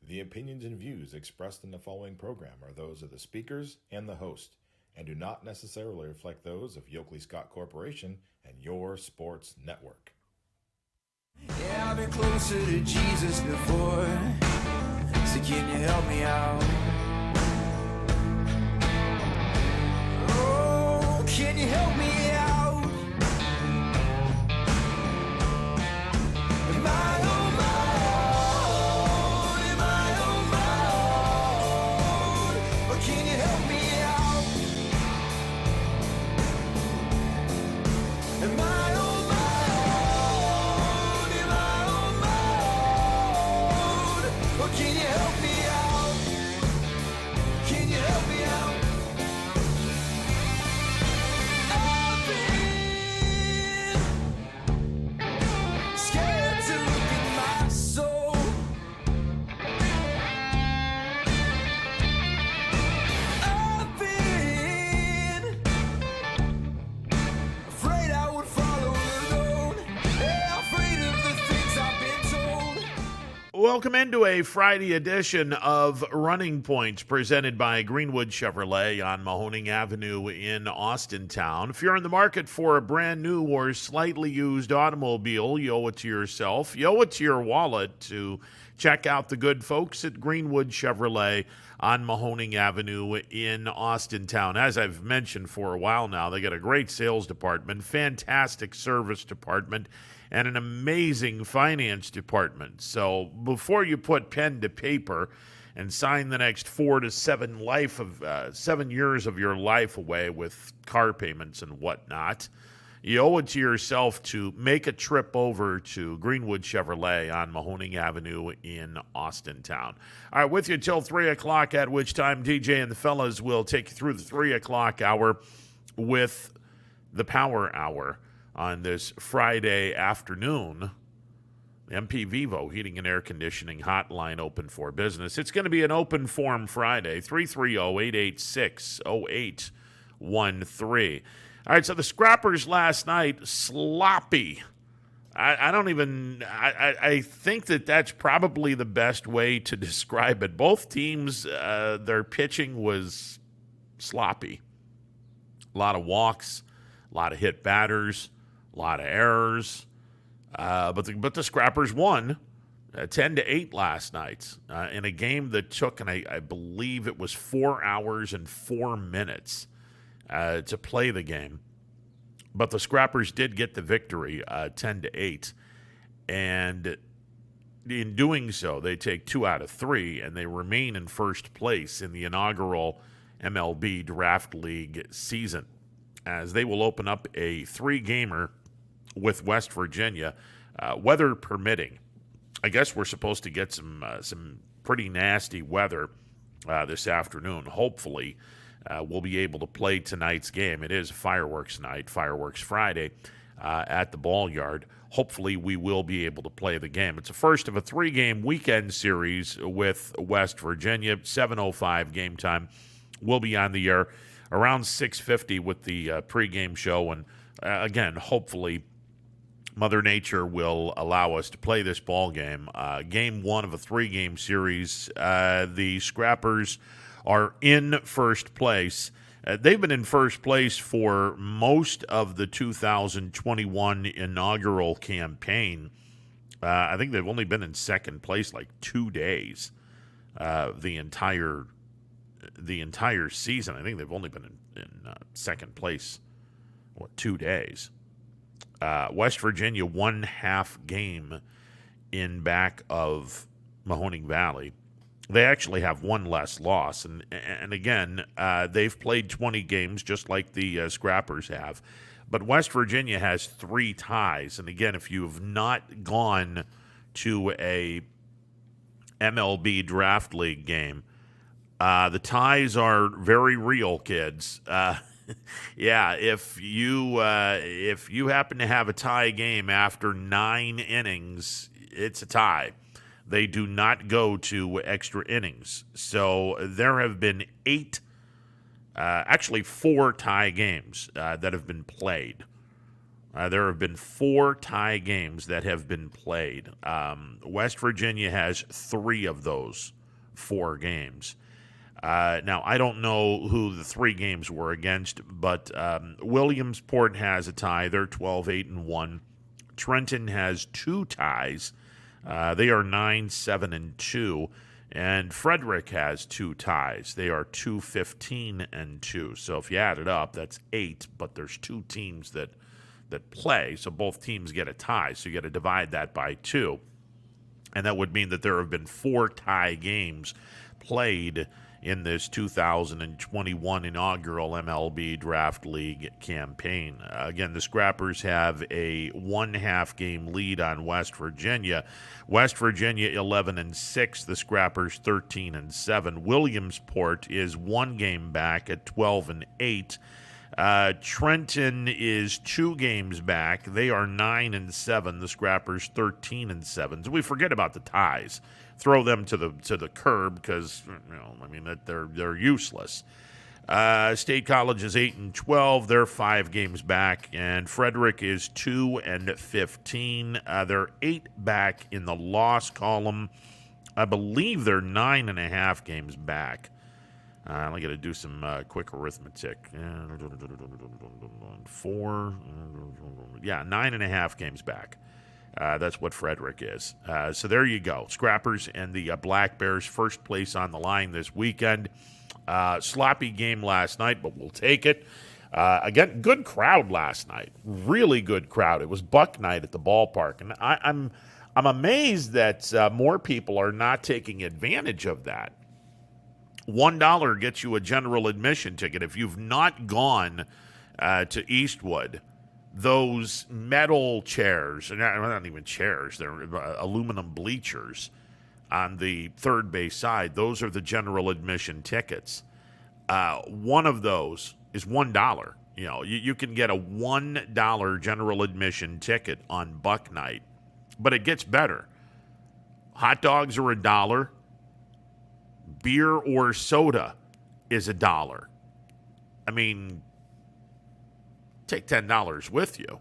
The opinions and views expressed in the following program are those of the speakers and the host, and do not necessarily reflect those of Yoakley Scott Corporation and your sports network. Yeah, I've been closer to Jesus before, so can you help me out? Oh, can you help me out? Am I on my own? Am I on my own? Or can you help me out? Am I on my own? Am I on my own? Or can you help me out? Can you help me out? I've been scared to look at my soul. I've been afraid I would follow alone. Yeah, afraid of the things I've been told. Welcome into a Friday edition of Running Points presented by Greenwood Chevrolet on Mahoning Avenue in Austintown. If you're in the market for a brand new or slightly used automobile, you owe it to yourself, you owe it to your wallet to check out the good folks at Greenwood Chevrolet on Mahoning Avenue in Austintown. As I've mentioned for a while now, they got a great sales department, fantastic service department, and an amazing finance department. So before you put pen to paper and sign the next 4 to 7 years of your life away with car payments and whatnot, you owe it to yourself to make a trip over to Greenwood Chevrolet on Mahoning Avenue in Austintown. All right, with you till 3 o'clock, at which time DJ and the fellas will take you through the 3 o'clock hour with the Power Hour on this Friday afternoon. The MP Vivo Heating and Air Conditioning Hotline open for business. It's going to be an open forum Friday, 330-886-0813. All right, so the Scrappers last night, sloppy. I think that's probably the best way to describe it. Both teams, their pitching was sloppy. A lot of walks, a lot of hit batters, a lot of errors. But the Scrappers won 10-8 last night in a game that took, and I believe it was 4 hours and 4 minutes to play the game. But the Scrappers did get the victory 10-8. And in doing so, they take 2 out of 3, and they remain in first place in the inaugural MLB Draft League season, as they will open up a 3-gamer with West Virginia, weather permitting. I guess we're supposed to get some pretty nasty weather this afternoon. Hopefully, we'll be able to play tonight's game. It is fireworks night, Fireworks Friday, at the Ball Yard. Hopefully, we will be able to play the game. It's the first of a 3-game weekend series with West Virginia. 7:05 game time. We'll be on the air around 6:50 with the pregame show. And again, hopefully, Mother Nature will allow us to play this ball game. Game 1 of a 3-game series. The Scrappers are in first place. They've been in first place for most of the 2021 inaugural campaign. I think they've only been in second place like 2 days. The entire season, I think they've only been in second place, 2 days. West Virginia 1/2 game in back of Mahoning Valley. They actually have one less loss. And again, they've played 20 games just like the Scrappers have. But West Virginia has 3 ties. And again, if you have not gone to a MLB Draft League game, the ties are very real, kids. Yeah, if you happen to have a tie game after 9 innings, it's a tie. They do not go to extra innings. So there have been 4 tie games that have been played. There have been 4 tie games that have been played. West Virginia has 3 of those 4 games. Now, I don't know who the 3 games were against, but Williamsport has a tie. They're 12-8-1. Trenton has 2 ties. They are 9-7-2. And Frederick has 2 ties. They are 2-15-2. So if you add it up, that's 8, but there's 2 teams that play, so both teams get a tie. So you got to divide that by 2. And that would mean that there have been 4 tie games played in this 2021 inaugural MLB Draft League campaign. Again, the Scrappers have a 1/2 game lead on West Virginia. West Virginia 11-6, the Scrappers 13-7. Williamsport is 1 game back at 12-8. Trenton is 2 games back. They are 9-7. The Scrappers 13-7. So we forget about the ties. Throw them to the curb because they're useless. State College is 8-12. They're 5 games back, and Frederick is 2-15. They're 8 back in the loss column. I believe they're 9.5 games back. I got to do some quick arithmetic. 4, 9.5 games back. That's what Frederick is. So there you go. Scrappers and the Black Bears, first place on the line this weekend. Sloppy game last night, but we'll take it. Again, good crowd last night. Really good crowd. It was Buck night at the ballpark, and I'm amazed that more people are not taking advantage of that. $1 gets you a general admission ticket. If you've not gone to Eastwood, those metal chairs, not even chairs, they're aluminum bleachers on the third base side, those are the general admission tickets. One of those is $1. You can get a $1 general admission ticket on Buck Night, but it gets better. Hot dogs are $1. Beer or soda is $1. I mean, take $10 with you.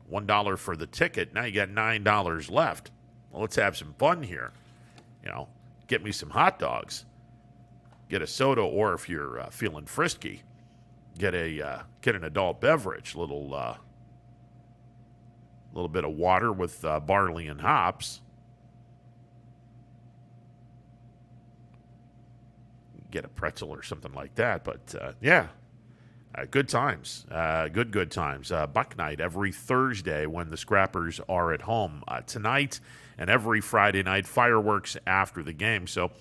$1 for the ticket. Now you got $9 left. Well, let's have some fun here. Get me some hot dogs. Get a soda, or if you're feeling frisky, get an adult beverage. Little bit of water with barley and hops. Get a pretzel or something like that. But, good times. Good times. Buck Night every Thursday when the Scrappers are at home. Tonight and every Friday night, fireworks after the game. So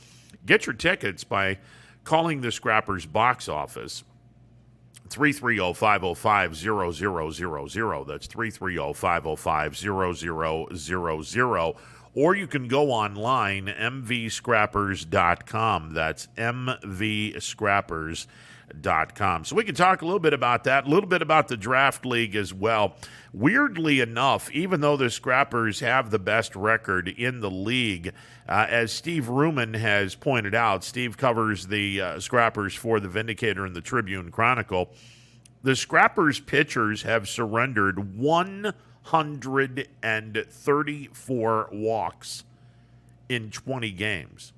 get your tickets by calling the Scrappers box office. 330-505-0000. That's 330-505-0000. Or you can go online, mvscrappers.com. That's mvscrappers.com. So we can talk a little bit about that, a little bit about the draft league as well. Weirdly enough, even though the Scrappers have the best record in the league, as Steve Ruman has pointed out, Steve covers the Scrappers for the Vindicator and the Tribune Chronicle, the Scrappers pitchers have surrendered 134 walks in 20 games.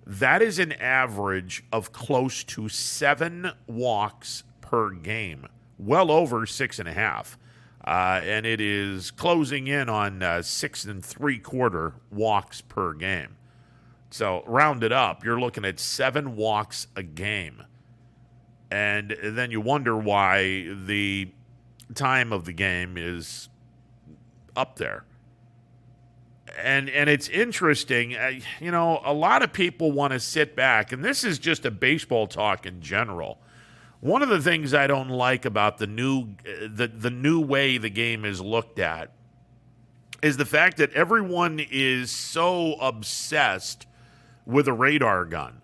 That is an average of close to 7 walks per game, well over 6.5. And it is closing in on 6 3/4 walks per game. So round it up, you're looking at 7 walks a game. And then you wonder why the time of the game is up there. And it's interesting, a lot of people want to sit back, and this is just a baseball talk in general. One of the things I don't like about the new way the game is looked at is the fact that everyone is so obsessed with a radar gun.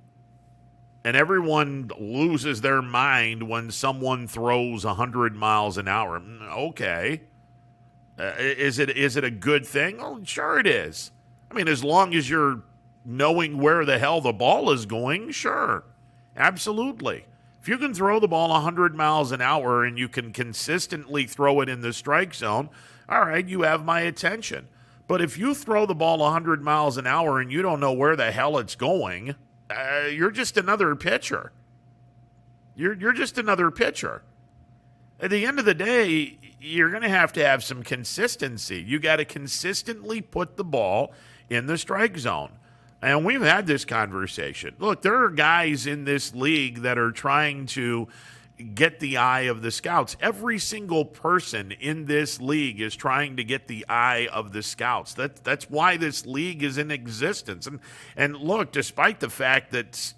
And everyone loses their mind when someone throws 100 miles an hour. Okay. Is it a good thing? Oh, sure it is. I mean, as long as you're knowing where the hell the ball is going, sure. Absolutely. If you can throw the ball 100 miles an hour and you can consistently throw it in the strike zone, all right, you have my attention. But if you throw the ball 100 miles an hour and you don't know where the hell it's going, you're just another pitcher. You're just another pitcher. At the end of the day, you're going to have some consistency. You got to consistently put the ball in the strike zone. And we've had this conversation. Look, there are guys in this league that are trying to get the eye of the scouts. Every single person in this league is trying to get the eye of the scouts. That's why this league is in existence. And look, despite the fact that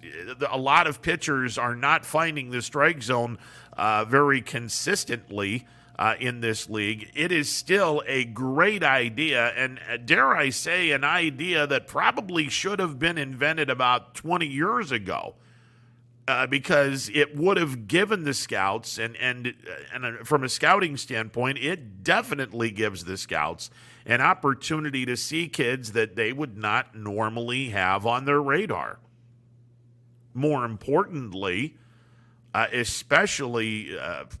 a lot of pitchers are not finding the strike zone very consistently in this league, it is still a great idea, and dare I say, an idea that probably should have been invented about 20 years ago. Because it would have given the scouts, and from a scouting standpoint, it definitely gives the scouts an opportunity to see kids that they would not normally have on their radar. More importantly, especially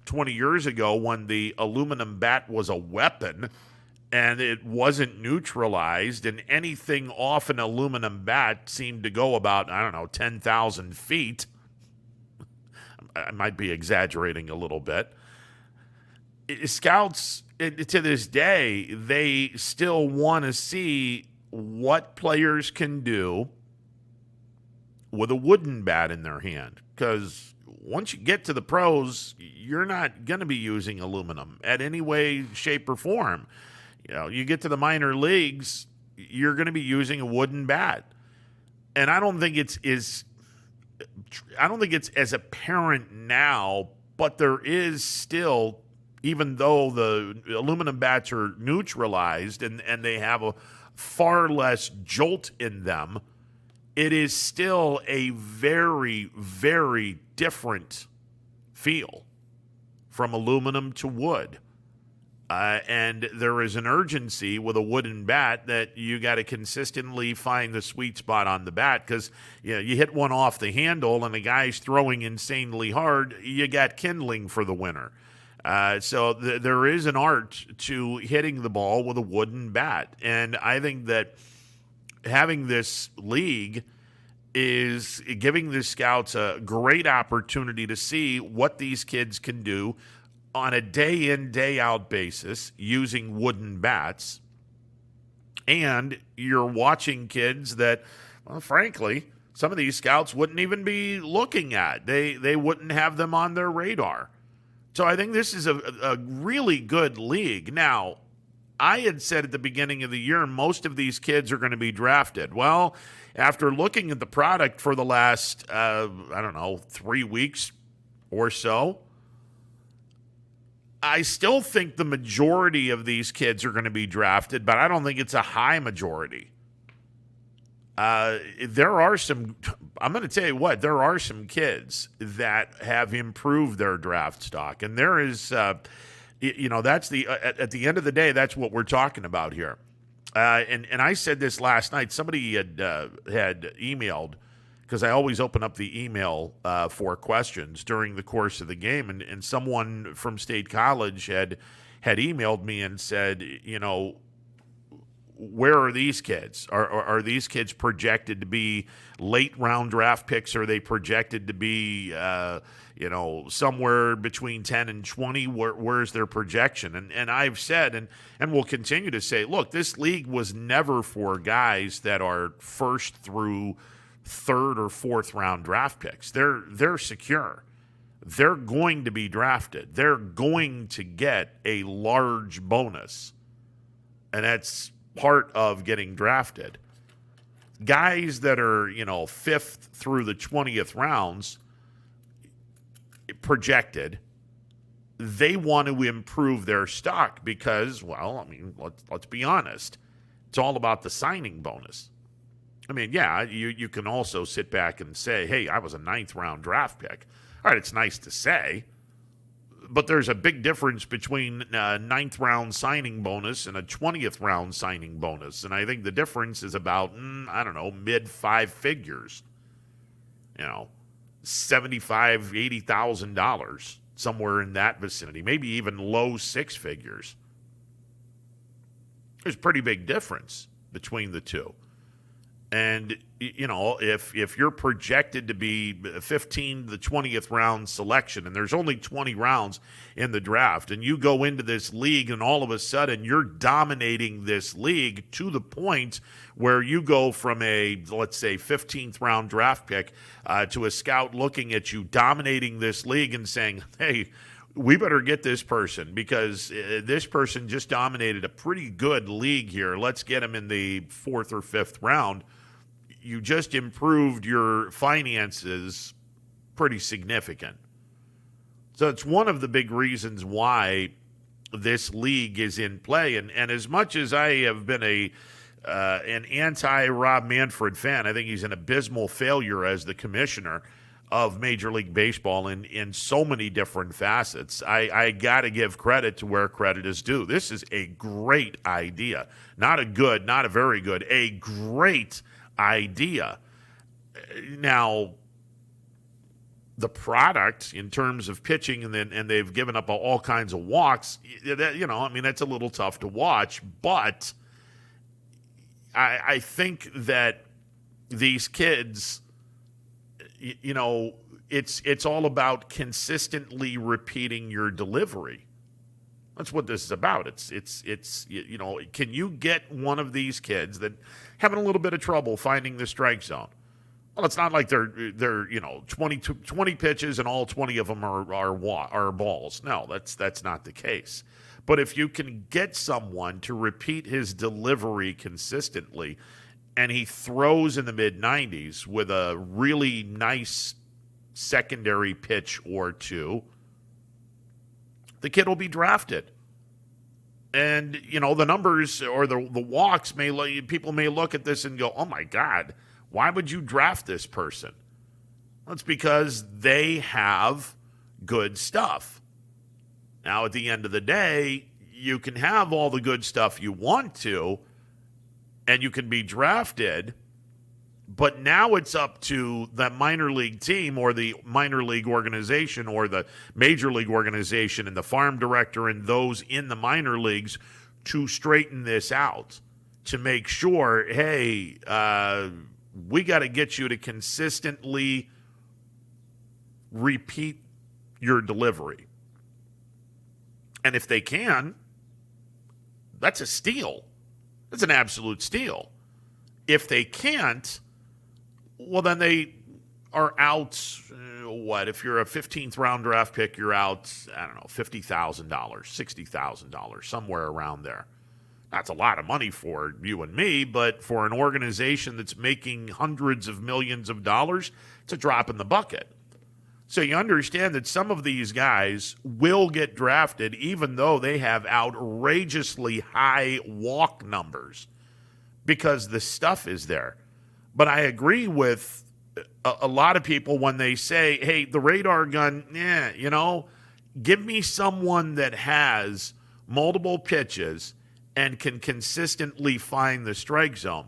20 years ago when the aluminum bat was a weapon and it wasn't neutralized, and anything off an aluminum bat seemed to go about, 10,000 feet. I might be exaggerating a little bit. Scouts, to this day, they still want to see what players can do with a wooden bat in their hand. Because once you get to the pros, you're not going to be using aluminum at any way, shape, or form. You get to the minor leagues, you're going to be using a wooden bat. And I don't think it's as apparent now, but there is still, even though the aluminum bats are neutralized and they have a far less jolt in them, it is still a very, very different feel from aluminum to wood. And there is an urgency with a wooden bat that you got to consistently find the sweet spot on the bat, because you hit one off the handle and the guy's throwing insanely hard, you got kindling for the winner. So there is an art to hitting the ball with a wooden bat. And I think that having this league is giving the scouts a great opportunity to see what these kids can do on a day-in, day-out basis using wooden bats. And you're watching kids that, well, frankly, some of these scouts wouldn't even be looking at. They wouldn't have them on their radar. So I think this is a really good league. Now, I had said at the beginning of the year most of these kids are going to be drafted. Well, after looking at the product for the last, 3 weeks or so, I still think the majority of these kids are going to be drafted, but I don't think it's a high majority. There are some, I'm going to tell you what, there are some kids that have improved their draft stock. And there is, that's at the end of the day, that's what we're talking about here. And I said this last night. Somebody had emailed, because I always open up the email for questions during the course of the game. And someone from State College had emailed me and said, where are these kids? Are these kids projected to be late round draft picks? Are they projected to be, somewhere between 10 and 20? Where's their projection? And I've said, and will continue to say, look, this league was never for guys that are first through third or fourth round draft picks. They're secure. They're going to be drafted. They're going to get a large bonus. And that's part of getting drafted. Guys that are, 5th through the 20th rounds projected, they want to improve their stock because, let's be honest, it's all about the signing bonus. You can also sit back and say, hey, I was a 9th round draft pick. All right, it's nice to say, but there's a big difference between a 9th round signing bonus and a 20th round signing bonus. And I think the difference is about, mid 5 figures, $75,000, $80,000, somewhere in that vicinity, maybe even low 6 figures. There's a pretty big difference between the two. And, if you're projected to be 15 to the 20th round selection, and there's only 20 rounds in the draft, and you go into this league and all of a sudden you're dominating this league to the point where you go from a, let's say, 15th round draft pick to a scout looking at you dominating this league and saying, hey, we better get this person because this person just dominated a pretty good league here. Let's get him in the 4th or 5th round. You just improved your finances pretty significant. So it's one of the big reasons why this league is in play. And as much as I have been an anti-Rob Manfred fan, I think he's an abysmal failure as the commissioner of Major League Baseball in so many different facets. I got to give credit to where credit is due. This is a great idea. Not a good, not a very good, a great idea. Now, the product in terms of pitching, and they've given up all kinds of walks, that's a little tough to watch, but I think that these kids, it's all about consistently repeating your delivery. That's what this is about. It's can you get one of these kids that having a little bit of trouble finding the strike zone? Well, it's not like they're 20 pitches and all 20 of them are balls. No, that's not the case. But if you can get someone to repeat his delivery consistently, and he throws in the mid-90s with a really nice secondary pitch or two, the kid will be drafted. And, the numbers or the walks people may look at this and go, oh my God, why would you draft this person? That's because they have good stuff. Now, at the end of the day, you can have all the good stuff you want to, and you can be drafted, but now it's up to the minor league team or the minor league organization or the major league organization and the farm director and those in the minor leagues to straighten this out, to make sure, hey, we got to get you to consistently repeat your delivery. And if they can, that's a steal. That's an absolute steal. If they can't, well, then they are out, if you're a 15th round draft pick, you're out, $50,000, $60,000, somewhere around there. That's a lot of money for you and me, but for an organization that's making hundreds of millions of dollars, it's a drop in the bucket. So you understand that some of these guys will get drafted even though they have outrageously high walk numbers because the stuff is there. But I agree with a lot of people when they say, hey, the radar gun, give me someone that has multiple pitches and can consistently find the strike zone.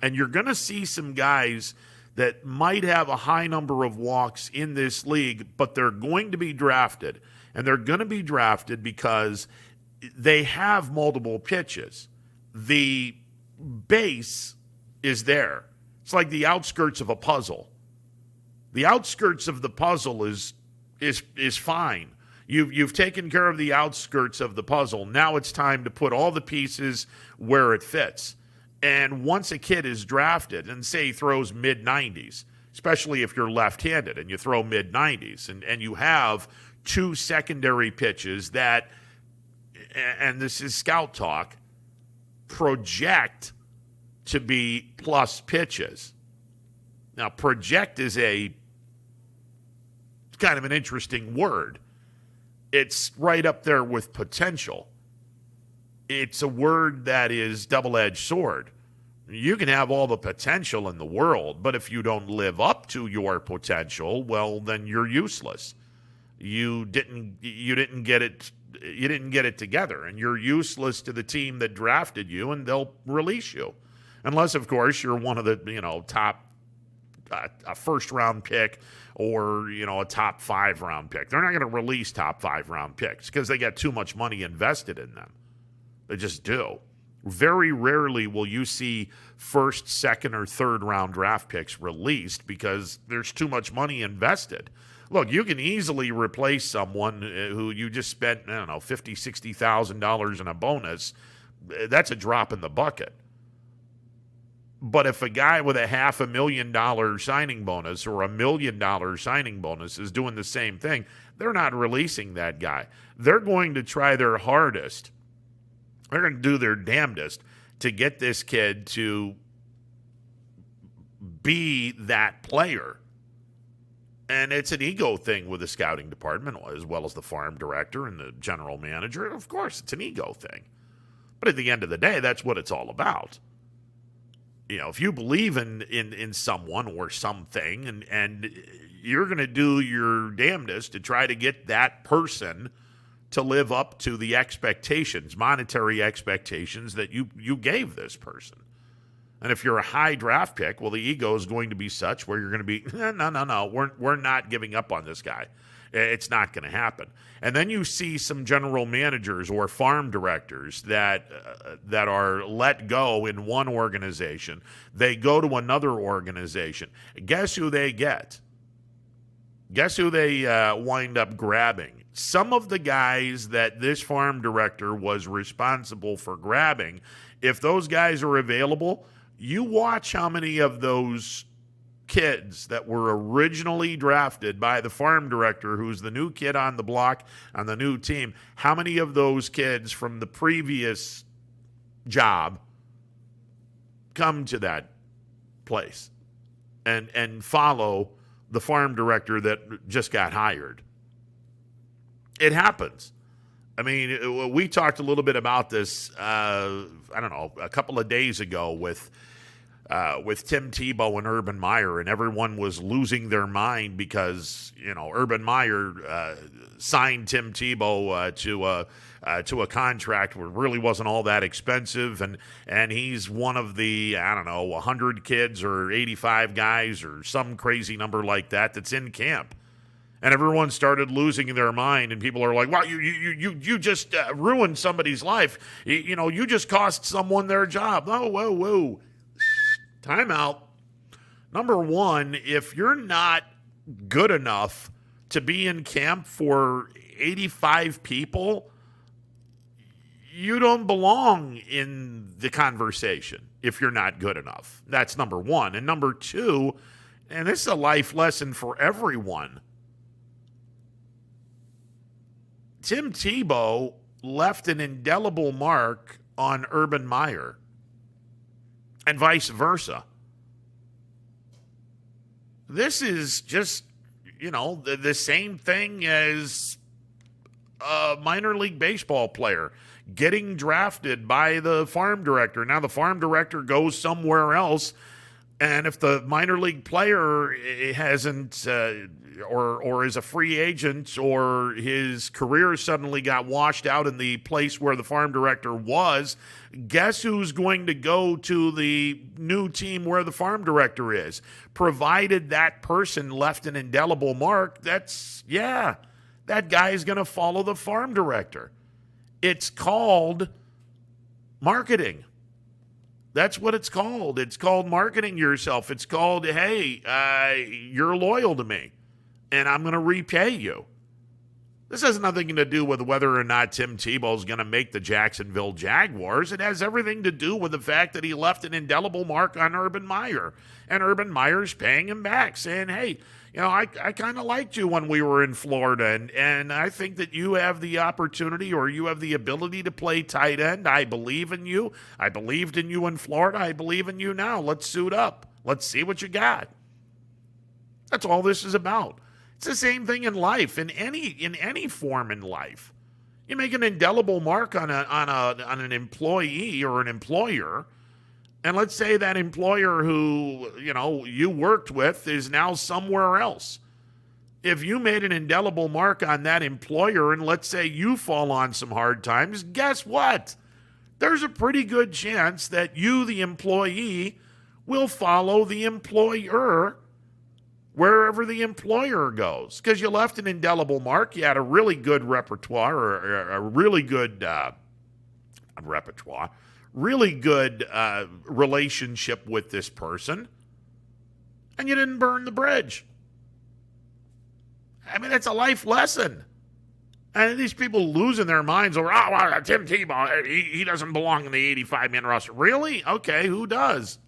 And you're going to see some guys that might have a high number of walks in this league, but they're going to be drafted. And they're going to be drafted because they have multiple pitches. The base is there. It's like the outskirts of a puzzle. The outskirts of the puzzle is fine. You've taken care of the outskirts of the puzzle. Now it's time to put all the pieces where it fits. And once a kid is drafted and say he throws mid-90s, especially if you're left-handed and you throw mid-90s and you have two secondary pitches that, and this is scout talk, project to be plus pitches. Now, project is kind of an interesting word. It's right up there with potential. It's a word that is double-edged sword. You can have all the potential in the world, but if you don't live up to your potential, well, then you're useless. You didn't get it together, and you're useless to the team that drafted you, and they'll release you. Unless, of course, you're one of the top a first-round pick or a top 5-round pick. They're not going to release top 5-round picks because they got too much money invested in them. They just do. Very rarely will you see first, second, or third round draft picks released because there's too much money invested. Look, you can easily replace someone who you just spent, I don't know, $50,000, $60,000 in a bonus. That's a drop in the bucket. But if a guy with a $500,000 signing bonus or $1 million signing bonus is doing the same thing, they're not releasing that guy. They're going to try their hardest. They're going to do their damnedest to get this kid to be that player. And it's an ego thing with the scouting department as well as the farm director and the general manager. Of course, it's an ego thing. But at the end of the day, that's what it's all about. You know, if you believe in someone or something and you're going to do your damnedest to try to get that person to live up to the expectations, monetary expectations that you gave this person. And if you're a high draft pick, well, the ego is going to be such where you're going to be, no, we're not giving up on this guy. It's not going to happen. And then you see some general managers or farm directors that are let go in one organization. They go to another organization. Guess who they get? Guess who they wind up grabbing? Some of the guys that this farm director was responsible for grabbing, if those guys are available, you watch how many of those kids that were originally drafted by the farm director, who's the new kid on the block on the new team, how many of those kids from the previous job come to that place and follow the farm director that just got hired? It happens. I mean, we talked a little bit about this, I don't know, a couple of days ago with Tim Tebow and Urban Meyer, and everyone was losing their mind because, you know, Urban Meyer signed Tim Tebow to a contract where it really wasn't all that expensive, and he's one of the, I don't know, 100 kids or 85 guys or some crazy number like that that's in camp. And everyone started losing their mind, and people are like, "Wow, you just ruined somebody's life. You just cost someone their job." Oh, whoa. Time out. Number one, if you're not good enough to be in camp for 85 people, you don't belong in the conversation if you're not good enough. That's number one. And number two, and this is a life lesson for everyone, Tim Tebow left an indelible mark on Urban Meyer, and vice versa. This is just, the same thing as a minor league baseball player getting drafted by the farm director. Now the farm director goes somewhere else, and if the minor league player hasn't or is a free agent, or his career suddenly got washed out in the place where the farm director was, guess who's going to go to the new team where the farm director is? Provided that person left an indelible mark, that guy is going to follow the farm director. It's called marketing. That's what it's called. It's called marketing yourself. It's called, hey, you're loyal to me, and I'm going to repay you. This has nothing to do with whether or not Tim Tebow is going to make the Jacksonville Jaguars. It has everything to do with the fact that he left an indelible mark on Urban Meyer, and Urban Meyer's paying him back, saying, hey, I kind of liked you when we were in Florida, and I think that you have the opportunity, or you have the ability to play tight end. I believe in you. I believed in you in Florida. I believe in you now. Let's suit up. Let's see what you got. That's all this is about. It's the same thing in life, in any form in life. You make an indelible mark on an employee or an employer, and let's say that employer who, you worked with is now somewhere else. If you made an indelible mark on that employer, and let's say you fall on some hard times, guess what? There's a pretty good chance that you, the employee, will follow the employer wherever the employer goes, because you left an indelible mark. You had a really good repertoire, or a really good really good relationship with this person, and you didn't burn the bridge. I mean, that's a life lesson. And these people losing their minds over, Tim Tebow, he doesn't belong in the 85-man roster. Really? Okay, who does?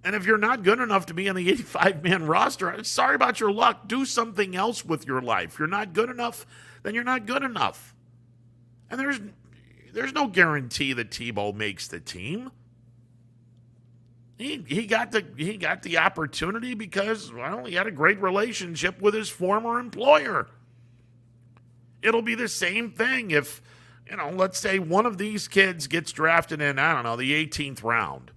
And if you're not good enough to be on the 85-man roster, sorry about your luck. Do something else with your life. If you're not good enough, then you're not good enough. And there's no guarantee that Tebow makes the team. He got the opportunity because, well, he had a great relationship with his former employer. It'll be the same thing if, let's say one of these kids gets drafted in, the 18th round.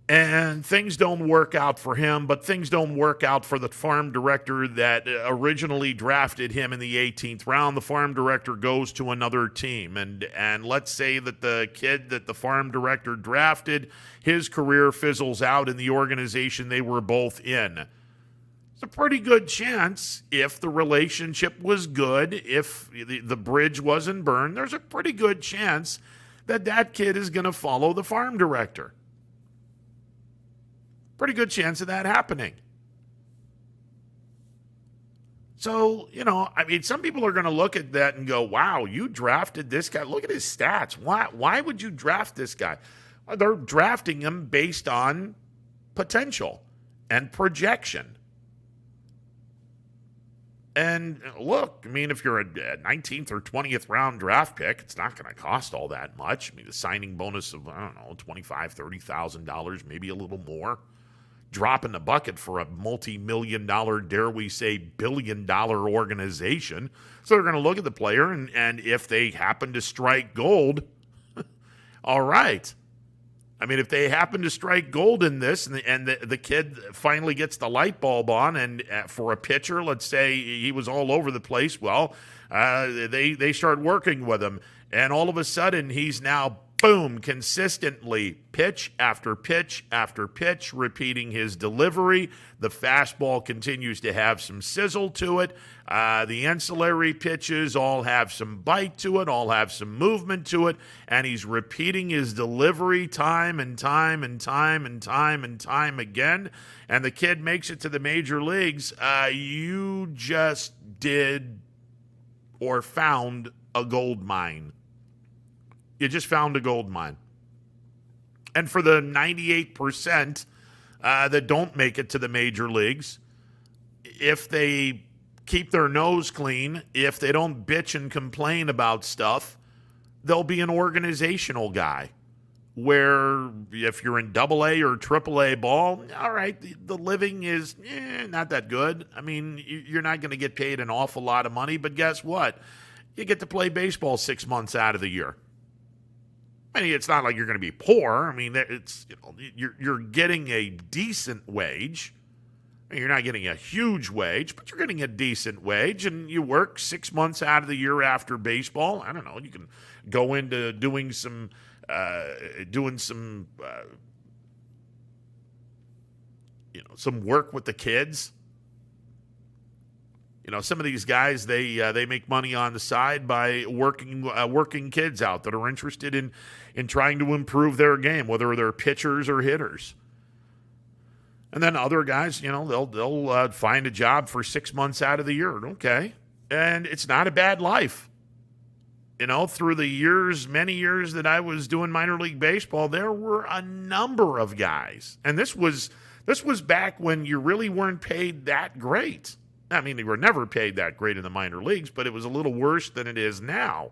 And things don't work out for him, but things don't work out for the farm director that originally drafted him in the 18th round. The farm director goes to another team. And let's say that the kid that the farm director drafted, his career fizzles out in the organization they were both in. It's a pretty good chance, if the relationship was good, if the bridge wasn't burned, there's a pretty good chance that kid is going to follow the farm director. Pretty good chance of that happening. So, some people are going to look at that and go, wow, you drafted this guy. Look at his stats. Why would you draft this guy? They're drafting him based on potential and projection. And look, if you're a 19th or 20th round draft pick, it's not going to cost all that much. The signing bonus of, $25,000, $30,000, maybe a little more. Drop in the bucket for a multi-million-dollar, dare we say, billion-dollar organization. So they're going to look at the player, and if they happen to strike gold, all right. If they happen to strike gold in this, and the kid finally gets the light bulb on, and for a pitcher, let's say he was all over the place, well, they start working with him, and all of a sudden he's now, boom, consistently pitch after pitch after pitch, repeating his delivery. The fastball continues to have some sizzle to it. The ancillary pitches all have some bite to it, all have some movement to it, and he's repeating his delivery time and time and time and time and time again, and the kid makes it to the major leagues. You just did or found a gold mine. You just found a gold mine. And for the 98% that don't make it to the major leagues, if they keep their nose clean, if they don't bitch and complain about stuff, they'll be an organizational guy. Where if you're in AA or AAA ball, all right, the living is not that good. You're not going to get paid an awful lot of money, but guess what? You get to play baseball 6 months out of the year. It's not like you're going to be poor. It's you're getting a decent wage. You're not getting a huge wage, but you're getting a decent wage, and you work 6 months out of the year after baseball. I don't know. You can go into doing some some work with the kids. Some of these guys, they make money on the side by working kids out that are interested in trying to improve their game, whether they're pitchers or hitters. And then other guys, they'll find a job for 6 months out of the year. Okay. And it's not a bad life. Through the years, many years that I was doing minor league baseball, there were a number of guys. And this was back when you really weren't paid that great. They were never paid that great in the minor leagues, but it was a little worse than it is now.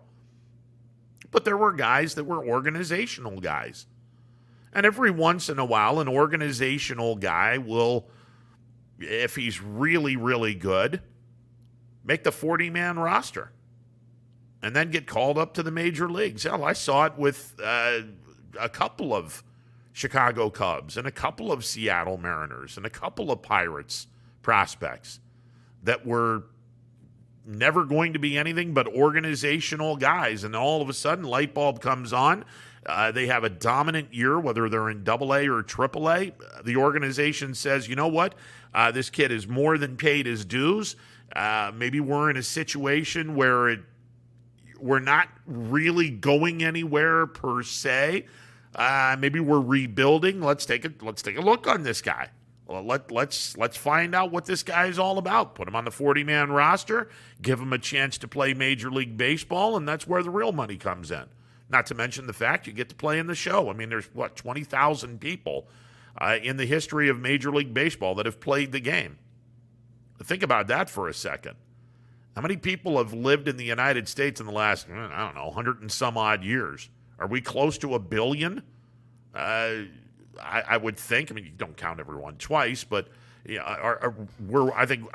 But there were guys that were organizational guys. And every once in a while, an organizational guy will, if he's really, really good, make the 40-man roster and then get called up to the major leagues. Hell, I saw it with a couple of Chicago Cubs and a couple of Seattle Mariners and a couple of Pirates prospects that were never going to be anything but organizational guys. And all of a sudden, light bulb comes on. They have a dominant year, whether they're in AA or AAA. The organization says, you know what? This kid is more than paid his dues. Maybe we're in a situation where we're not really going anywhere per se. Maybe we're rebuilding. Let's take a look on this guy. Well, let's find out what this guy is all about. Put him on the 40-man roster, give him a chance to play Major League Baseball, and that's where the real money comes in. Not to mention the fact you get to play in the show. I mean, there's 20,000 people in the history of Major League Baseball that have played the game. Think about that for a second. How many people have lived in the United States in the last, 100 and some odd years? Are we close to 1 billion? I would think. I mean, you don't count everyone twice, but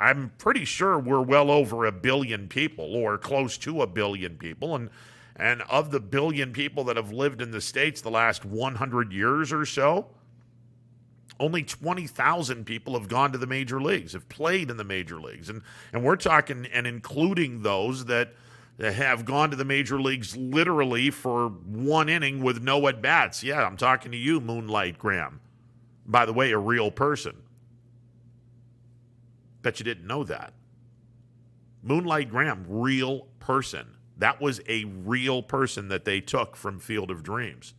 I'm pretty sure we're well over 1 billion people, or close to 1 billion people, and of the 1 billion people that have lived in the States the last 100 years or so, only 20,000 people have gone to the major leagues, have played in the major leagues. And we're talking and including those that have gone to the major leagues literally for one inning with no at-bats. Yeah, I'm talking to you, Moonlight Graham. By the way, a real person. Bet you didn't know that. Moonlight Graham, real person. That was a real person that they took from Field of Dreams.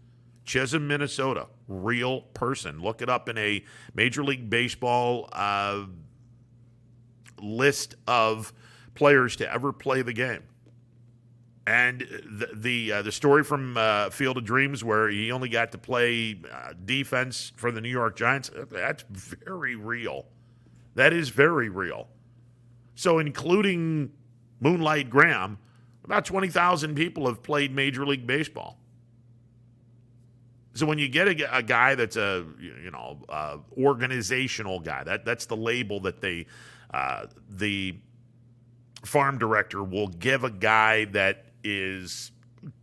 Chisholm, Minnesota, real person. Look it up in a Major League Baseball list of players to ever play the game. And the story from Field of Dreams where he only got to play defense for the New York Giants, that's very real. That is very real. So including Moonlight Graham, about 20,000 people have played Major League Baseball. So when you get a guy that's a organizational guy, that's the label that the farm director will give a guy that is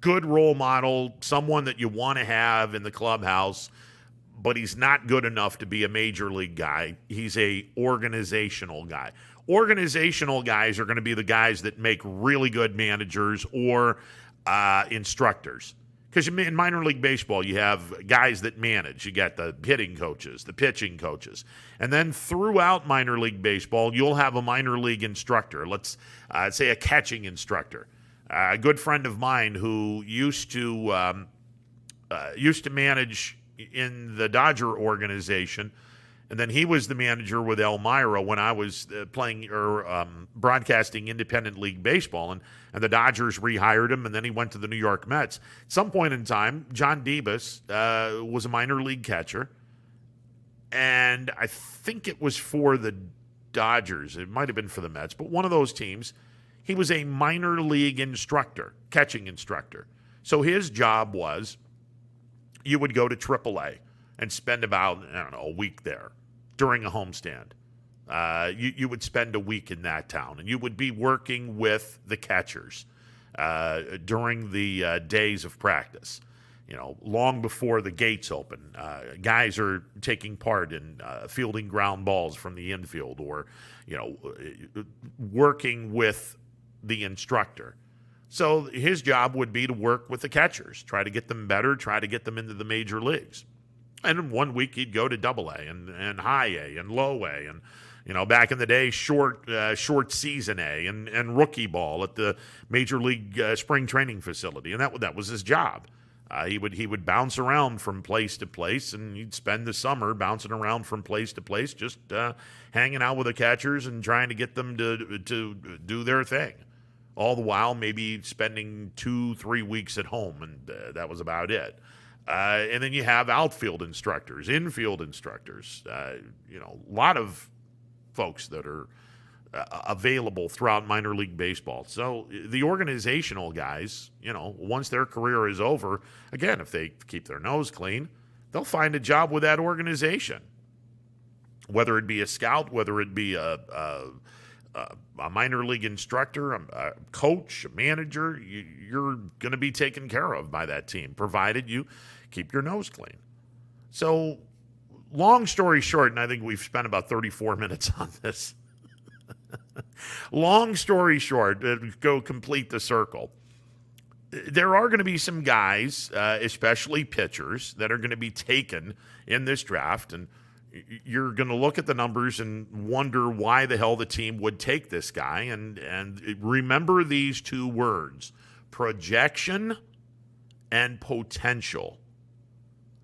good role model, someone that you want to have in the clubhouse, but he's not good enough to be a major league guy. He's a organizational guy. Organizational guys are going to be the guys that make really good managers or instructors. Because in minor league baseball, you have guys that manage. You got the hitting coaches, the pitching coaches. And then throughout minor league baseball, you'll have a minor league instructor. Let's say a catching instructor. A good friend of mine who used to manage in the Dodger organization, and then he was the manager with Elmira when I was playing or broadcasting independent league baseball, and the Dodgers rehired him, and then he went to the New York Mets. At some point in time, John Debus was a minor league catcher, and I think it was for the Dodgers. It might have been for the Mets, but one of those teams. He was a minor league instructor, catching instructor. So his job was you would go to AAA and spend about, a week there during a homestand. You would spend a week in that town, and you would be working with the catchers during the days of practice. Long before the gates open, guys are taking part in fielding ground balls from the infield or, working with the instructor. So his job would be to work with the catchers, try to get them better, try to get them into the major leagues. And one week he'd go to AA and high A and low A and, back in the day, short season A and rookie ball at the major league spring training facility. And that was his job. He would bounce around from place to place, and he'd spend the summer bouncing around from place to place, just hanging out with the catchers and trying to get them to do their thing. All the while, maybe spending 2-3 weeks at home, and that was about it. And then you have outfield instructors, infield instructors, a lot of folks that are available throughout minor league baseball. So the organizational guys, once their career is over, again, if they keep their nose clean, they'll find a job with that organization. Whether it be a scout, whether it be a minor league instructor, a coach, a manager, you're going to be taken care of by that team, provided you keep your nose clean. So, long story short, and I think we've spent about 34 minutes on this. Long story short, go complete the circle. There are going to be some guys, especially pitchers, that are going to be taken in this draft, and you're going to look at the numbers and wonder why the hell the team would take this guy. And remember these two words: projection and potential.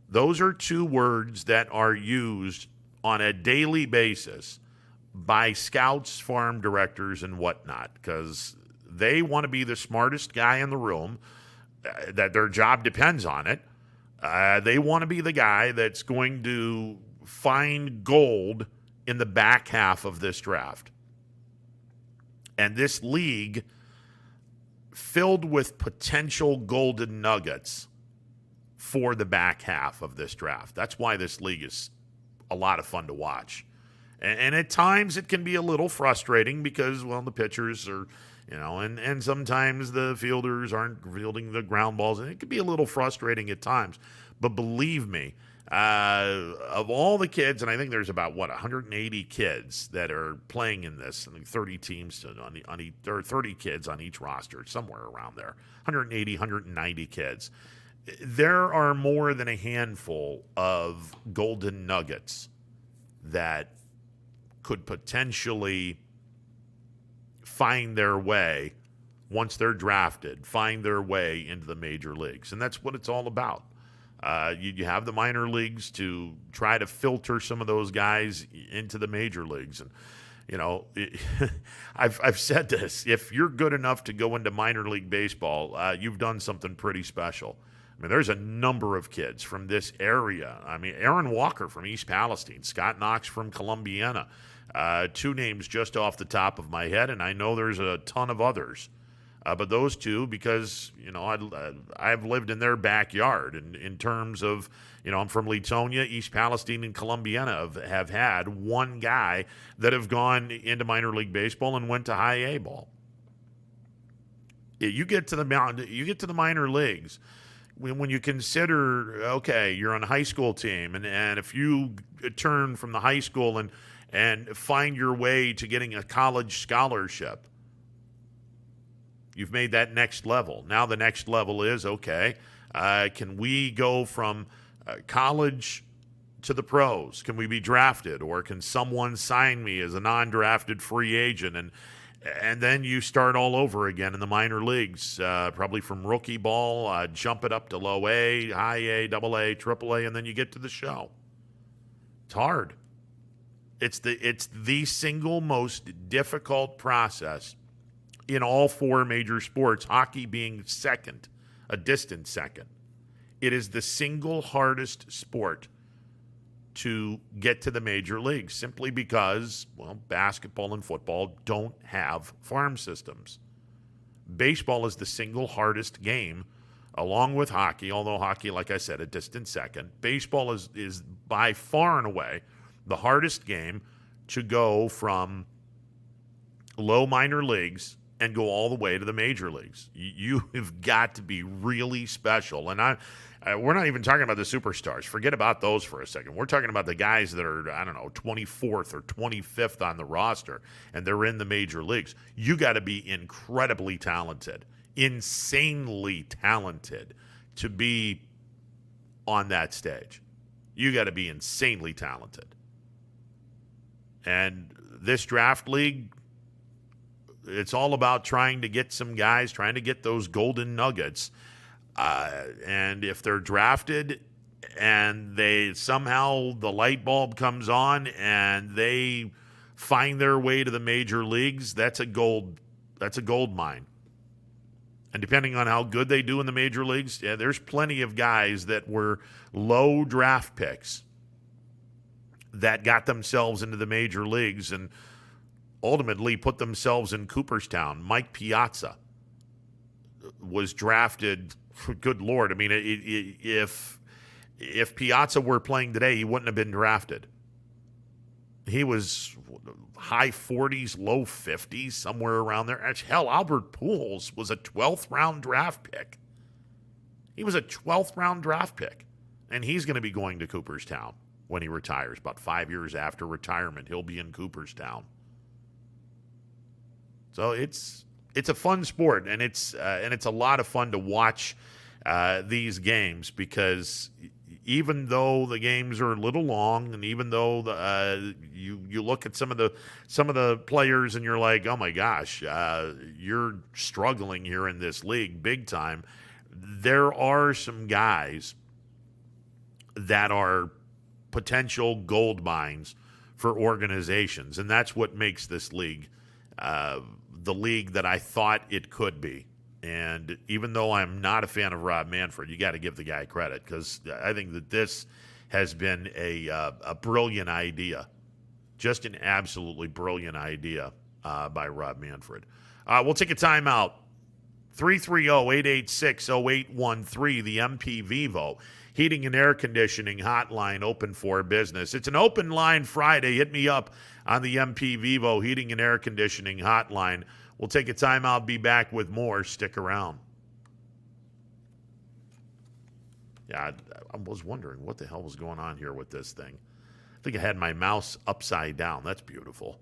Those are two words that are used on a daily basis by scouts, farm directors, and whatnot, because they want to be the smartest guy in the room, that their job depends on it. They want to be the guy that's going to find gold in the back half of this draft. And this league filled with potential golden nuggets for the back half of this draft. That's why this league is a lot of fun to watch. And at times it can be a little frustrating because, well, the pitchers are, and sometimes the fielders aren't fielding the ground balls, and it can be a little frustrating at times. But believe me, of all the kids, and I think there's about 180 kids that are playing in this, and 30 teams or 30 kids on each roster, somewhere around there, 180, 190 kids. There are more than a handful of golden nuggets that could potentially find their way, once they're drafted, find their way into the major leagues. And that's what it's all about. You have the minor leagues to try to filter some of those guys into the major leagues. And, I've said this, if you're good enough to go into minor league baseball, you've done something pretty special. I mean, there's a number of kids from this area. I mean, Aaron Walker from East Palestine, Scott Knox from Columbiana, two names just off the top of my head, and I know there's a ton of others. But those two, because, I've lived in their backyard in terms of, I'm from Leetonia, East Palestine, and Columbiana have had one guy that have gone into minor league baseball and went to high A ball. You get to the minor leagues. When you consider, okay, you're on a high school team, and if you turn from the high school and find your way to getting a college scholarship, you've made that next level. Now the next level is, okay, can we go from college to the pros? Can we be drafted? Or can someone sign me as a non-drafted free agent? And then you start all over again in the minor leagues, probably from rookie ball, jump it up to low A, high A, double A, triple A, and then you get to the show. It's hard. It's the single most difficult process in all four major sports, hockey being second, a distant second. It is the single hardest sport to get to the major leagues, simply because, well, basketball and football don't have farm systems. Baseball is the single hardest game, along with hockey, although hockey, like I said, a distant second. Baseball is by far and away the hardest game to go from low minor leagues and go all the way to the major leagues. You have got to be really special. And we're not even talking about the superstars. Forget about those for a second. We're talking about the guys that are, 24th or 25th on the roster, and they're in the major leagues. You got to be incredibly talented, insanely talented to be on that stage. You got to be insanely talented. And this draft league, it's all about trying to get some guys, trying to get those golden nuggets. And if they're drafted and they somehow the light bulb comes on and they find their way to the major leagues, that's a gold mine. And depending on how good they do in the major leagues, there's plenty of guys that were low draft picks that got themselves into the major leagues and ultimately put themselves in Cooperstown. Mike Piazza was drafted. Good Lord. I mean, if Piazza were playing today, he wouldn't have been drafted. He was high 40s, low 50s, somewhere around there. Hell, Albert Pujols was a 12th round draft pick. He was a 12th round draft pick. And he's going to be going to Cooperstown when he retires. About 5 years after retirement, he'll be in Cooperstown. So it's a fun sport, and it's a lot of fun to watch these games, because even though the games are a little long, and even though you look at some of the players and you're like, oh my gosh, you're struggling here in this league big time. There are some guys that are potential gold mines for organizations, and that's what makes this league the league that I thought it could be. And even though I'm not a fan of Rob Manfred, you got to give the guy credit, because I think that this has been a brilliant idea, just an absolutely brilliant idea by Rob Manfred. We'll take a timeout. 330-886-0813, the MP Vivo Heating and Air Conditioning hotline, open for business. It's an open line Friday. Hit me up on the MP Vivo Heating and Air Conditioning hotline. We'll take a time. I'll be back with more. Stick around. Yeah, I was wondering what the hell was going on here with this thing. I think I had my mouse upside down. That's beautiful.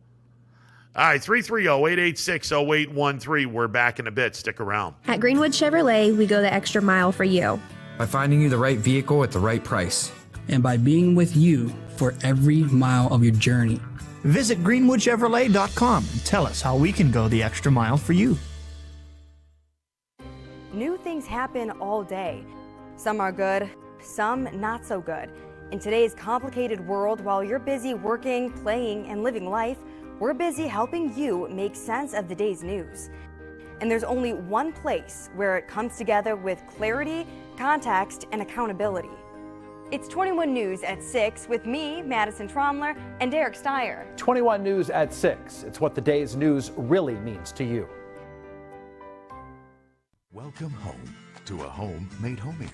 All right, 330-886-0813. We're back in a bit. Stick around. At Greenwood Chevrolet, we go the extra mile for you. By finding you the right vehicle at the right price. And by being with you for every mile of your journey. Visit greenwoodchevrolet.com and tell us how we can go the extra mile for you. New things happen all day. Some are good, some not so good. In today's complicated world, while you're busy working, playing, and living life, we're busy helping you make sense of the day's news. And there's only one place where it comes together with clarity, context, and accountability. It's 21 News at 6 with me, Madison Tromler, and Derek Steyer. 21 News at 6. It's what the day's news really means to you. Welcome home to a home made homier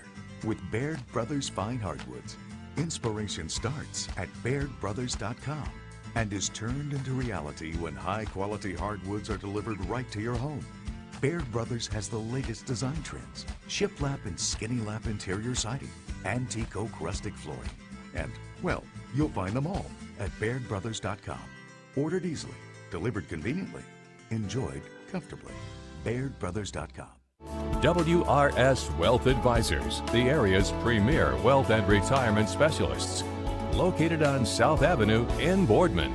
with Baird Brothers Fine Hardwoods. Inspiration starts at BairdBrothers.com and is turned into reality when high-quality hardwoods are delivered right to your home. Baird Brothers has the latest design trends, shiplap and skinny lap interior siding, antique oak rustic flooring, and, well, you'll find them all at BairdBrothers.com. Ordered easily, delivered conveniently, enjoyed comfortably. BairdBrothers.com. WRS Wealth Advisors, the area's premier wealth and retirement specialists. Located on South Avenue in Boardman.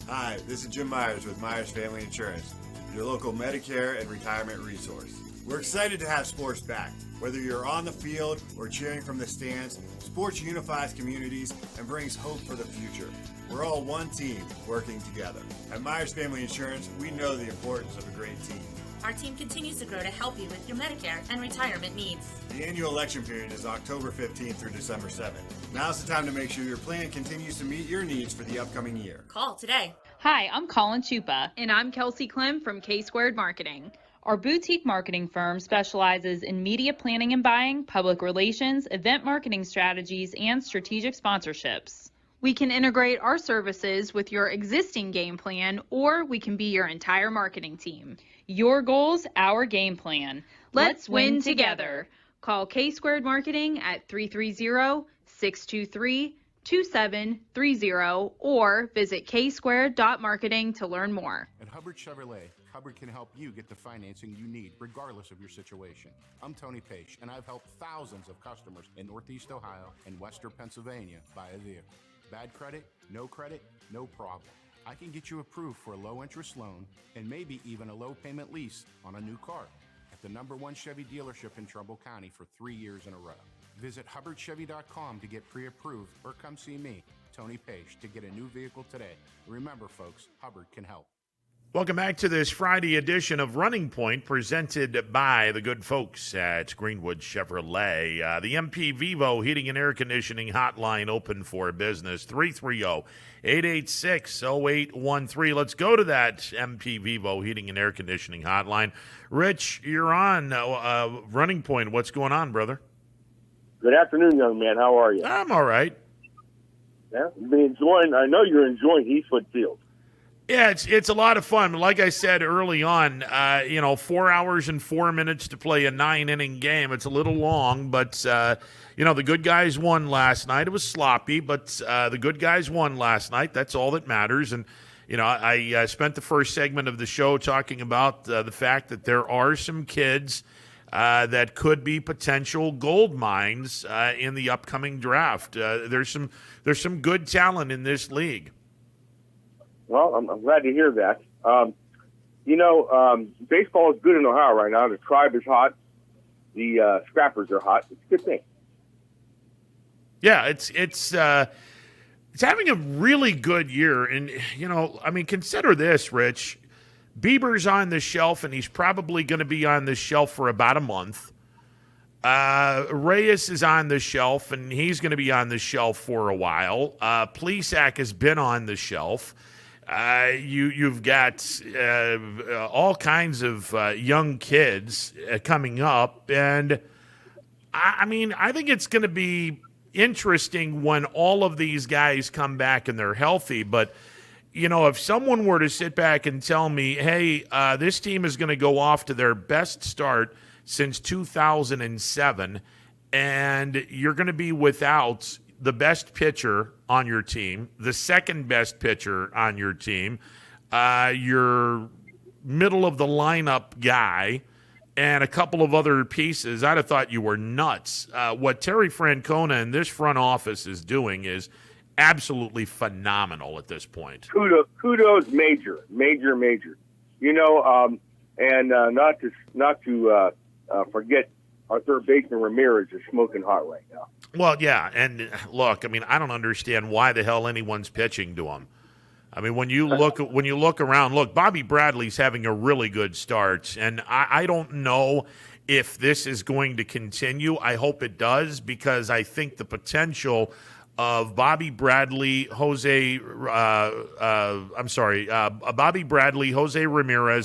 Hi, this is Jim Myers with Myers Family Insurance, your local Medicare and retirement resource. We're excited to have sports back. Whether you're on the field or cheering from the stands, sports unifies communities and brings hope for the future. We're all one team working together. At Myers Family Insurance, we know the importance of a great team. Our team continues to grow to help you with your Medicare and retirement needs. The annual election period is October 15th through December 7th. Now's the time to make sure your plan continues to meet your needs for the upcoming year. Call today. Hi, I'm Colin Chupa. And I'm Kelsey Clem from K-Squared Marketing. Our boutique marketing firm specializes in media planning and buying, public relations, event marketing strategies, and strategic sponsorships. We can integrate our services with your existing game plan, or we can be your entire marketing team. Your goals, our game plan. Let's win together. Call K-Squared Marketing at 330-623-2730 or visit ksquared.marketing to learn more. At Hubbard Chevrolet, Hubbard can help you get the financing you need regardless of your situation. I'm Tony Page, and I've helped thousands of customers in Northeast Ohio and Western Pennsylvania buy a vehicle. Bad credit, no problem. I can get you approved for a low-interest loan and maybe even a low-payment lease on a new car at the #1 Chevy dealership in Trumbull County for 3 years in a row. Visit HubbardChevy.com to get pre-approved or come see me, Tony Page, to get a new vehicle today. Remember, folks, Hubbard can help. Welcome back to this Friday edition of Running Point, presented by the good folks at Greenwood Chevrolet. The MP Vivo Heating and Air Conditioning hotline open for business, 330-886-0813. Let's go to that MP Vivo Heating and Air Conditioning hotline. Rich, you're on Running Point. What's going on, brother? Good afternoon, young man. How are you? I'm all right. Yeah, you've been enjoying. I know you're enjoying Eastwood Field. Yeah, it's a lot of fun. Like I said early on, 4 hours and 4 minutes to play a 9-inning game. It's a little long, but, the good guys won last night. It was sloppy, but the good guys won last night. That's all that matters. And, I spent the first segment of the show talking about the fact that there are some kids that could be potential gold mines in the upcoming draft. There's some good talent in this league. Well, I'm glad to hear that. Baseball is good in Ohio right now. The Tribe is hot. The Scrappers are hot. It's a good thing. Yeah, it's having a really good year. And, consider this, Rich. Bieber's on the shelf, and he's probably going to be on the shelf for about a month. Reyes is on the shelf, and he's going to be on the shelf for a while. Plesac has been on the shelf. You've got all kinds of young kids coming up, and I think it's going to be interesting when all of these guys come back and they're healthy. But if someone were to sit back and tell me, hey, this team is going to go off to their best start since 2007, and you're going to be without the best pitcher on your team, the second best pitcher on your team, your middle of the lineup guy, and a couple of other pieces, I'd have thought you were nuts. What Terry Francona and this front office is doing is absolutely phenomenal at this point. Kudos, major. And not to forget our third baseman Ramirez is smoking hot right now. Well, yeah, and look, I don't understand why the hell anyone's pitching to him. When you look around, look, Bobby Bradley's having a really good start, and I don't know if this is going to continue. I hope it does, because I think the potential of Bobby Bradley, Jose Ramirez,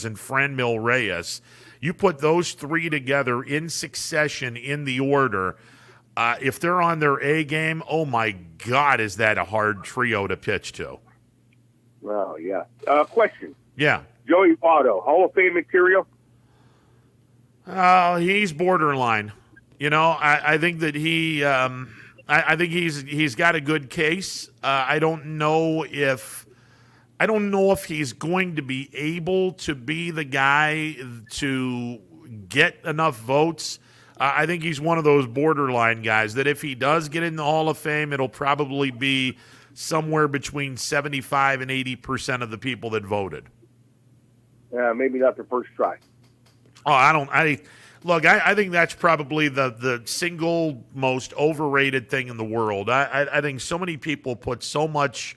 and Franmil Reyes, you put those three together in succession in the order. If they're on their A game, oh my God, is that a hard trio to pitch to? Oh, yeah. Question. Yeah. Joey Votto, Hall of Fame material? He's borderline. I think that I think he's got a good case. I don't know if he's going to be able to be the guy to get enough votes. I think he's one of those borderline guys that if he does get in the Hall of Fame, it'll probably be somewhere between 75 and 80% of the people that voted. Yeah, maybe not the first try. Oh, I think that's probably the single most overrated thing in the world. I think so many people put so much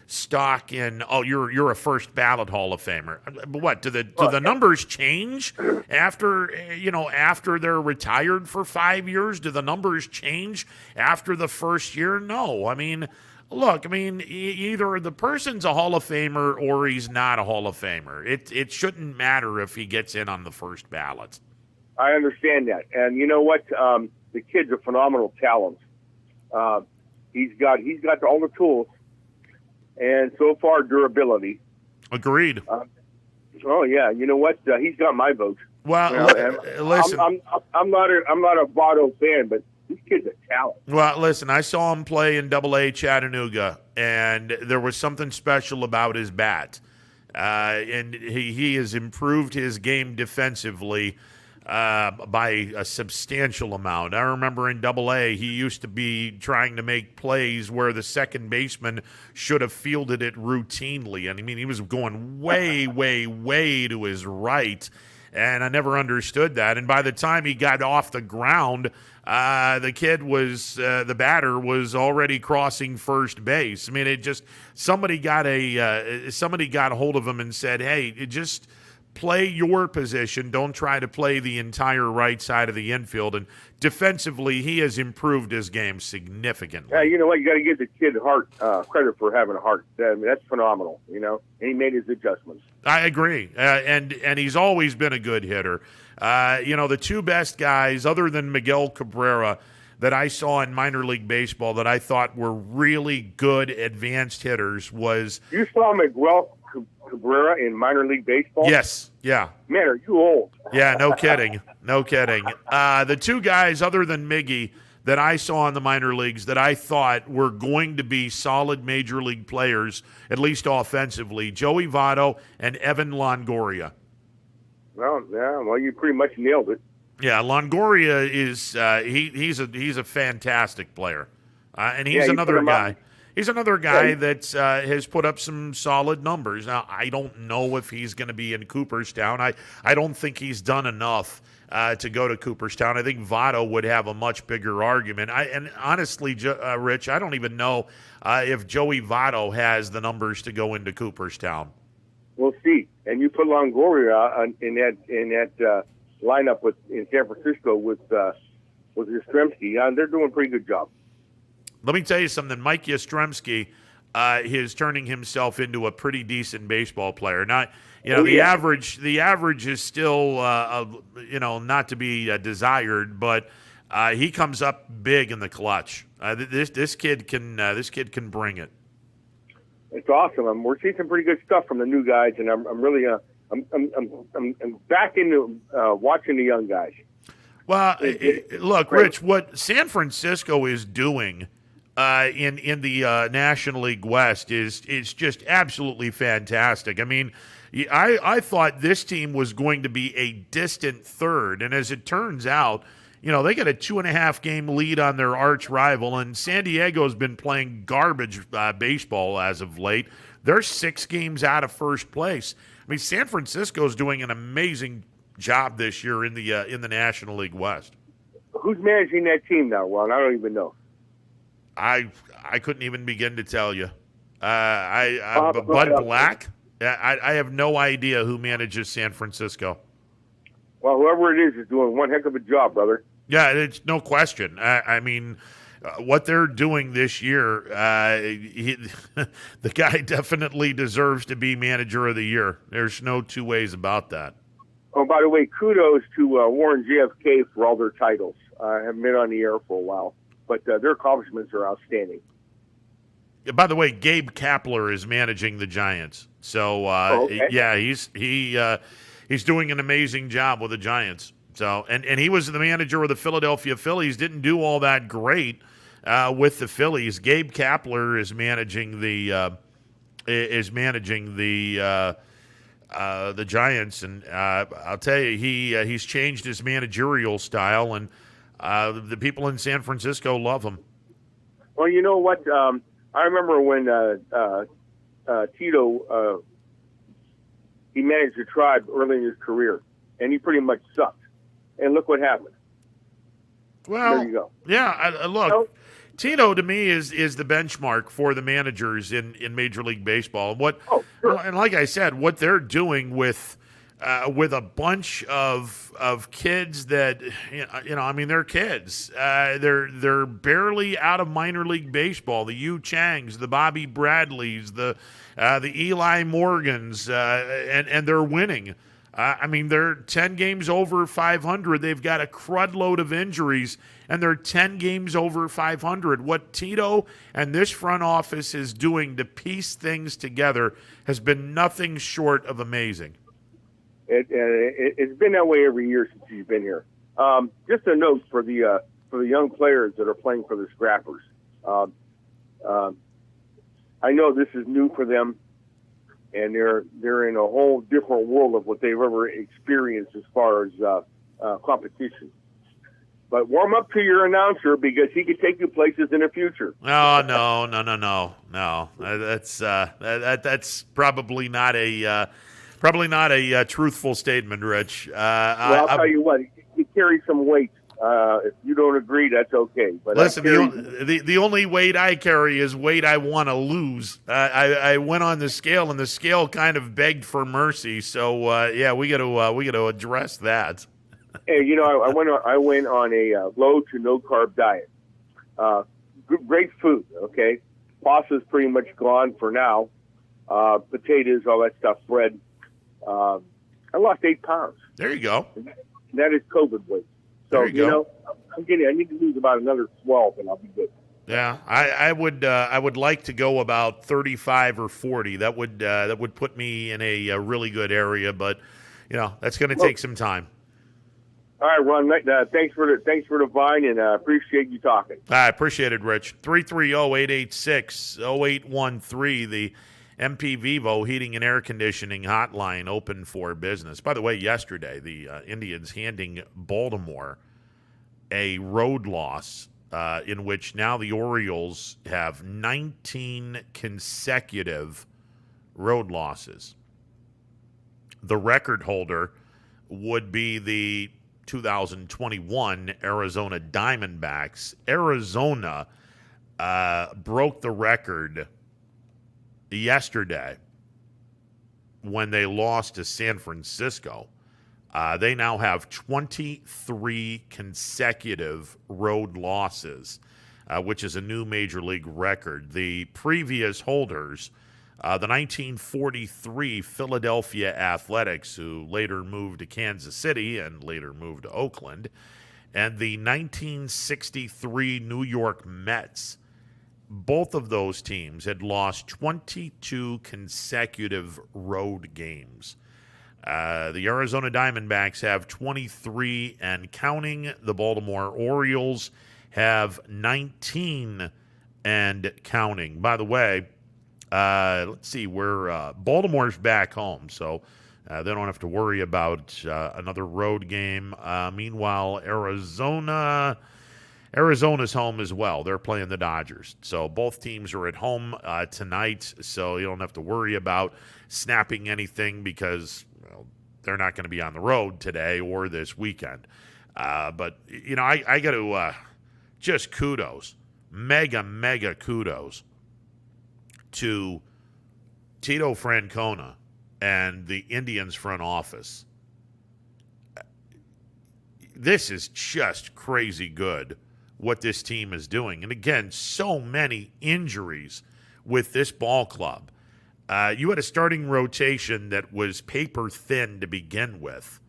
stock in, you're a first ballot Hall of Famer. But what, do the numbers change after they're retired for 5 years? Do the numbers change after the first year? No. Either the person's a Hall of Famer or he's not a Hall of Famer. It shouldn't matter if he gets in on the first ballot. I understand that. And you know what? The kid's a phenomenal talent. He's got all the tools, and so far durability. Agreed. Oh yeah, you know what? He's got my vote. Well, listen, I'm not a Votto fan, but this kid's a talent. Well, listen, I saw him play in AA Chattanooga, and there was something special about his bat. And he has improved his game defensively by a substantial amount. I remember in AA, he used to be trying to make plays where the second baseman should have fielded it routinely. And he was going way, way, way to his right. And I never understood that. And by the time he got off the ground, the batter was already crossing first base. Somebody got a hold of him and said, hey, just play your position. Don't try to play the entire right side of the infield. And defensively, he has improved his game significantly. Yeah, you know what? You got to give the kid Hart credit for having a heart. That's phenomenal. And he made his adjustments. I agree, and he's always been a good hitter. The two best guys, other than Miguel Cabrera, that I saw in minor league baseball that I thought were really good advanced hitters was... You saw Miguel Cabrera in minor league baseball? Yes, yeah. Man, are you old? Yeah, no kidding. The two guys, other than Miggy, that I saw in the minor leagues that I thought were going to be solid major league players, at least offensively, Joey Votto and Evan Longoria. Well, yeah, you pretty much nailed it. Yeah, Longoria is he's a fantastic player, and he's another guy. He's another guy that has put up some solid numbers. Now, I don't know if he's going to be in Cooperstown. I don't think he's done enough to go to Cooperstown. I think Votto would have a much bigger argument. And honestly, Rich, I don't even know if Joey Votto has the numbers to go into Cooperstown. We'll see. And you put Longoria in that lineup in San Francisco with Yastrzemski. They're doing a pretty good job. Let me tell you something. Mike Yastrzemski is turning himself into a pretty decent baseball player. Now, the average is still not to be desired, but he comes up big in the clutch. This kid can bring it. It's awesome. We're seeing some pretty good stuff from the new guys, and I'm really I'm back into watching the young guys. Well, look, Rich, what San Francisco is doing in the National League West is just absolutely fantastic. I mean, I thought this team was going to be a distant third, and as it turns out, they got a 2.5 game lead on their arch rival, and San Diego's been playing garbage baseball as of late. They're 6 games out of first place. I mean, San Francisco's doing an amazing job this year in the National League West. Who's managing that team now, Ron? I don't even know. I couldn't even begin to tell you. Bud Black? I have no idea who manages San Francisco. Well, whoever it is doing one heck of a job, brother. Yeah, it's no question. I mean, what they're doing this year, the guy definitely deserves to be manager of the year. There's no two ways about that. Oh, by the way, kudos to Warren JFK for all their titles. I haven't been on the air for a while, but their accomplishments are outstanding. By the way, Gabe Kapler is managing the Giants. So, yeah, he's doing an amazing job with the Giants. So, and he was the manager of the Philadelphia Phillies. Didn't do all that great with the Phillies. Gabe Kapler is managing the Giants, and I'll tell you, he's changed his managerial style, and the people in San Francisco love him. Well, you know what? I remember when Tito he managed the Tribe early in his career, and he pretty much sucked. And look what happened. Well, there you go. Yeah, look, Tito to me is the benchmark for the managers in Major League Baseball. And like I said, what they're doing with a bunch of kids that I mean, they're kids. They're barely out of minor league baseball. The Yu Changs, the Bobby Bradleys, the Eli Morgans, and they're winning. I mean, they're 10 games over 500. They've got a crud load of injuries, and they're 10 games over 500. What Tito and this front office is doing to piece things together has been nothing short of amazing. It's been that way every year since he's been here. Just a note for the young players that are playing for the Scrappers. I know this is new for them, and they're in a whole different world of what they've ever experienced as far as competition. But warm up to your announcer, because he could take you places in the future. Oh, no. That's probably not a truthful statement, Rich. I'll tell you what, you carry some weight. If you don't agree, that's okay. But listen, the only weight I carry is weight I want to lose. I went on the scale, and the scale kind of begged for mercy. So yeah, we got to address that. Hey, I went on a low to no carb diet. Great food. Okay, pasta's pretty much gone for now. Potatoes, all that stuff, bread. I lost 8 pounds. There you go. That is COVID weight. So, I need to lose about another 12, and I'll be good. Yeah, I would like to go about 35 or 40. That would put me in a really good area, but that's going to take some time. All right, Ron. Thanks for the vine, and I appreciate you talking. I appreciate it, Rich. 330-886-0813. The MP Vivo Heating and Air Conditioning Hotline open for business. By the way, yesterday, the Indians handing Baltimore a road loss in which now the Orioles have 19 consecutive road losses. The record holder would be the 2021 Arizona Diamondbacks. Arizona broke the record yesterday when they lost to San Francisco. They now have 23 consecutive road losses, which is a new major league record. The previous holders, the 1943 Philadelphia Athletics, who later moved to Kansas City and later moved to Oakland, and the 1963 New York Mets. Both of those teams had lost 22 consecutive road games. The Arizona Diamondbacks have 23 and counting. The Baltimore Orioles have 19 and counting. By the way, let's see, Baltimore's back home, so they don't have to worry about another road game. Meanwhile, Arizona's home as well. They're playing the Dodgers. So both teams are at home tonight, so you don't have to worry about snapping anything because they're not going to be on the road today or this weekend. But, I got to just kudos, mega kudos to Tito Francona and the Indians front office. This is just crazy good what this team is doing. And again, so many injuries with this ball club. You had a starting rotation that was paper thin to begin with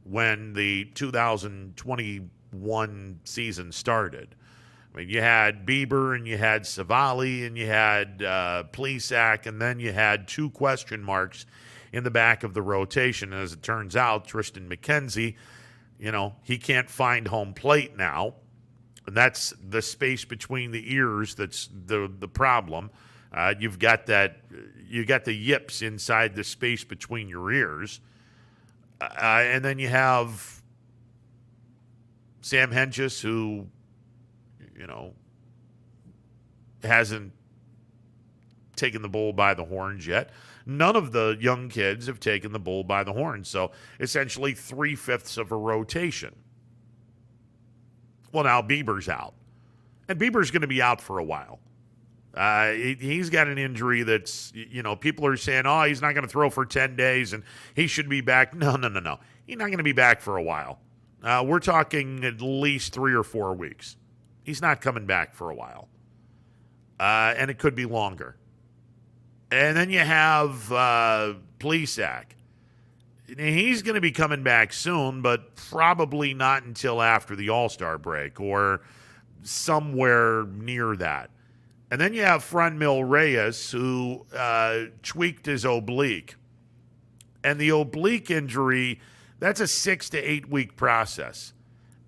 when the 2021 season started. I mean, you had Bieber and you had Savali and you had Plesac, and then you had two question marks in the back of the rotation. And as it turns out, Tristan McKenzie, he can't find home plate now. And that's the space between the ears that's the problem. You've got you got the yips inside the space between your ears. And then you have Sam Hentges, who, hasn't taken the bull by the horns yet. None of the young kids have taken the bull by the horns. So essentially 3/5 of a rotation. Well, now Bieber's out. And Bieber's going to be out for a while. He's got an injury that's, people are saying, oh, he's not going to throw for 10 days and he should be back. No. He's not going to be back for a while. We're talking at least 3 or 4 weeks. He's not coming back for a while. And it could be longer. And then you have Plesac. He's going to be coming back soon, but probably not until after the All-Star break or somewhere near that. And then you have Franmil Reyes, who tweaked his oblique. And the oblique injury, that's a 6 to 8 week process.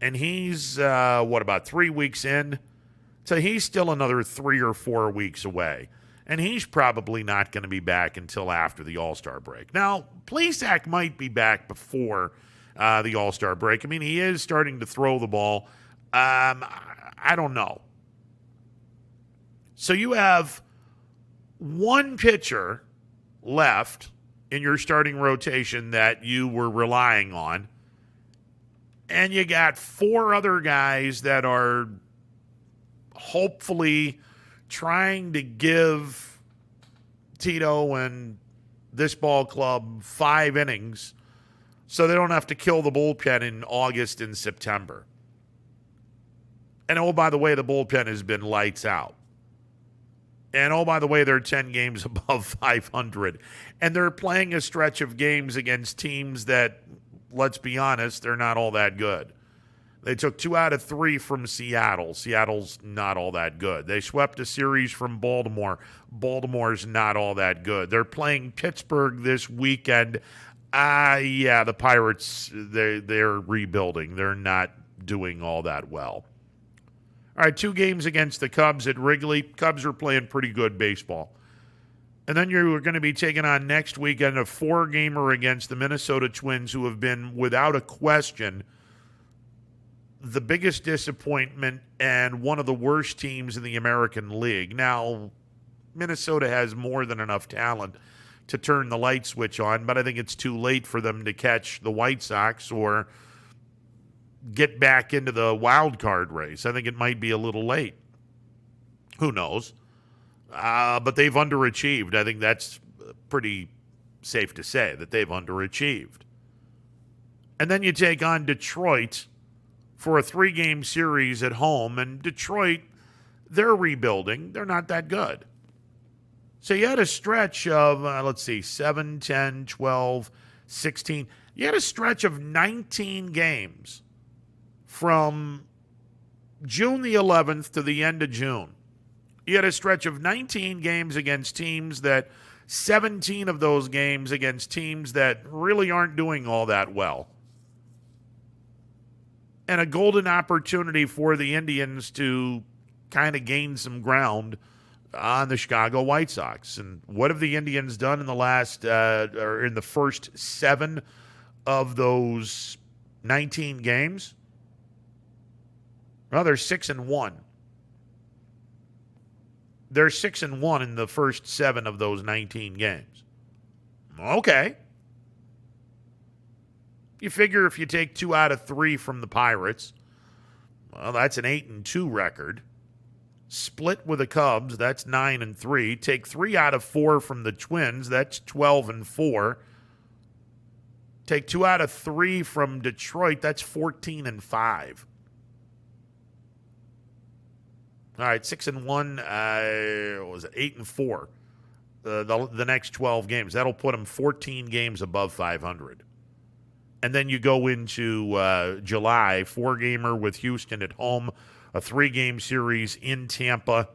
And he's, about 3 weeks in? So he's still another 3 or 4 weeks away. And he's probably not going to be back until after the All-Star break. Now, Plesac might be back before the All-Star break. I mean, he is starting to throw the ball. I don't know. So you have one pitcher left in your starting rotation that you were relying on, and you got 4 other guys that are hopefully trying to give Tito and this ball club 5 innings so they don't have to kill the bullpen in August and September. And oh, by the way, the bullpen has been lights out. And oh, by the way, they're 10 games above 500. And they're playing a stretch of games against teams that, let's be honest, they're not all that good. They took 2 out of 3 from Seattle. Seattle's not all that good. They swept a series from Baltimore. Baltimore's not all that good. They're playing Pittsburgh this weekend. The Pirates, they're rebuilding. They're not doing all that well. All right, 2 games against the Cubs at Wrigley. Cubs are playing pretty good baseball. And then you're going to be taking on next weekend a 4-gamer against the Minnesota Twins, who have been, without a question, the biggest disappointment and one of the worst teams in the American League. Now, Minnesota has more than enough talent to turn the light switch on, but I think it's too late for them to catch the White Sox or get back into the wild card race. I think it might be a little late. Who knows? But they've underachieved. I think that's pretty safe to say that they've underachieved. And then you take on Detroit for a 3-game series at home, and Detroit, they're rebuilding. They're not that good. So you had a stretch of, 7, 10, 12, 16. You had a stretch of 19 games from June the 11th to the end of June. You had a stretch of 19 games against teams that 17 of those games against teams that really aren't doing all that well. And a golden opportunity for the Indians to kind of gain some ground on the Chicago White Sox. And what have the Indians done in the last, or in the first 7 of those 19 games? Well, they're 6-1. They're 6-1 in the first 7 of those 19 games. Okay. You figure if you take 2 out of 3 from the Pirates, well, that's an 8-2 record. Split with the Cubs, that's 9-3. Take 3 out of 4 from the Twins, that's 12-4. Take 2 out of 3 from Detroit, that's 14-5. All right, 6-1. What was it? 8-4. The next 12 games. That'll put them 14 games above 500. And then you go into July, 4-gamer with Houston at home, a 3-game series in Tampa,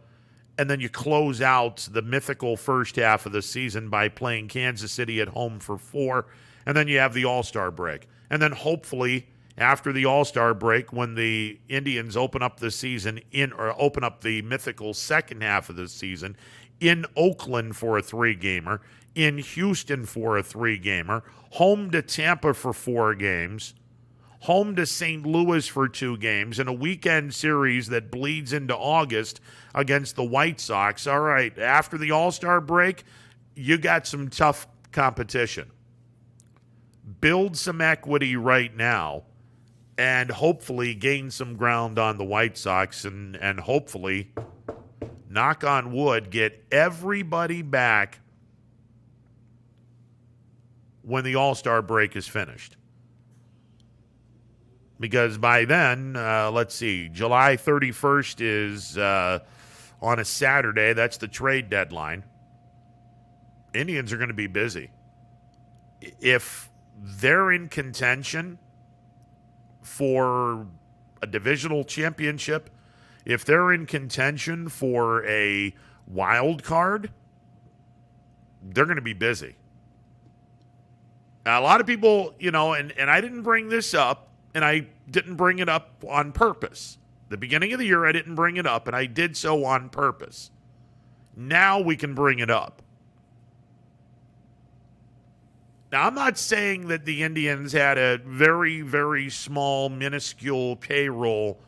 and then you close out the mythical first half of the season by playing Kansas City at home for 4, and then you have the All-Star break. And then hopefully after the All-Star break, when the Indians open up the season open up the mythical second half of the season in Oakland for a 3-gamer, in Houston for a 3-gamer, home to Tampa for 4 games, home to St. Louis for 2 games, and a weekend series that bleeds into August against the White Sox. All right, after the All-Star break, you got some tough competition. Build some equity right now and hopefully gain some ground on the White Sox and hopefully, knock on wood, get everybody back when the All-Star break is finished. Because by then, July 31st is on a Saturday. That's the trade deadline. Indians are going to be busy. If they're in contention for a divisional championship, if they're in contention for a wild card, they're going to be busy. Now, a lot of people, and I didn't bring this up, and I didn't bring it up on purpose. The beginning of the year, I didn't bring it up, and I did so on purpose. Now we can bring it up. Now, I'm not saying that the Indians had a very, very small, minuscule payroll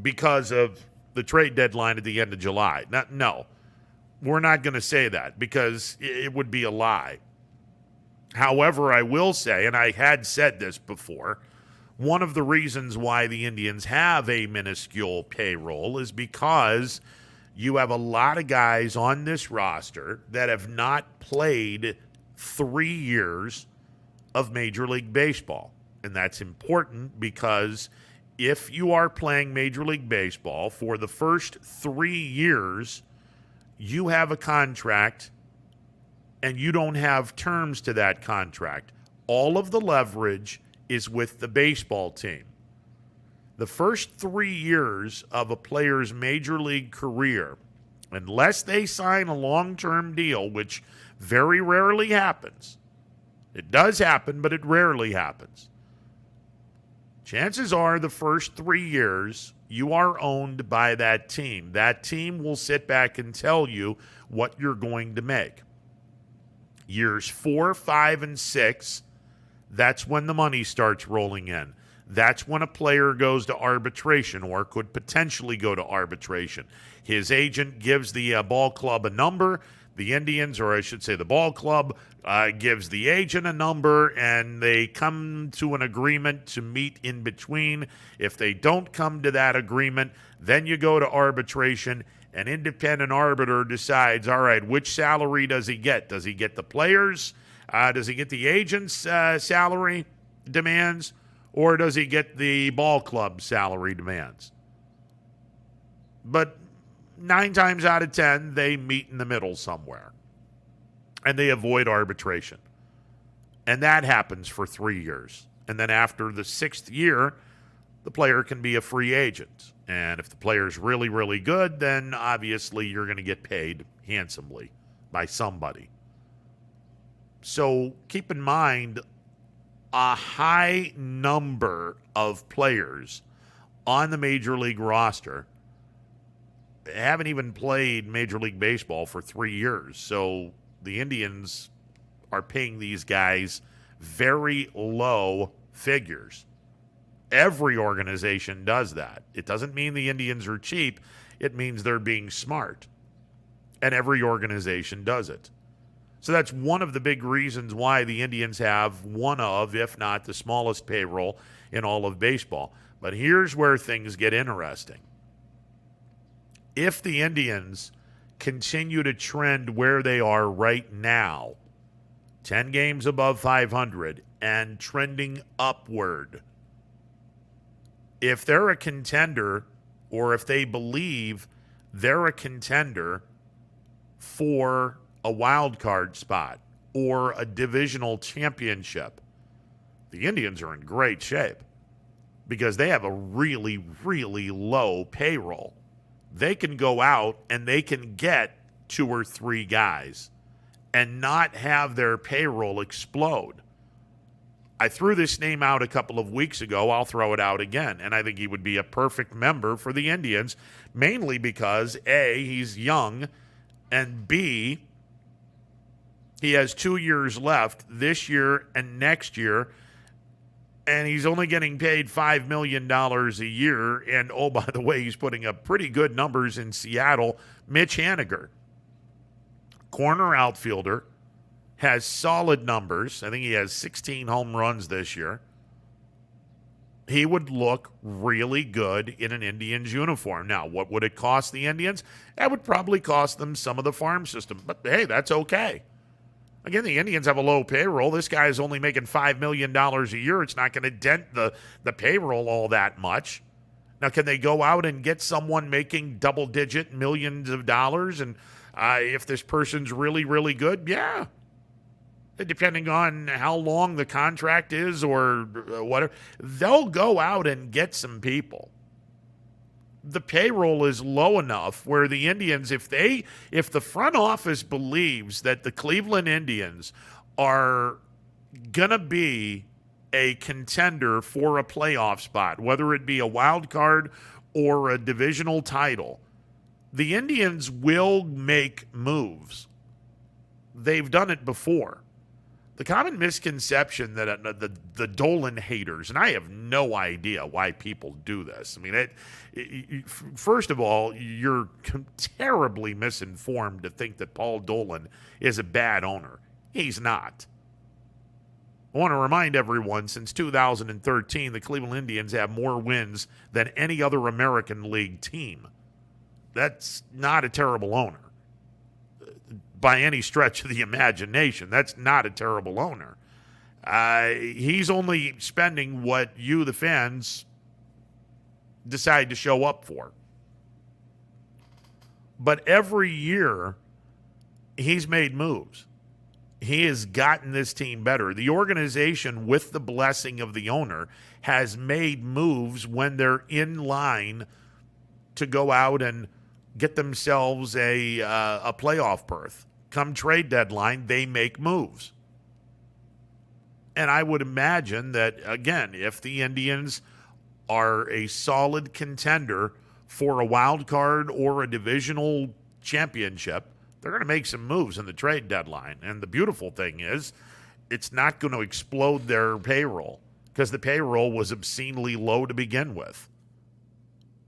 because of the trade deadline at the end of July. No, we're not going to say that because it would be a lie. However, I will say, and I had said this before, one of the reasons why the Indians have a minuscule payroll is because you have a lot of guys on this roster that have not played 3 years of Major League Baseball. And that's important because if you are playing Major League Baseball for the first 3 years, you have a contract and you don't have terms to that contract. All of the leverage is with the baseball team. The first 3 years of a player's Major League career, unless they sign a long-term deal, which very rarely happens. It does happen, but it rarely happens. Chances are the first 3 years You are owned by that team. That team will sit back and tell you what you're going to make. Years 4, 5, and 6, that's when the money starts rolling in. That's when a player goes to arbitration or could potentially go to arbitration. His agent gives the ball club a number. The Indians, or I should say the ball club, gives the agent a number, and they come to an agreement to meet in between. If they don't come to that agreement, then you go to arbitration. An independent arbiter decides, all right, which salary does he get? Does he get the players? Does he get the agent's salary demands? Or does he get the ball club salary demands? But 9 times out of 10, they meet in the middle somewhere. And they avoid arbitration. And that happens for 3 years. And then after the 6th year, the player can be a free agent. And if the player's really, really good, then obviously you're going to get paid handsomely by somebody. So keep in mind, a high number of players on the Major League roster haven't even played Major League Baseball for 3 years. So the Indians are paying these guys very low figures. Every organization does that. It doesn't mean the Indians are cheap. It means they're being smart. And every organization does it. So that's one of the big reasons why the Indians have one of, if not the smallest payroll in all of baseball. But here's where things get interesting. If the Indians continue to trend where they are right now, 10 games above 500 and trending upward, if they're a contender, or if they believe they're a contender for a wild card spot or a divisional championship, the Indians are in great shape because they have a really, really low payroll. They can go out and they can get 2 or 3 guys and not have their payroll explode. I threw this name out a couple of weeks ago. I'll throw it out again. And I think he would be a perfect member for the Indians, mainly because, A, he's young, and B, he has 2 years left this year and next year, and he's only getting paid $5 million a year. And, oh, by the way, he's putting up pretty good numbers in Seattle. Mitch Haniger, corner outfielder, has solid numbers. I think he has 16 home runs this year. He would look really good in an Indians uniform. Now, what would it cost the Indians? That would probably cost them some of the farm system. But, hey, that's okay. Again, the Indians have a low payroll. This guy is only making $5 million a year. It's not going to dent the payroll all that much. Now, can they go out and get someone making double-digit millions of dollars? And if this person's really, really good, yeah. Depending on how long the contract is or whatever, they'll go out and get some people. The payroll is low enough where the Indians, if the front office believes that the Cleveland Indians are going to be a contender for a playoff spot, whether it be a wild card or a divisional title, the Indians will make moves. They've done it before. The common misconception that the Dolan haters, and I have no idea why people do this. I mean, first of all, you're terribly misinformed to think that Paul Dolan is a bad owner. He's not. I want to remind everyone, since 2013, the Cleveland Indians have more wins than any other American League team. That's not a terrible owner. By any stretch of the imagination. That's not a terrible owner. He's only spending what you, the fans, decide to show up for. But every year, he's made moves. He has gotten this team better. The organization, with the blessing of the owner, has made moves when they're in line to go out and get themselves a playoff berth. Come trade deadline, they make moves. And I would imagine that, again, if the Indians are a solid contender for a wild card or a divisional championship, they're going to make some moves in the trade deadline. And the beautiful thing is, it's not going to explode their payroll because the payroll was obscenely low to begin with.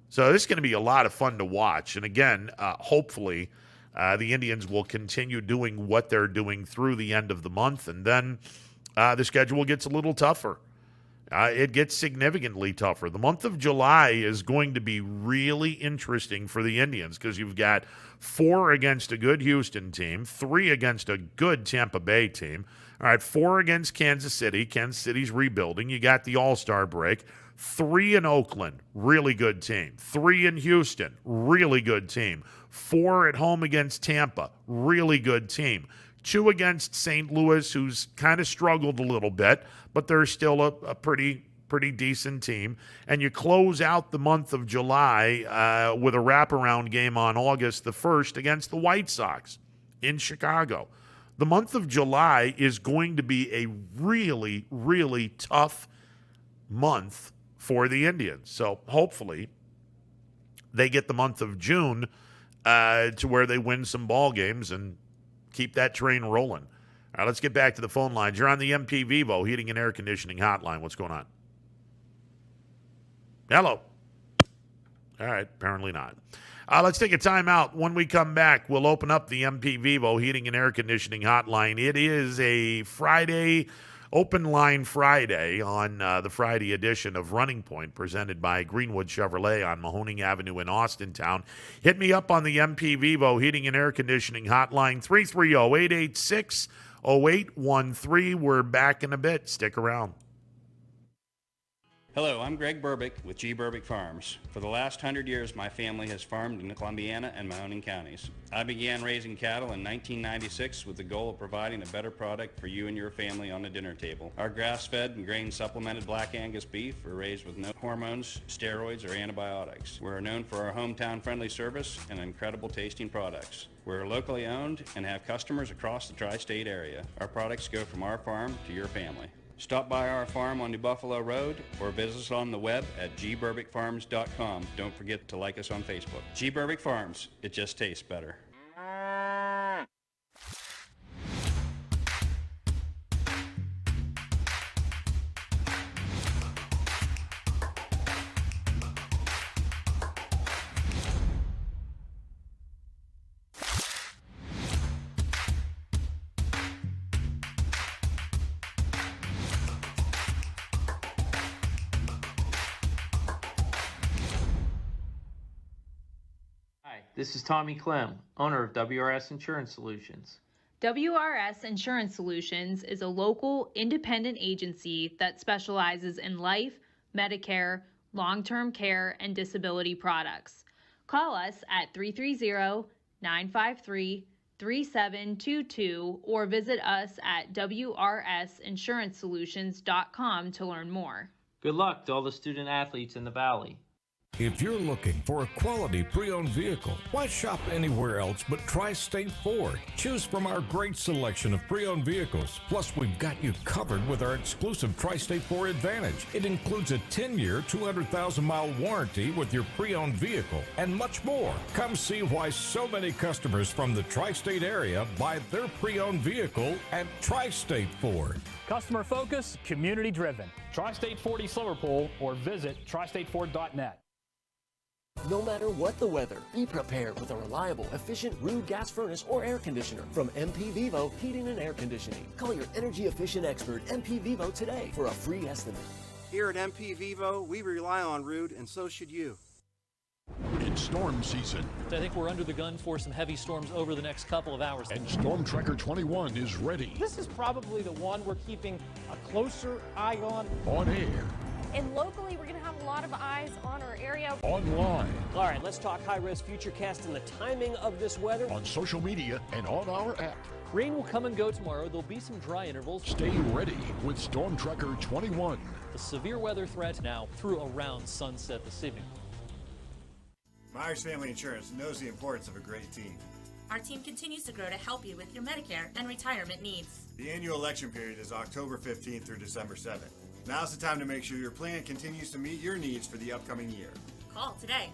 So this is going to be a lot of fun to watch. And again, hopefully the Indians will continue doing what they're doing through the end of the month. And then the schedule gets a little tougher. It gets significantly tougher. The month of July is going to be really interesting for the Indians because you've got 4 against a good Houston team, 3 against a good Tampa Bay team. All right, 4 against Kansas City. Kansas City's rebuilding. You got the All-Star break. 3 in Oakland, really good team. 3 in Houston, really good team. 4 at home against Tampa, really good team. 2 against St. Louis, who's kind of struggled a little bit, but they're still a pretty decent team. And you close out the month of July with a wraparound game on August the 1st against the White Sox in Chicago. The month of July is going to be a really, really tough month for the Indians. So hopefully they get the month of June to where they win some ball games and keep that train rolling. All right, let's get back to the phone lines. You're on the MP Vivo Heating and Air Conditioning Hotline. What's going on? Hello. All right, apparently not. Let's take a timeout. When we come back, we'll open up the MP Vivo Heating and Air Conditioning Hotline. It is a Friday, Open Line Friday on the Friday edition of Running Point, presented by Greenwood Chevrolet on Mahoning Avenue in Austintown. Hit me up on the MP Vivo Heating and Air Conditioning Hotline, 330-886-0813. We're back in a bit. Stick around. Hello, I'm Greg Burbick with G. Burbick Farms. For the last 100 years, my family has farmed in Columbiana and Mahoning counties. I began raising cattle in 1996 with the goal of providing a better product for you and your family on the dinner table. Our grass-fed and grain-supplemented Black Angus beef are raised with no hormones, steroids, or antibiotics. We're known for our hometown-friendly service and incredible tasting products. We're locally owned and have customers across the tri-state area. Our products go from our farm to your family. Stop by our farm on New Buffalo Road or visit us on the web at gburbickfarms.com. Don't forget to like us on Facebook. G. Burbick Farms, it just tastes better. This is Tommy Clem, owner of WRS Insurance Solutions. WRS Insurance Solutions is a local independent agency that specializes in life, Medicare, long-term care, and disability products. Call us at 330-953-3722 or visit us at wrsinsurancesolutions.com to learn more. Good luck to all the student athletes in the Valley. If you're looking for a quality pre-owned vehicle, why shop anywhere else but Tri-State Ford? Choose from our great selection of pre-owned vehicles. Plus, we've got you covered with our exclusive Tri-State Ford Advantage. It includes a 10-year, 200,000-mile warranty with your pre-owned vehicle and much more. Come see why so many customers from the Tri-State area buy their pre-owned vehicle at Tri-State Ford. Customer focus, community driven. Tri-State Ford East Liverpool or visit tristateford.net. No matter what the weather, be prepared with a reliable, efficient Ruud gas furnace or air conditioner from MP Vivo Heating and Air Conditioning. Call your energy efficient expert MP Vivo today for a free estimate. Here at MP Vivo, we rely on Ruud, and so should you. It's storm season. I think we're under the gun for some heavy storms over the next couple of hours. And Storm Tracker 21 is ready. This is probably the one we're keeping a closer eye on. On air. And locally, we're going to have a lot of eyes on our area. Online. All right, let's talk high-risk futurecast and the timing of this weather. On social media and on our app. Rain will come and go tomorrow. There'll be some dry intervals. Stay ready with Storm Tracker 21. The severe weather threat now through around sunset this evening. Myers Family Insurance knows the importance of a great team. Our team continues to grow to help you with your Medicare and retirement needs. The annual election period is October 15th through December 7th. Now's the time to make sure your plan continues to meet your needs for the upcoming year. Call today.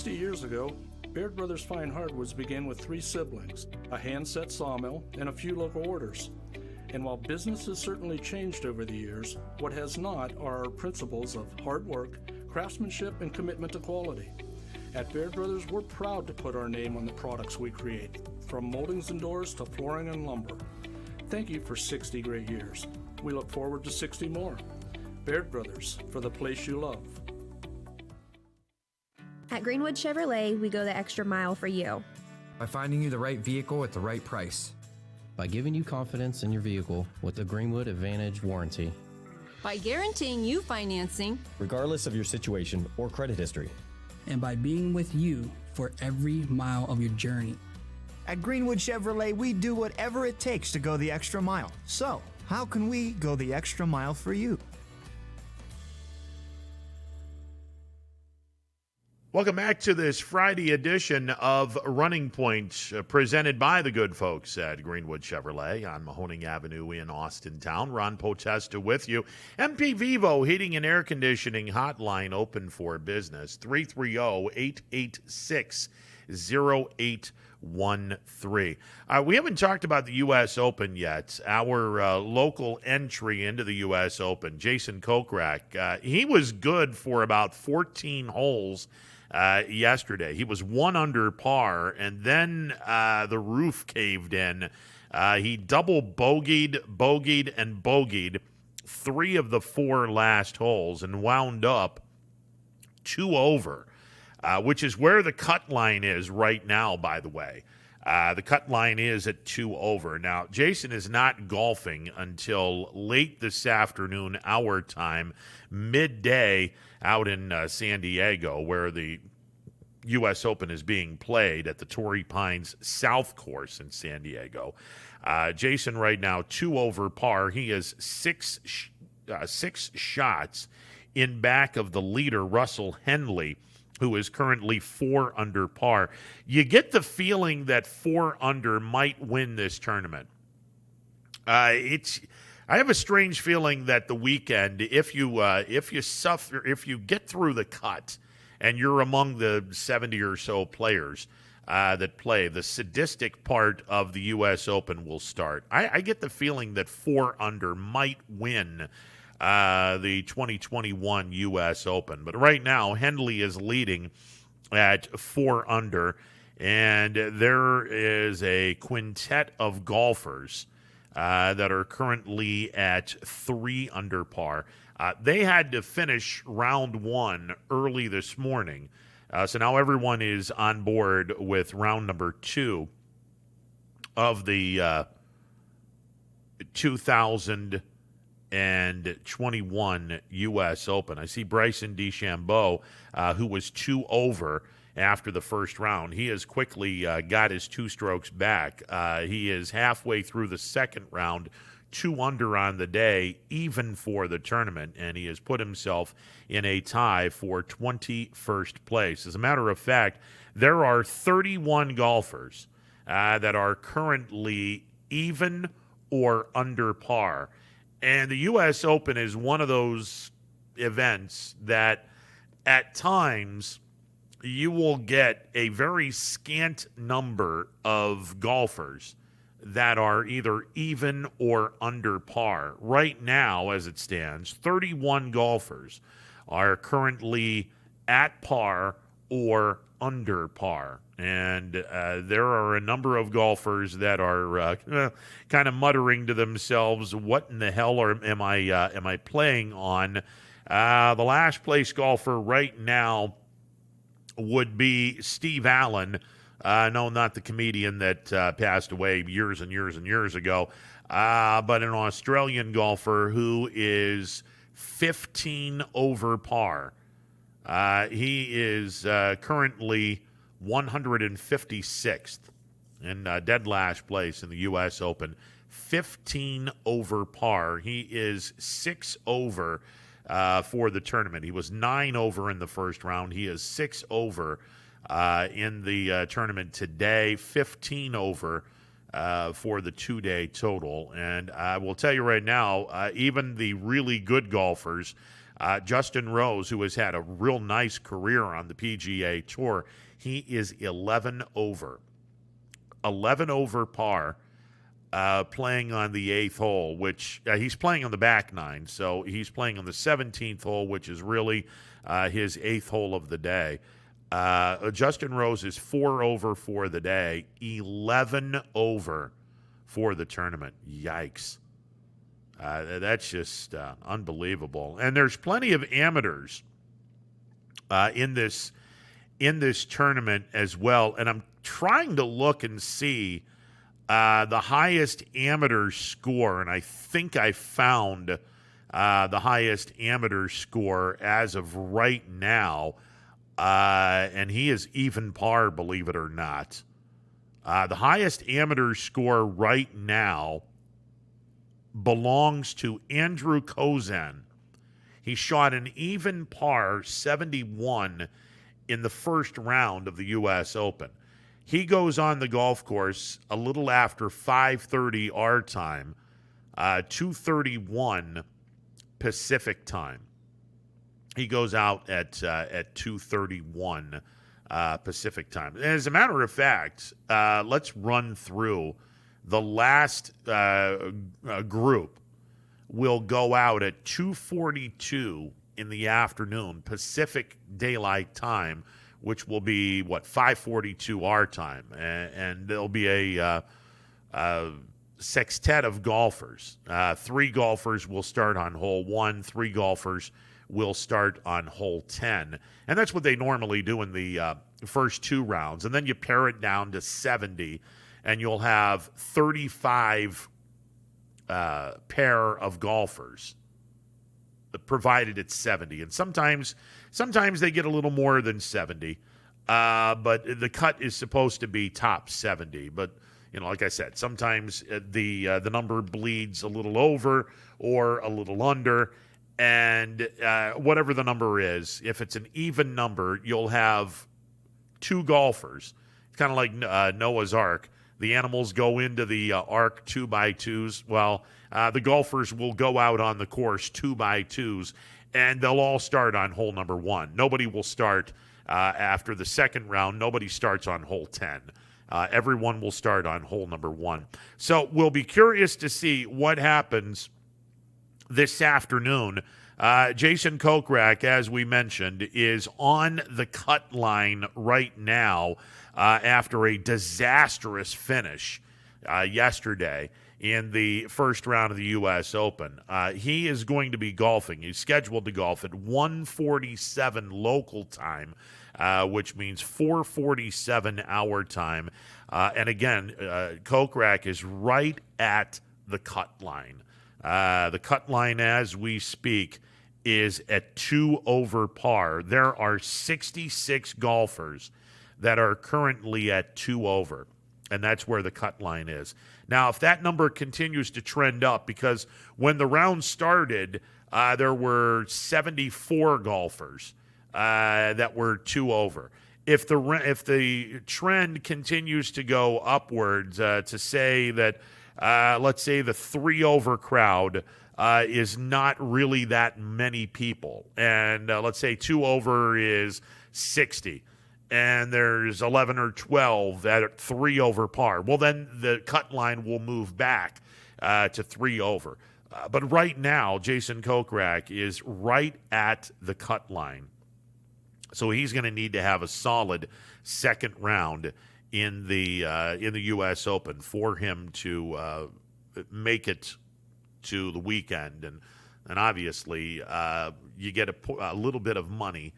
Years ago, Baird Brothers Fine Hardwoods began with 3 siblings, a hand-set sawmill, and a few local orders. And while business has certainly changed over the years, what has not are our principles of hard work, craftsmanship, and commitment to quality. At Baird Brothers, we're proud to put our name on the products we create, from moldings and doors to flooring and lumber. Thank you for 60 great years. We look forward to 60 more. Baird Brothers, for the place you love. At Greenwood Chevrolet, we go the extra mile for you. By finding you the right vehicle at the right price. By giving you confidence in your vehicle with the Greenwood Advantage warranty. By guaranteeing you financing, regardless of your situation or credit history. And by being with you for every mile of your journey. At Greenwood Chevrolet, we do whatever it takes to go the extra mile. So, how can we go the extra mile for you? Welcome back to this Friday edition of Running Point, presented by the good folks at Greenwood Chevrolet on Mahoning Avenue in Austintown. Ron Potesta with you. MP Vivo Heating and Air Conditioning Hotline open for business, 330-886-0813. We haven't talked about the U.S. Open yet. Our local entry into the U.S. Open, Jason Kokrak, he was good for about 14 holes yesterday. He was 1 under par, and then the roof caved in. He double bogeyed, and bogeyed 3 of the 4 last holes and wound up 2 over, which is where the cut line is right now, by the way. The cut line is at 2 over. Now, Jason is not golfing until late this afternoon, our time, midday, out in San Diego, where the U.S. Open is being played at the Torrey Pines South Course in San Diego. Jason right now 2 over par. He has 6 shots in back of the leader, Russell Henley, who is currently 4 under par. You get the feeling that 4 under might win this tournament. I have a strange feeling that the weekend, if you get through the cut, and you're among the 70 or so players that play, the sadistic part of the U.S. Open will start. I get the feeling that 4 under might win the 2021 U.S. Open. But right now, Henley is leading at 4 under, and there is a quintet of golfers that are currently at 3 under par. They had to finish round 1 early this morning. So now everyone is on board with round number 2 of the 2021 U.S. Open. I see Bryson DeChambeau, who was 2 over after the first round. He has quickly got his 2 strokes back. He is halfway through the second round, 2 under on the day, even for the tournament, and he has put himself in a tie for 21st place. As a matter of fact, there are 31 golfers that are currently even or under par. And the U.S. Open is one of those events that at times you will get a very scant number of golfers that are either even or under par. Right now, as it stands, 31 golfers are currently at par or under par. And there are a number of golfers that are kind of muttering to themselves, what in the hell am I playing on? The last place golfer right now would be Steve Allen. No, not the comedian that passed away years and years and years ago, but an Australian golfer who is 15 over par. He is currently 156th in dead last place in the U.S. Open. 15 over par. He is 6 over for the tournament. He was 9 over in the first round. He is 6 over in the tournament today, 15 over for the 2-day total. And I will tell you right now, even the really good golfers, Justin Rose, who has had a real nice career on the PGA Tour, he is 11 over. 11 over par, playing on the 8th hole, which he's playing on the back nine. So he's playing on the 17th hole, which is really his 8th hole of the day. Justin Rose is 4 over for the day, 11 over for the tournament. Yikes. That's just unbelievable. And there's plenty of amateurs in this tournament as well. And I'm trying to look and see the highest amateur score, and I think I found the highest amateur score as of right now. And he is even par, believe it or not. The highest amateur score right now belongs to Andrew Kozan. He shot an even par 71 in the first round of the U.S. Open. He goes on the golf course a little after 5:30 our time, 2:31 Pacific time. He goes out at 2:31 Pacific time. And as a matter of fact, let's run through the last group. Will go out at 2:42 in the afternoon Pacific Daylight Time, which will be 5:42 our time, and there'll be a sextet of golfers. 3 golfers will start on hole 1. 3 golfers will start on hole 10. And that's what they normally do in the first 2 rounds. And then you pare it down to 70, and you'll have 35 pair of golfers, provided it's 70. And sometimes they get a little more than 70, but the cut is supposed to be top 70. But, like I said, sometimes the number bleeds a little over or a little under. And whatever the number is, if it's an even number, you'll have 2 golfers. It's kind of like Noah's Ark. The animals go into the ark 2x2s. Well, the golfers will go out on the course 2x2s, and they'll all start on hole number 1. Nobody will start after the second round. Nobody starts on hole 10. Everyone will start on hole number 1. So we'll be curious to see what happens this afternoon. Jason Kokrak, as we mentioned, is on the cut line right now after a disastrous finish yesterday in the first round of the U.S. Open. He is going to be golfing. He's scheduled to golf at 1:47 local time, which means 4:47 our time. And again, Kokrak is right at the cut line. The cut line as we speak is at 2 over par. There are 66 golfers that are currently at 2 over, and that's where the cut line is. Now, if that number continues to trend up, because when the round started, there were 74 golfers that were 2 over. If the trend continues to go upwards, to say that let's say the 3 over crowd is not really that many people, and let's say 2 over is 60, and there's 11 or 12 that are 3 over par. Well, then the cut line will move back to 3 over. But right now, Jason Kokrak is right at the cut line. So he's going to need to have a solid second round in the U.S. Open for him to make it to the weekend and And obviously, you get a little bit of money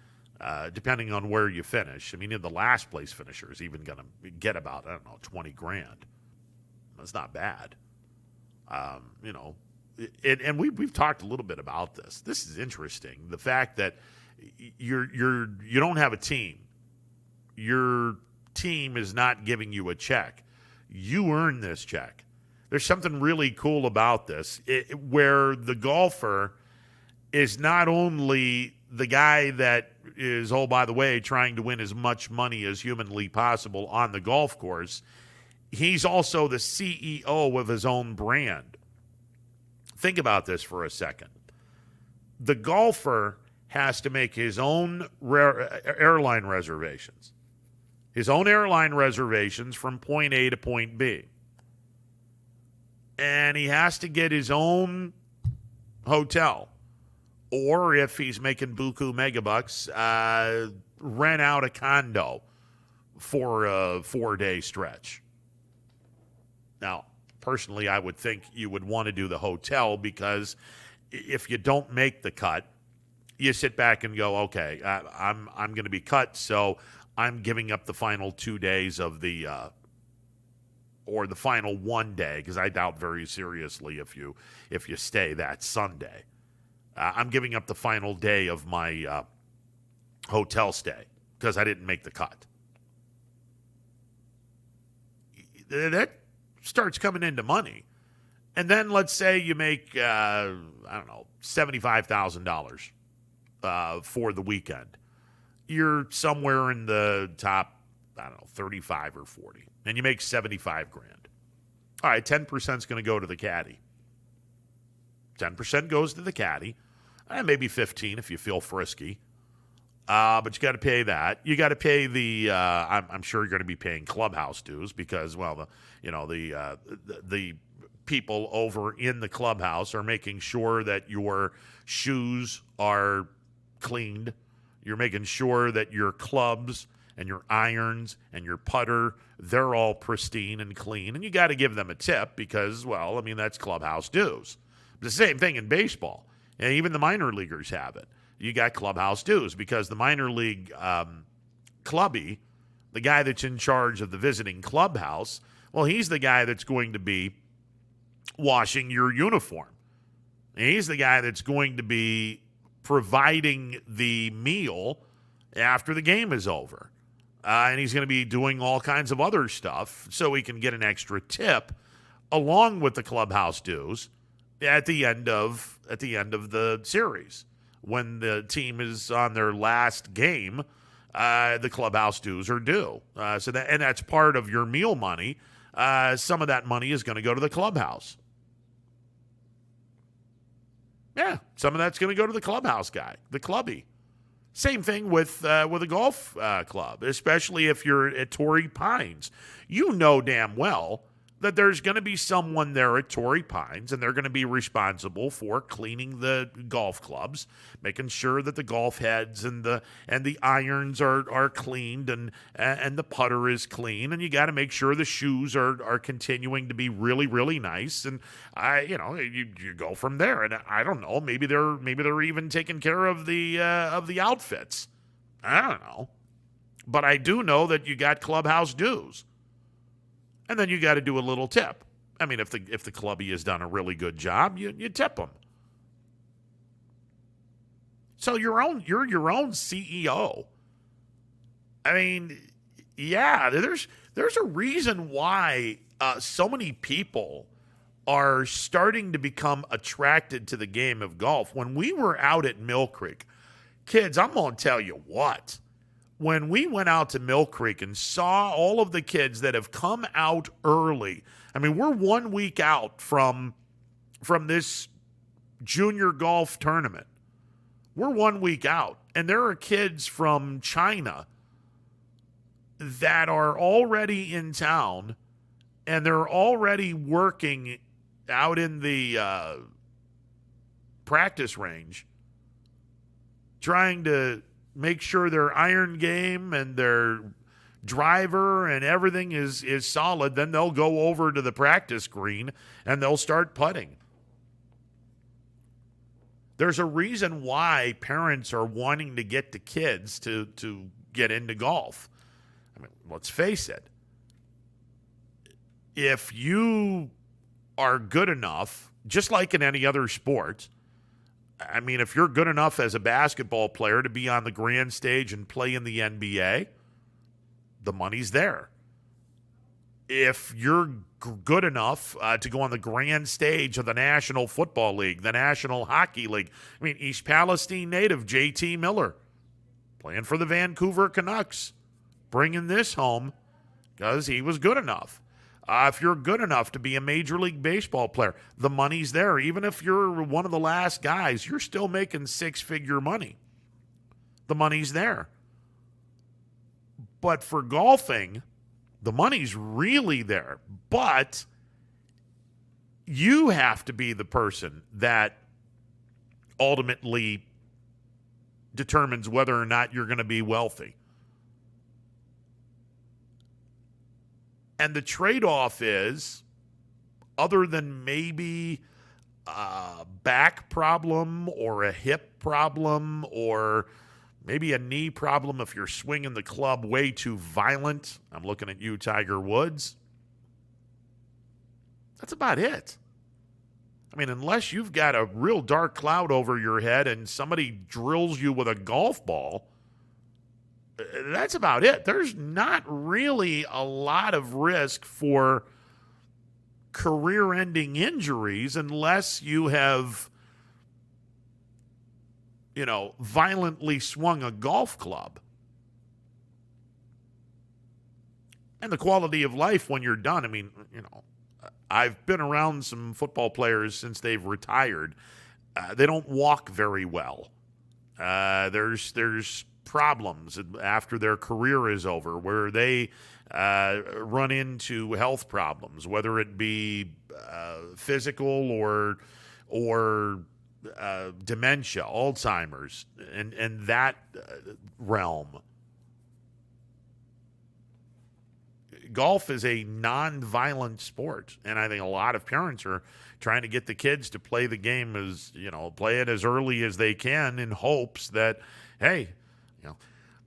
depending on where you finish. I mean, the last place finisher is even going to get about, I don't know, $20,000. That's not bad. And we've talked a little bit about this. This is interesting. The fact that you don't have a team. Your team is not giving you a check. You earn this check. There's something really cool about this, where the golfer is not only the guy that is, oh, by the way, trying to win as much money as humanly possible on the golf course. He's also the CEO of his own brand. Think about this for a second. The golfer has to make his own airline reservations. His own airline reservations from point A to point B. And he has to get his own hotel. Or if he's making buku megabucks, rent out a condo for a 4-day stretch. Now, personally, I would think you would want to do the hotel, because if you don't make the cut, you sit back and go, okay, I'm going to be cut, so I'm giving up the final 2 days of the or the final 1 day, because I doubt very seriously if you stay that Sunday. I'm giving up the final day of my hotel stay because I didn't make the cut. That starts coming into money. And then let's say you make, $75,000 for the weekend. You're somewhere in the top, 35 or 40. And you make $75,000. All right, 10% is going to go to the caddy. 10% goes to the caddy. Maybe 15 if you feel frisky. But you got to pay that. You got to pay the. I'm sure you're going to be paying clubhouse dues because, well, the people over in the clubhouse are making sure that your shoes are cleaned. You're making sure that your clubs and your irons and your putter, they're all pristine and clean. And you got to give them a tip because, well, that's clubhouse dues. The same thing in baseball. And even the minor leaguers have it. You got clubhouse dues because the minor league clubby, the guy that's in charge of the visiting clubhouse, well, he's the guy that's going to be washing your uniform. And he's the guy that's going to be providing the meal after the game is over. And he's going to be doing all kinds of other stuff so he can get an extra tip along with the clubhouse dues at the end of the series. When the team is on their last game, the clubhouse dues are due. So that's part of your meal money. Some of that money is going to go to the clubhouse. Yeah, some of that's going to go to the clubhouse guy, the clubby. Same thing with a golf club, especially if you're at Torrey Pines. You know damn well that there's going to be someone there at Torrey Pines, and they're going to be responsible for cleaning the golf clubs, making sure that the golf heads and the irons are cleaned and the putter is clean, and you got to make sure the shoes are continuing to be really, really nice. And you go from there. And I don't know, maybe they're even taking care of the outfits. I don't know, but I do know that you got clubhouse dues. And then you got to do a little tip. If the clubby has done a really good job, you tip them. So you're your own CEO. Yeah, there's a reason why so many people are starting to become attracted to the game of golf. When we were out at Mill Creek, kids, I'm going to tell you what. When we went out to Mill Creek and saw all of the kids that have come out early, we're 1 week out from this junior golf tournament. We're 1 week out, and there are kids from China that are already in town, and they're already working out in the practice range, trying to make sure their iron game and their driver and everything is solid. Then they'll go over to the practice green and they'll start putting. There's a reason why parents are wanting to get the kids to get into golf. I mean, let's face it. If you are good enough, just like in any other sport, I mean, if you're good enough as a basketball player to be on the grand stage and play in the NBA, the money's there. If you're good enough to go on the grand stage of the National Football League, the National Hockey League, I mean, East Palestine native J.T. Miller playing for the Vancouver Canucks, bringing this home because he was good enough. If you're good enough to be a Major League Baseball player, the money's there. Even if you're one of the last guys, you're still making six-figure money. The money's there. But for golfing, the money's really there. But you have to be the person that ultimately determines whether or not you're going to be wealthy. And the trade-off is, other than maybe a back problem or a hip problem or maybe a knee problem if you're swinging the club way too violent. I'm looking at you, Tiger Woods. That's about it. I mean, unless you've got a real dark cloud over your head and somebody drills you with a golf ball, that's about it. There's not really a lot of risk for career-ending injuries unless you have, violently swung a golf club. And the quality of life when you're done, I mean, I've been around some football players since they've retired. They don't walk very well. There's problems after their career is over where they run into health problems, whether it be physical or dementia, Alzheimer's, and that realm. Golf is a non-violent sport, and I think a lot of parents are trying to get the kids to play the game play it as early as they can in hopes that, hey,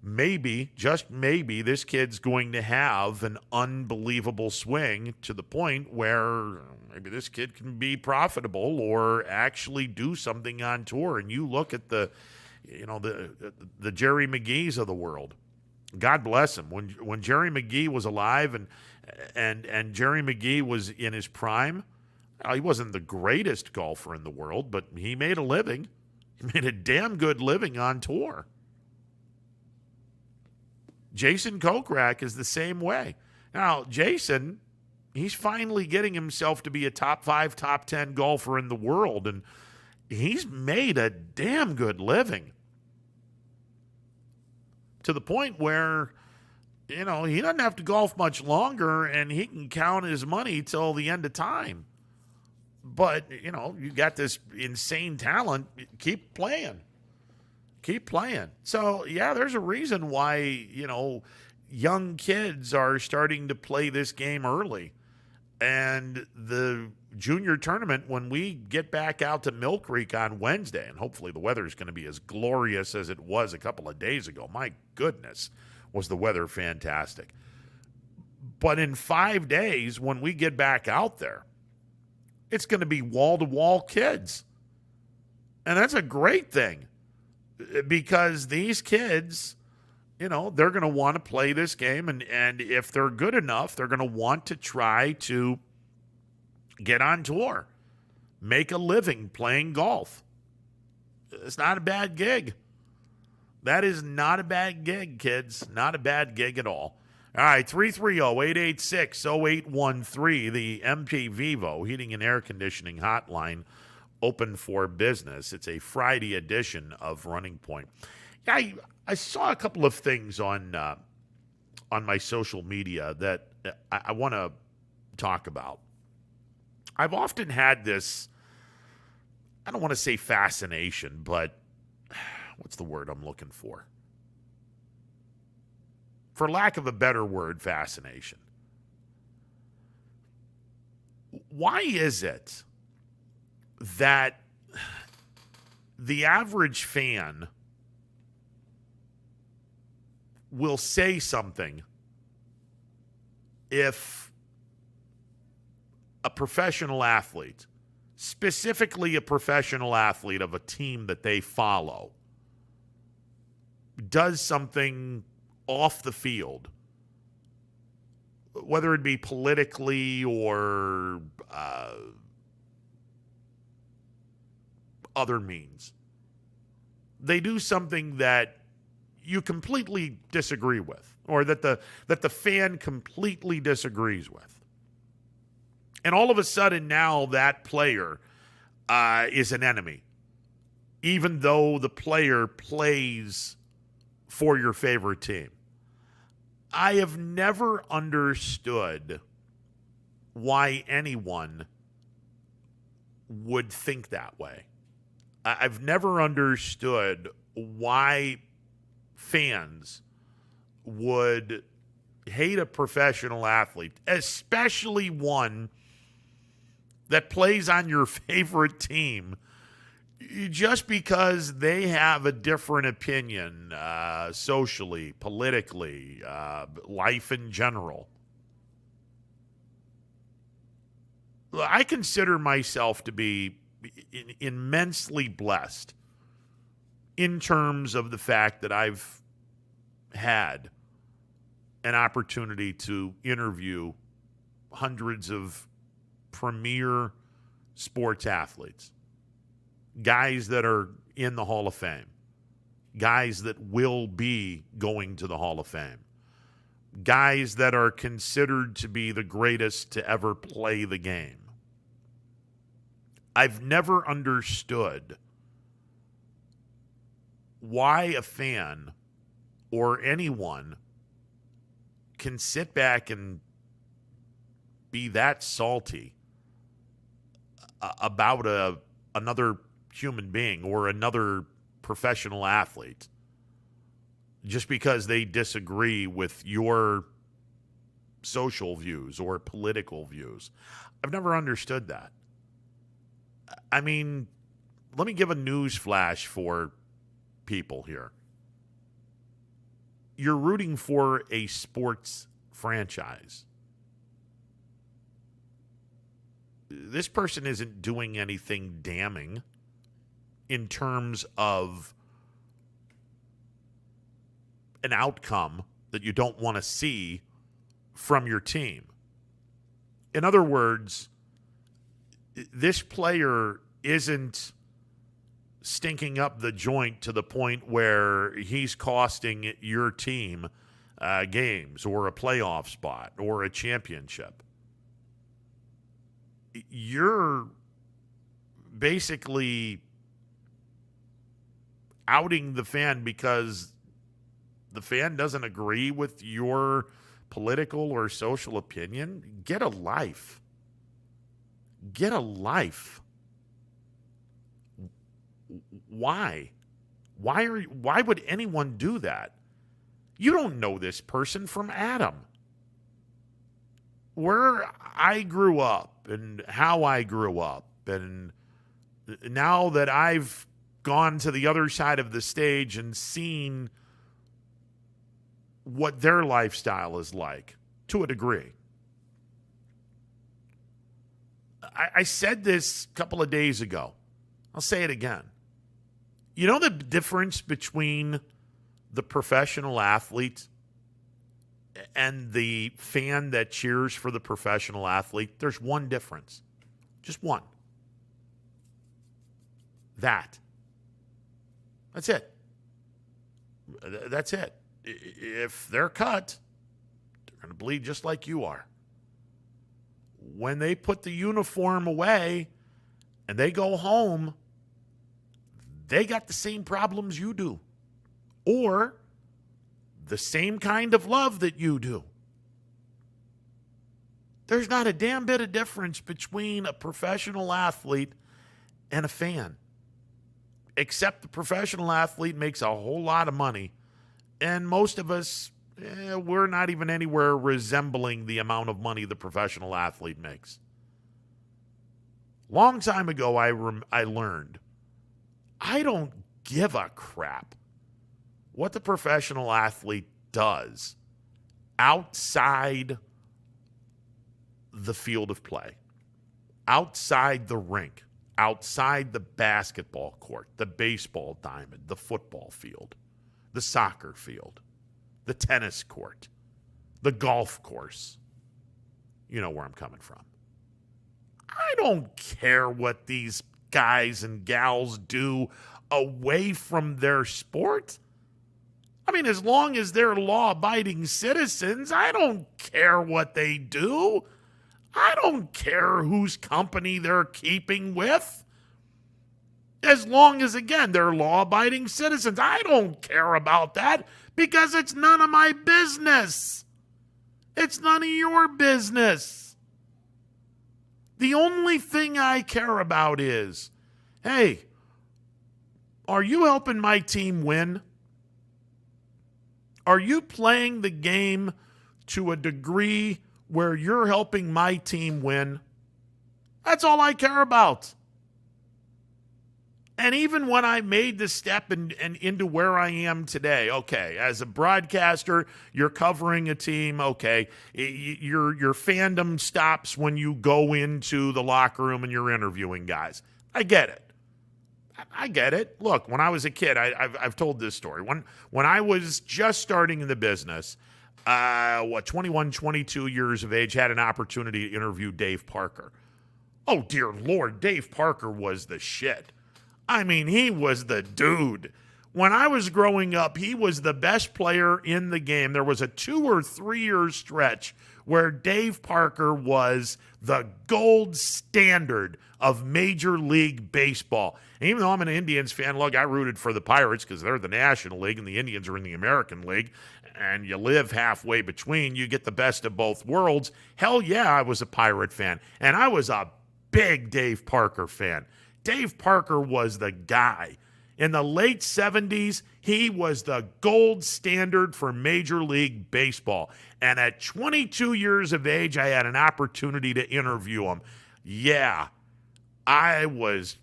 maybe, just maybe, this kid's going to have an unbelievable swing to the point where maybe this kid can be profitable or actually do something on tour. And you look at the Jerry McGees of the world. God bless him. When Jerry McGee was alive and Jerry McGee was in his prime, he wasn't the greatest golfer in the world, but he made a living. He made a damn good living on tour. Jason Kokrak is the same way. Now, Jason, he's finally getting himself to be a top 5, top 10 golfer in the world, and he's made a damn good living. To the point where, he doesn't have to golf much longer, and he can count his money till the end of time. But, you got this insane talent. Keep playing. Keep playing. So, yeah, there's a reason why, young kids are starting to play this game early. And the junior tournament, when we get back out to Mill Creek on Wednesday, and hopefully the weather is going to be as glorious as it was a couple of days ago. My goodness, was the weather fantastic. But in 5 days, when we get back out there, it's going to be wall-to-wall kids. And that's a great thing. Because these kids, they're going to want to play this game. And if they're good enough, they're going to want to try to get on tour, make a living playing golf. It's not a bad gig. That is not a bad gig, kids. Not a bad gig at all. All right, 330-886-0813, the MP Vivo Heating and Air Conditioning Hotline, open for business. It's a Friday edition of Running Point. I saw a couple of things on my social media that I want to talk about. I've often had this, I don't want to say fascination, but what's the word I'm looking for? For lack of a better word, fascination. Why is it that the average fan will say something if a professional athlete, specifically a professional athlete of a team that they follow, does something off the field, whether it be politically or other means. They do something that you completely disagree with, or that the fan completely disagrees with. And all of a sudden now that player is an enemy, even though the player plays for your favorite team. I have never understood why anyone would think that way. I've never understood why fans would hate a professional athlete, especially one that plays on your favorite team, just because they have a different opinion socially, politically, life in general. I consider myself to be immensely blessed in terms of the fact that I've had an opportunity to interview hundreds of premier sports athletes, guys that are in the Hall of Fame, guys that will be going to the Hall of Fame, guys that are considered to be the greatest to ever play the game. I've never understood why a fan or anyone can sit back and be that salty about another human being or another professional athlete just because they disagree with your social views or political views. I've never understood that. I mean, let me give a news flash for people here. You're rooting for a sports franchise. This person isn't doing anything damning in terms of an outcome that you don't want to see from your team. In other words, this player isn't stinking up the joint to the point where he's costing your team games or a playoff spot or a championship. You're basically outing the fan because the fan doesn't agree with your political or social opinion. Get a life. Get a life. Why? Why would anyone do that? You don't know this person from Adam. Where I grew up and how I grew up, and now that I've gone to the other side of the stage and seen what their lifestyle is like to a degree. I said this a couple of days ago. I'll say it again. You know the difference between the professional athlete and the fan that cheers for the professional athlete? There's one difference. Just one. That's it. That's it. If they're cut, they're going to bleed just like you are. When they put the uniform away and they go home, they got the same problems you do, or the same kind of love that you do. There's not a damn bit of difference between a professional athlete and a fan, except the professional athlete makes a whole lot of money, and most of us, we're not even anywhere resembling the amount of money the professional athlete makes. Long time ago, I learned I don't give a crap what the professional athlete does outside the field of play, outside the rink, outside the basketball court, the baseball diamond, the football field, the soccer field, the tennis court, the golf course. You know where I'm coming from. I don't care what these guys and gals do away from their sport. I mean, as long as they're law-abiding citizens, I don't care what they do. I don't care whose company they're keeping with. As long as, again, they're law-abiding citizens. I don't care about that because it's none of my business. It's none of your business. The only thing I care about is, hey, are you helping my team win? Are you playing the game to a degree where you're helping my team win? That's all I care about. And even when I made the step and into where I am today, okay, as a broadcaster, you're covering a team, okay, your fandom stops when you go into the locker room and you're interviewing guys. I get it. I get it. Look, when I was a kid, I've told this story. When I was just starting in the business, 21, 22 years of age, had an opportunity to interview Dave Parker. Oh, dear Lord, Dave Parker was the shit. I mean, he was the dude. When I was growing up, he was the best player in the game. There was a 2 or 3 year stretch where Dave Parker was the gold standard of Major League Baseball. And even though I'm an Indians fan, look, I rooted for the Pirates because they're the National League and the Indians are in the American League, and you live halfway between. You get the best of both worlds. Hell yeah, I was a Pirate fan, and I was a big Dave Parker fan. Dave Parker was the guy. In the late 70s, he was the gold standard for Major League Baseball. And at 22 years of age, I had an opportunity to interview him. Yeah, I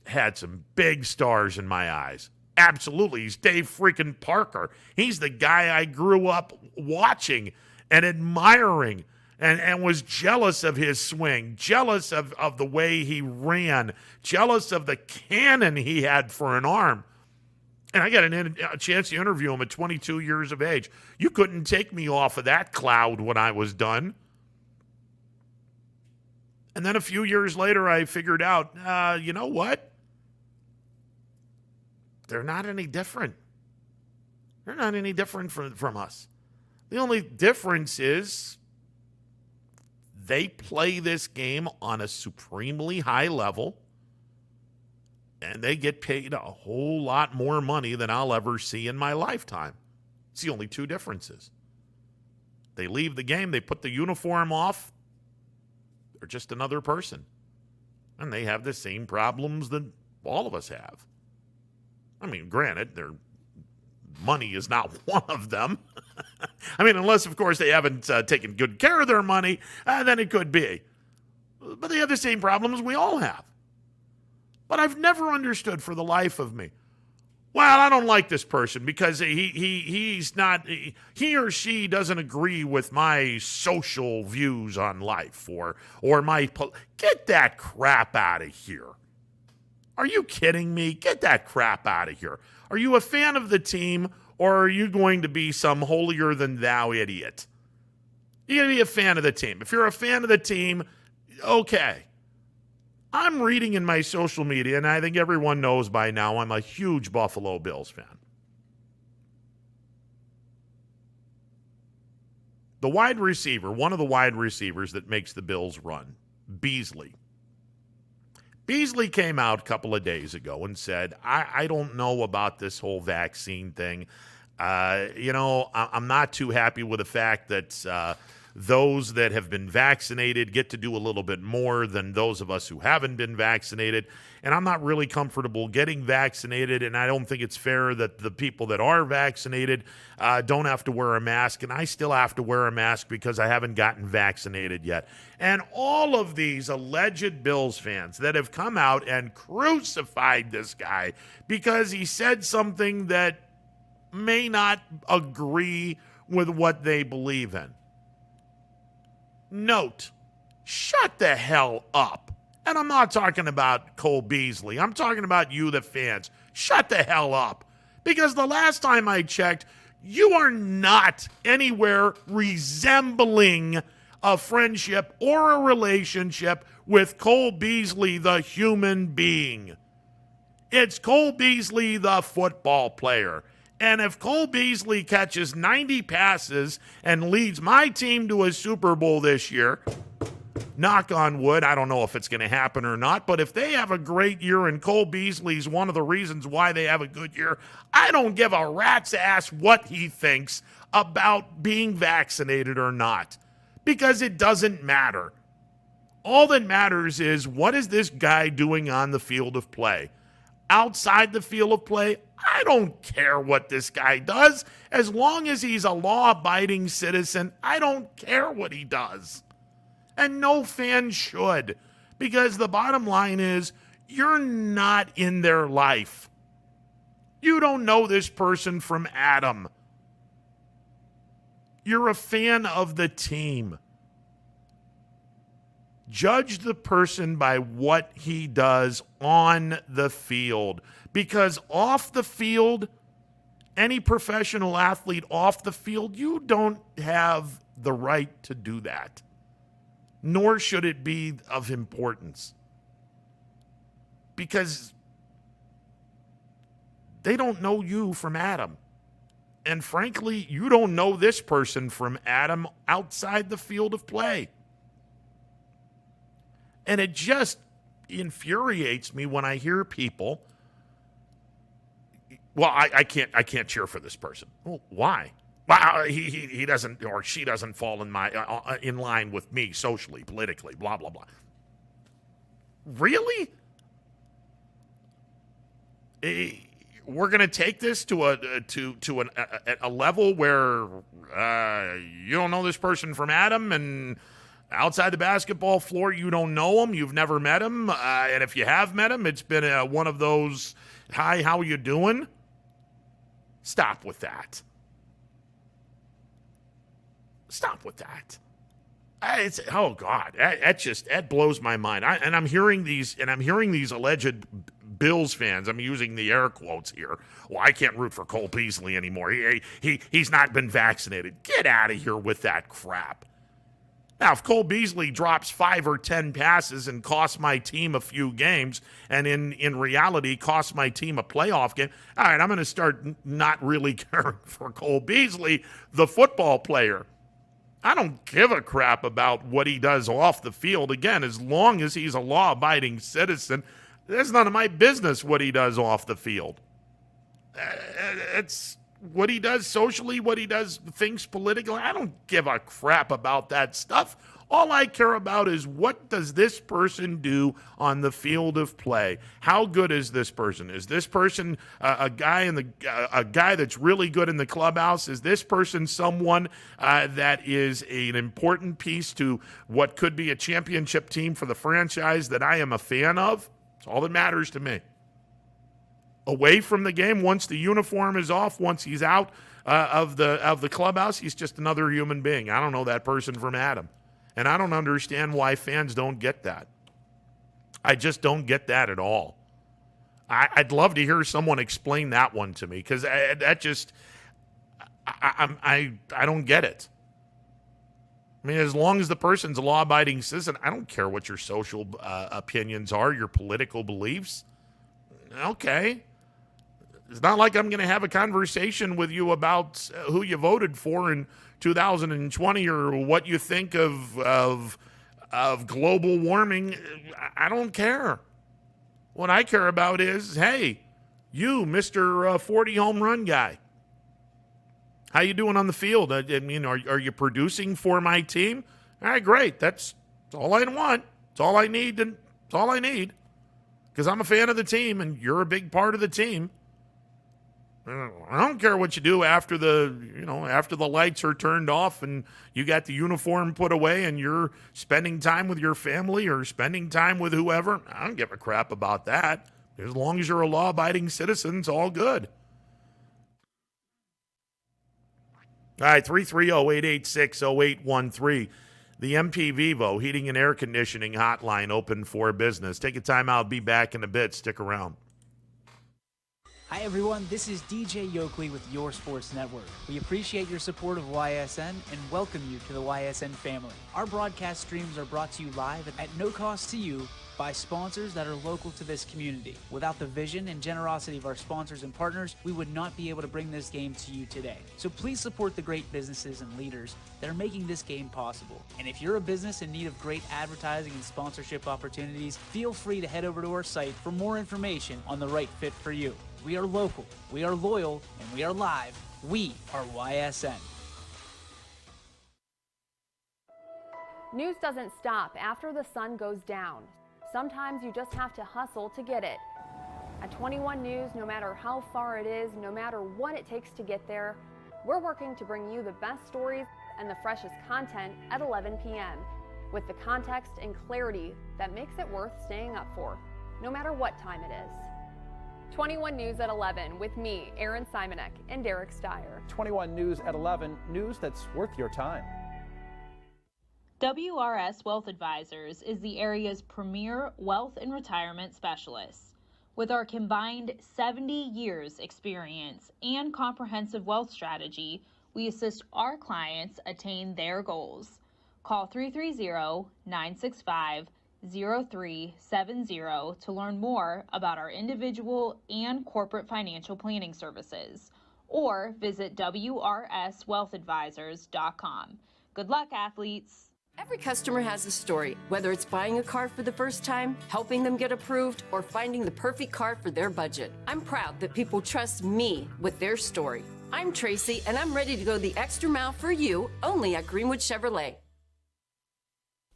had some big stars in my eyes. Absolutely. He's Dave freaking Parker. He's the guy I grew up watching and admiring. And was jealous of his swing, jealous of the way he ran, jealous of the cannon he had for an arm. And I got a chance to interview him at 22 years of age. You couldn't take me off of that cloud when I was done. And then a few years later, I figured out, you know what? They're not any different. They're not any different from us. The only difference is they play this game on a supremely high level, and they get paid a whole lot more money than I'll ever see in my lifetime. It's the only two differences. They leave the game, they put the uniform off, they're just another person. And they have the same problems that all of us have. I mean, granted, their money is not one of them. I mean, unless, of course, they haven't taken good care of their money, then it could be. But they have the same problems we all have. But I've never understood for the life of me, well, I don't like this person because he or she doesn't agree with my social views on life or my, get that crap out of here. Are you kidding me? Get that crap out of here. Are you a fan of the team, or are you going to be some holier-than-thou idiot? You're going to be a fan of the team. If you're a fan of the team, okay. I'm reading in my social media, and I think everyone knows by now I'm a huge Buffalo Bills fan. The wide receiver, one of the wide receivers that makes the Bills run, Beasley. Beasley came out a couple of days ago and said, I don't know about this whole vaccine thing. I'm not too happy with the fact that those that have been vaccinated get to do a little bit more than those of us who haven't been vaccinated. And I'm not really comfortable getting vaccinated, and I don't think it's fair that the people that are vaccinated don't have to wear a mask, and I still have to wear a mask because I haven't gotten vaccinated yet. And all of these alleged Bills fans that have come out and crucified this guy because he said something that may not agree with what they believe in. Note, shut the hell up. And I'm not talking about Cole Beasley. I'm talking about you, the fans. Shut the hell up. Because the last time I checked, you are not anywhere resembling a friendship or a relationship with Cole Beasley, the human being. It's Cole Beasley, the football player. And if Cole Beasley catches 90 passes and leads my team to a Super Bowl this year, knock on wood, I don't know if it's going to happen or not, but if they have a great year and Cole Beasley's one of the reasons why they have a good year, I don't give a rat's ass what he thinks about being vaccinated or not, because it doesn't matter. All that matters is, what is this guy doing on the field of play? Outside the field of play, I don't care what this guy does. As long as he's a law-abiding citizen, I don't care what he does. And no fan should, because the bottom line is, you're not in their life. You don't know this person from Adam. You're a fan of the team. Judge the person by what he does on the field, because off the field, any professional athlete off the field, you don't have the right to do that. Nor should it be of importance, because they don't know you from Adam. And frankly, you don't know this person from Adam outside the field of play. And it just infuriates me when I hear people, well, I can't cheer for this person. Well, why? Well, he doesn't, or she doesn't fall in line with me socially, politically, blah blah blah. Really? We're going to take this to a level where you don't know this person from Adam, and outside the basketball floor, you don't know him, you've never met him, and if you have met him, it's been one of those, hi, how you doing? Stop with that. Stop with that. Oh God, that blows my mind. I'm hearing these alleged Bills fans. I'm using the air quotes here. Well, I can't root for Cole Beasley anymore. He's not been vaccinated. Get out of here with that crap. Now, if Cole Beasley drops 5 or 10 passes and costs my team a few games, and in reality costs my team a playoff game, all right, I'm going to start not really caring for Cole Beasley, the football player. I don't give a crap about what he does off the field. Again, as long as he's a law-abiding citizen, that's none of my business what he does off the field. It's what he does socially, what he does, things politically. I don't give a crap about that stuff. All I care about is, what does this person do on the field of play? How good is this person? Is this person a guy that's really good in the clubhouse? Is this person someone that is an important piece to what could be a championship team for the franchise that I am a fan of? It's all that matters to me. Away from the game, once the uniform is off, once he's out of the clubhouse, he's just another human being. I don't know that person from Adam. And I don't understand why fans don't get that. I just don't get that at all. I'd love to hear someone explain that one to me, because I don't get it. I mean, as long as the person's a law-abiding citizen, I don't care what your social opinions are, your political beliefs. Okay. It's not like I'm going to have a conversation with you about who you voted for in 2020 or what you think of global warming. I don't care. What I care about is, hey, you, Mr. 40 home run guy, How you doing on the field? I mean, are you producing for my team? All right, great. That's all I want. It's all I need. And it's all I need because I'm a fan of the team, and you're a big part of the team. I don't care what you do after the lights are turned off and you got the uniform put away and you're spending time with your family or spending time with whoever. I don't give a crap about that. As long as you're a law-abiding citizen, it's all good. All right, 330-886-0813. The MP Vivo Heating and Air Conditioning Hotline open for business. Take a time out. Be back in a bit. Stick around. Hi everyone, this is DJ Yoakley with Your Sports Network. We appreciate your support of YSN and welcome you to the YSN family. Our broadcast streams are brought to you live at no cost to you by sponsors that are local to this community. Without the vision and generosity of our sponsors and partners, we would not be able to bring this game to you today. So please support the great businesses and leaders that are making this game possible. And if you're a business in need of great advertising and sponsorship opportunities, feel free to head over to our site for more information on the right fit for you. We are local, we are loyal, and we are live. We are YSN. News doesn't stop after the sun goes down. Sometimes you just have to hustle to get it. At 21 News, no matter how far it is, no matter what it takes to get there, we're working to bring you the best stories and the freshest content at 11 p.m. with the context and clarity that makes it worth staying up for, no matter what time it is. 21 News at 11 with me, Aaron Simonek, and Derek Steyer. 21 News at 11, news that's worth your time. WRS Wealth Advisors is the area's premier wealth and retirement specialist. With our combined 70 years experience and comprehensive wealth strategy, we assist our clients attain their goals. Call 330-965-0370 to learn more about our individual and corporate financial planning services, or visit WRSWealthAdvisors.com. Good luck, athletes. Every customer has a story, whether it's buying a car for the first time, helping them get approved, or finding the perfect car for their budget. I'm proud that people trust me with their story. I'm Tracy, and I'm ready to go the extra mile for you, only at Greenwood Chevrolet.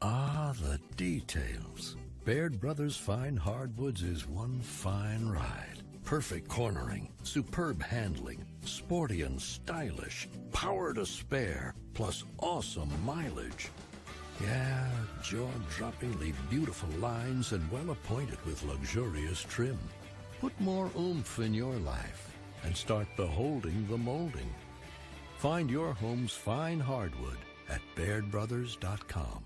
Ah, the details. Baird Brothers Fine Hardwoods is one fine ride. Perfect cornering, superb handling, sporty and stylish, power to spare, plus awesome mileage. Yeah, jaw-droppingly beautiful lines and well appointed with luxurious trim. Put more oomph in your life and start beholding the molding. Find your home's fine hardwood at BairdBrothers.com.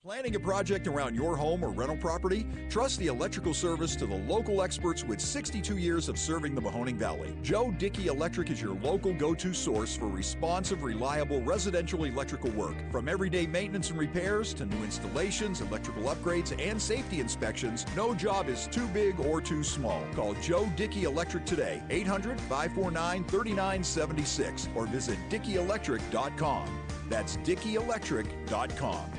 Planning a project around your home or rental property? Trust the electrical service to the local experts with 62 years of serving the Mahoning Valley. Joe Dickey Electric is your local go-to source for responsive, reliable residential electrical work. From everyday maintenance and repairs to new installations, electrical upgrades, and safety inspections, no job is too big or too small. Call Joe Dickey Electric today, 800-549-3976, or visit DickeyElectric.com. That's DickeyElectric.com.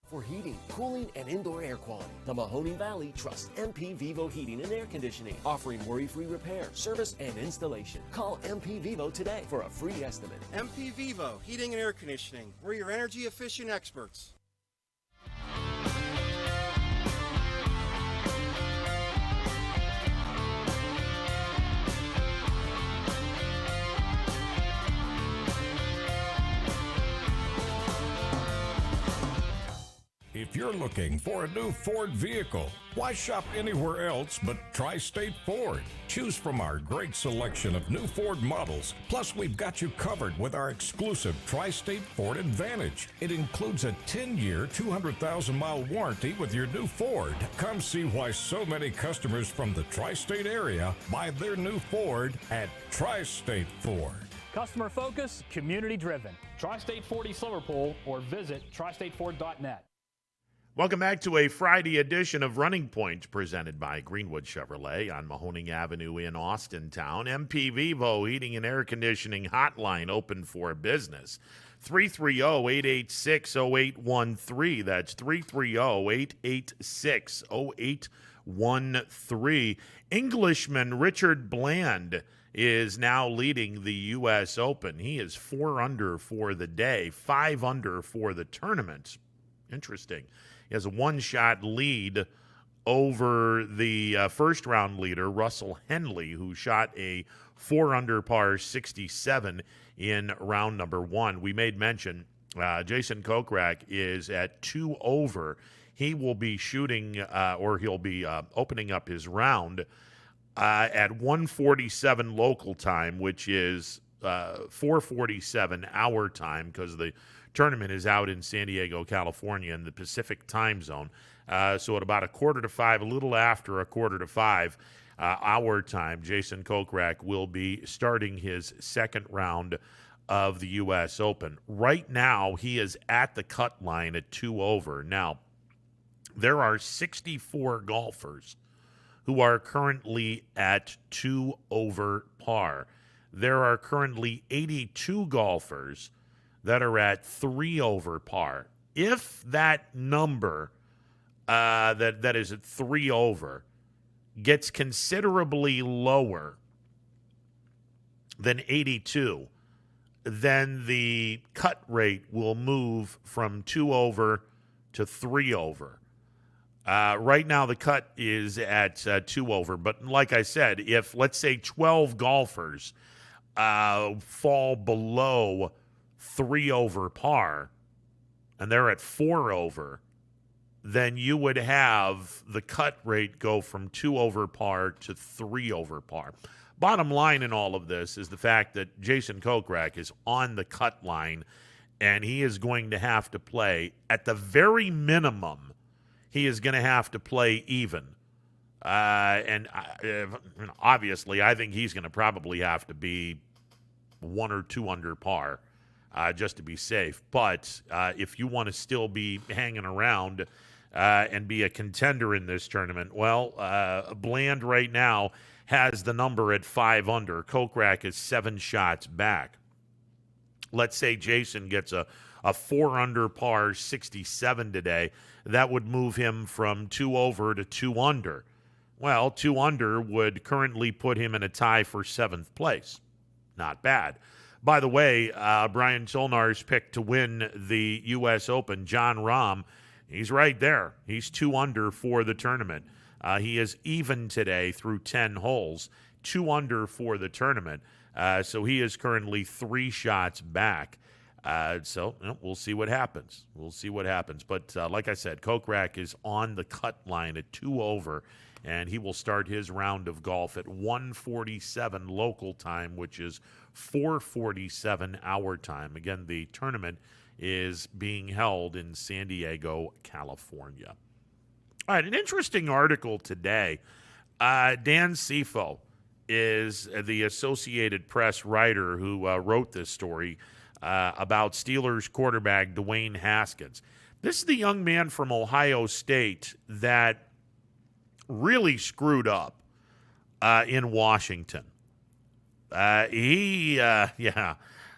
For heating, cooling, and indoor air quality, the Mahoning Valley trusts MP Vivo Heating and Air Conditioning, offering worry-free repair, service, and installation. Call MP Vivo today for a free estimate. MP Vivo Heating and Air Conditioning. We're your energy-efficient experts. If you're looking for a new Ford vehicle, why shop anywhere else but Tri-State Ford? Choose from our great selection of new Ford models. Plus, we've got you covered with our exclusive Tri-State Ford Advantage. It includes a 10-year, 200,000-mile warranty with your new Ford. Come see why so many customers from the Tri-State area buy their new Ford at Tri-State Ford. Customer focus, community driven. Tri-State Ford East Liverpool or visit tristateford.net. Welcome back to a Friday edition of Running Point presented by Greenwood Chevrolet on Mahoning Avenue in Austintown. MP Vivo Heating and Air Conditioning Hotline open for business. 330-886-0813. That's 330-886-0813. 1-3. Englishman Richard Bland is now leading the U.S. Open. He is 4 under for the day, 5 under for the tournament. Interesting. He has a one-shot lead over the first-round leader, Russell Henley, who shot a 4 under par 67 in round number 1. We made mention Jason Kokrak is at 2 over. He will be shooting, he'll be opening up his round at 1:47 local time, which is 4:47 our time, because the tournament is out in San Diego, California, in the Pacific time zone. So at about 4:45, a little after 4:45 our time, Jason Kokrak will be starting his second round of the U.S. Open. Right now, he is at the cut line at 2 over. Now, there are 64 golfers who are currently at 2 over par. There are currently 82 golfers that are at 3 over par. If that number that is at 3 over gets considerably lower than 82, then the cut rate will move from 2 over to 3 over. Right now, the cut is at 2 over. But like I said, if, let's say, 12 golfers fall below 3 over par, and they're at 4 over, then you would have the cut rate go from 2 over par to 3 over par. Bottom line in all of this is the fact that Jason Kokrak is on the cut line, and he is going to have to play, at the very minimum, he is going to have to play even. And obviously, I think he's going to probably have to be 1 or 2 under par just to be safe. But if you want to still be hanging around and be a contender in this tournament, well, Bland right now has the number at 5 under. Kokrak is 7 shots back. Let's say Jason gets a 4 under par 67 today. That would move him from 2 over to 2 under. Well, 2 under would currently put him in a tie for 7th place. Not bad. By the way, Brian Solnar's pick to win the U.S. Open, Jon Rahm, he's right there. He's 2 under for the tournament. He is even today through 10 holes, 2 under for the tournament. So he is currently 3 shots back. So we'll see what happens. We'll see what happens. But like I said, Kokrak is on the cut line at 2 over, and he will start his round of golf at 1:47 local time, which is 4:47 our time. Again, the tournament is being held in San Diego, California. All right, an interesting article today. Dan Sifo is the Associated Press writer who wrote this story about Steelers quarterback Dwayne Haskins. This is the young man from Ohio State that really screwed up in Washington. There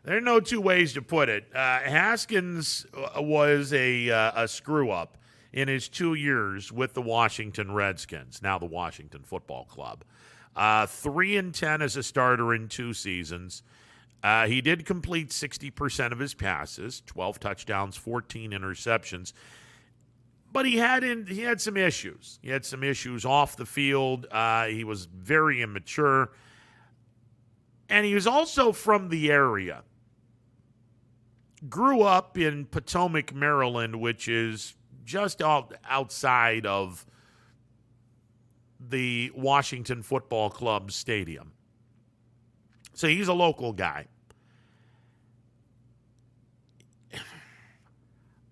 are no two ways to put it. Haskins was a screw-up in his 2 years with the Washington Redskins, now the Washington Football Club. 3-10 as a starter in 2 seasons. He did complete 60% of his passes, 12 touchdowns, 14 interceptions. But he had some issues. He had some issues off the field. He was very immature. And he was also from the area. Grew up in Potomac, Maryland, which is just outside of the Washington Football Club stadium. So he's a local guy.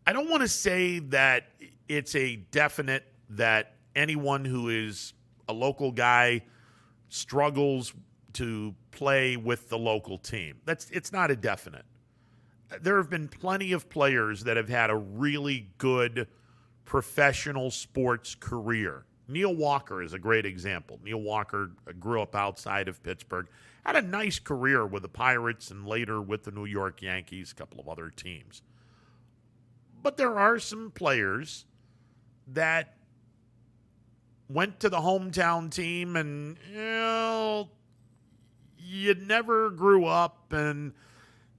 I don't want to say that it's a definite that anyone who is a local guy struggles to play with the local team. It's not a definite. There have been plenty of players that have had a really good professional sports career. Neil Walker is a great example. Neil Walker grew up outside of Pittsburgh, had a nice career with the Pirates and later with the New York Yankees, a couple of other teams. But there are some players that went to the hometown team and, you never grew up and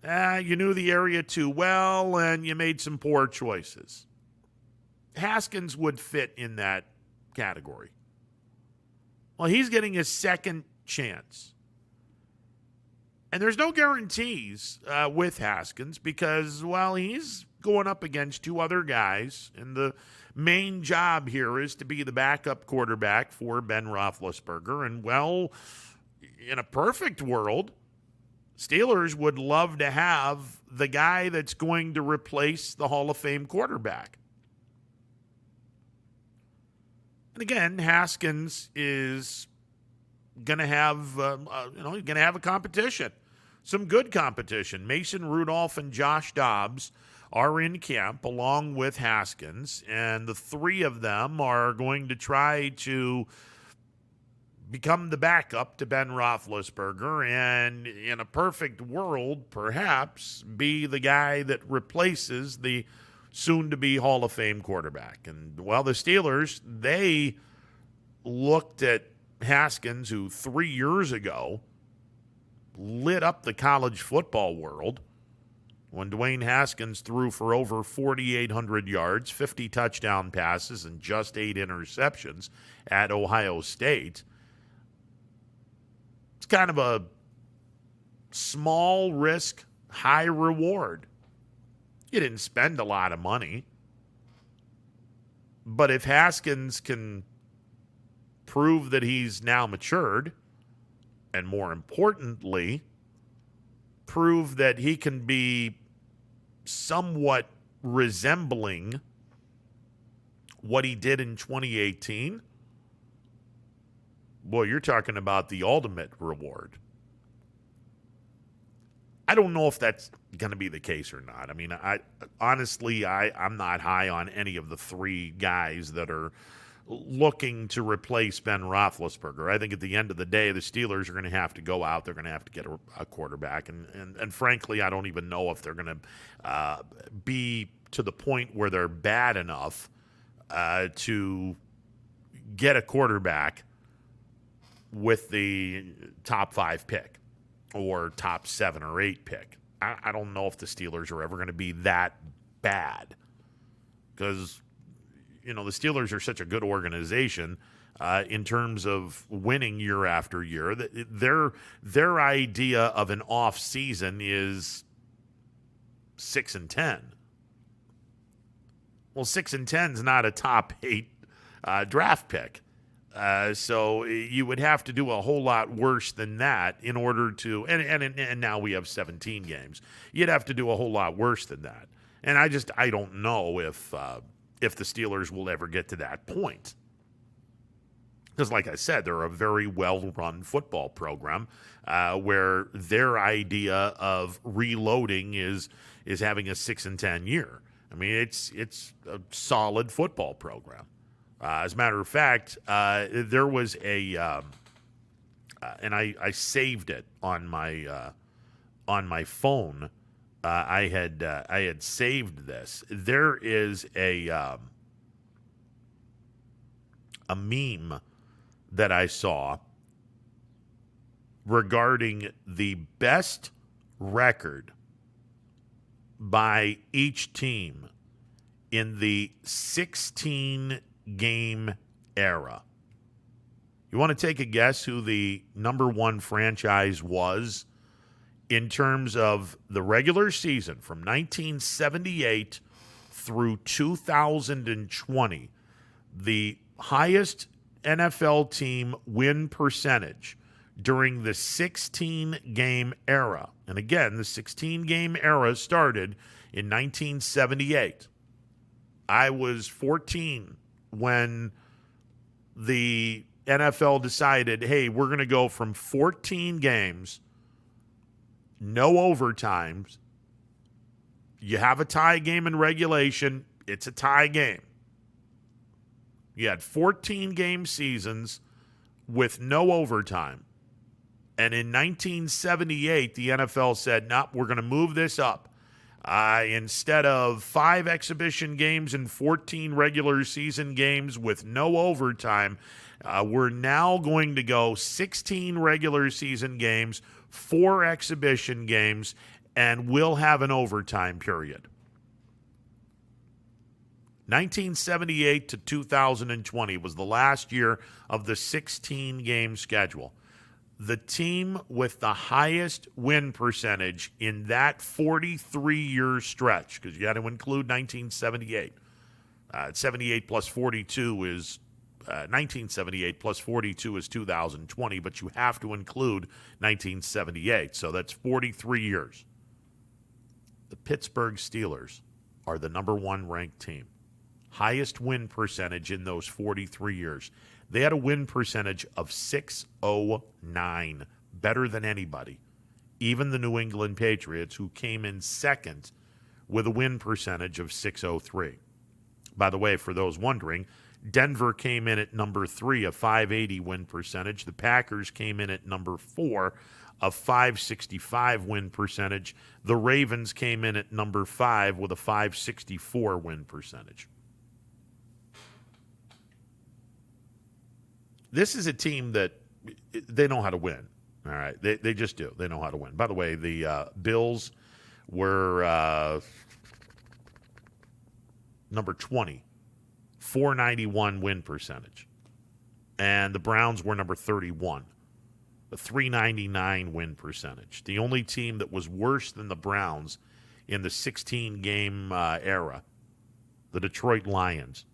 you knew the area too well and you made some poor choices. Haskins would fit in that category. Well, he's getting a second chance. And there's no guarantees with Haskins because, well, he's going up against two other guys, and the main job here is to be the backup quarterback for Ben Roethlisberger. And, well, in a perfect world, Steelers would love to have the guy that's going to replace the Hall of Fame quarterback. And again, Haskins is going to have, he's going to have a competition, some good competition. Mason Rudolph and Josh Dobbs are in camp along with Haskins, and the three of them are going to try to become the backup to Ben Roethlisberger, and in a perfect world, perhaps be the guy that replaces the soon-to-be Hall of Fame quarterback. And, well, the Steelers, they looked at Haskins, who 3 years ago lit up the college football world when Dwayne Haskins threw for over 4,800 yards, 50 touchdown passes, and just 8 interceptions at Ohio State. It's kind of a small risk, high reward. You didn't spend a lot of money. But if Haskins can prove that he's now matured, and more importantly, prove that he can be somewhat resembling what he did in 2018, boy, you're talking about the ultimate reward. I don't know if that's going to be the case or not. I mean, I'm not high on any of the three guys that are looking to replace Ben Roethlisberger. I think at the end of the day, the Steelers are going to have to go out. They're going to have to get a quarterback. And frankly, I don't even know if they're going to be to the point where they're bad enough to get a quarterback with the top 5 pick or top 7 or 8 pick. I don't know if the Steelers are ever going to be that bad because, the Steelers are such a good organization in terms of winning year after year. Their idea of an off season is 6-10. Well, 6-10 is not a top 8 draft pick. So you would have to do a whole lot worse than that in order to, and now we have 17 games. You'd have to do a whole lot worse than that. And I don't know if the Steelers will ever get to that point. Because like I said, they're a very well-run football program where their idea of reloading is having a 6-10 year. I mean, it's a solid football program. As a matter of fact, there was a, and I saved it on my phone. I had saved this. There is a meme that I saw regarding the best record by each team in the 16-game era. You want to take a guess who the number one franchise was in terms of the regular season from 1978 through 2020? The highest NFL team win percentage during the 16-game era. And again, the 16-game era started in 1978. I was 14 when the NFL decided, hey, we're going to go from 14 games, no overtimes. You have a tie game in regulation, it's a tie game. You had 14-game seasons with no overtime. And in 1978, the NFL said, nope, we're going to move this up. Instead of 5 exhibition games and 14 regular season games with no overtime, we're now going to go 16 regular season games, 4 exhibition games, and we'll have an overtime period. 1978 to 2020 was the last year of the 16-game schedule. The team with the highest win percentage in that 43-year stretch, because you got to include 1978. 78 plus 42 is 1978 plus 42 is 2020, but you have to include 1978. So that's 43 years. The Pittsburgh Steelers are the number 1 ranked team. Highest win percentage in those 43 years. They had a win percentage of 609, better than anybody. Even the New England Patriots, who came in second with a win percentage of 603. By the way, for those wondering, Denver came in at number 3, a 580 win percentage. The Packers came in at number 4, a 565 win percentage. The Ravens came in at number 5 with a 564 win percentage. This is a team that they know how to win. All right, they just do. They know how to win. By the way, the Bills were number 20, 491 win percentage. And the Browns were number 31, a 399 win percentage. The only team that was worse than the Browns in the 16-game era, the Detroit Lions.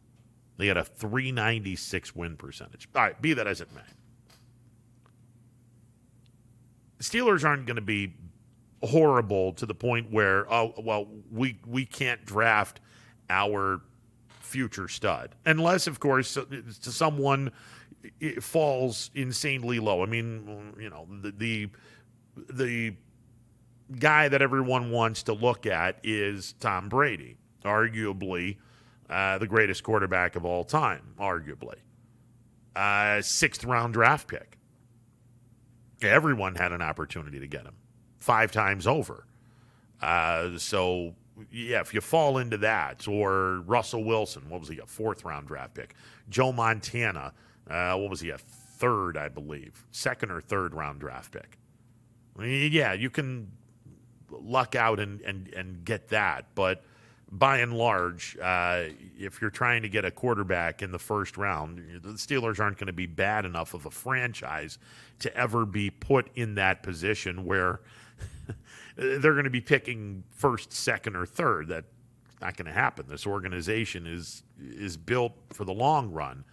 They had a 396 win percentage. All right, be that as it may. The Steelers aren't going to be horrible to the point where, we can't draft our future stud. Unless, of course, someone falls insanely low. I mean, you know, the guy that everyone wants to look at is Tom Brady, arguably the greatest quarterback of all time, arguably. 6th-round draft pick. Everyone had an opportunity to get him 5 times over. So, yeah, if you fall into that, or Russell Wilson, what was he, a 4th-round draft pick? Joe Montana, what was he, a 3rd, I believe, 2nd or 3rd-round draft pick. I mean, yeah, you can luck out and get that, but by and large, if you're trying to get a quarterback in the 1st round, the Steelers aren't going to be bad enough of a franchise to ever be put in that position where they're going to be picking 1st, 2nd, or 3rd. That's not going to happen. This organization is built for the long run.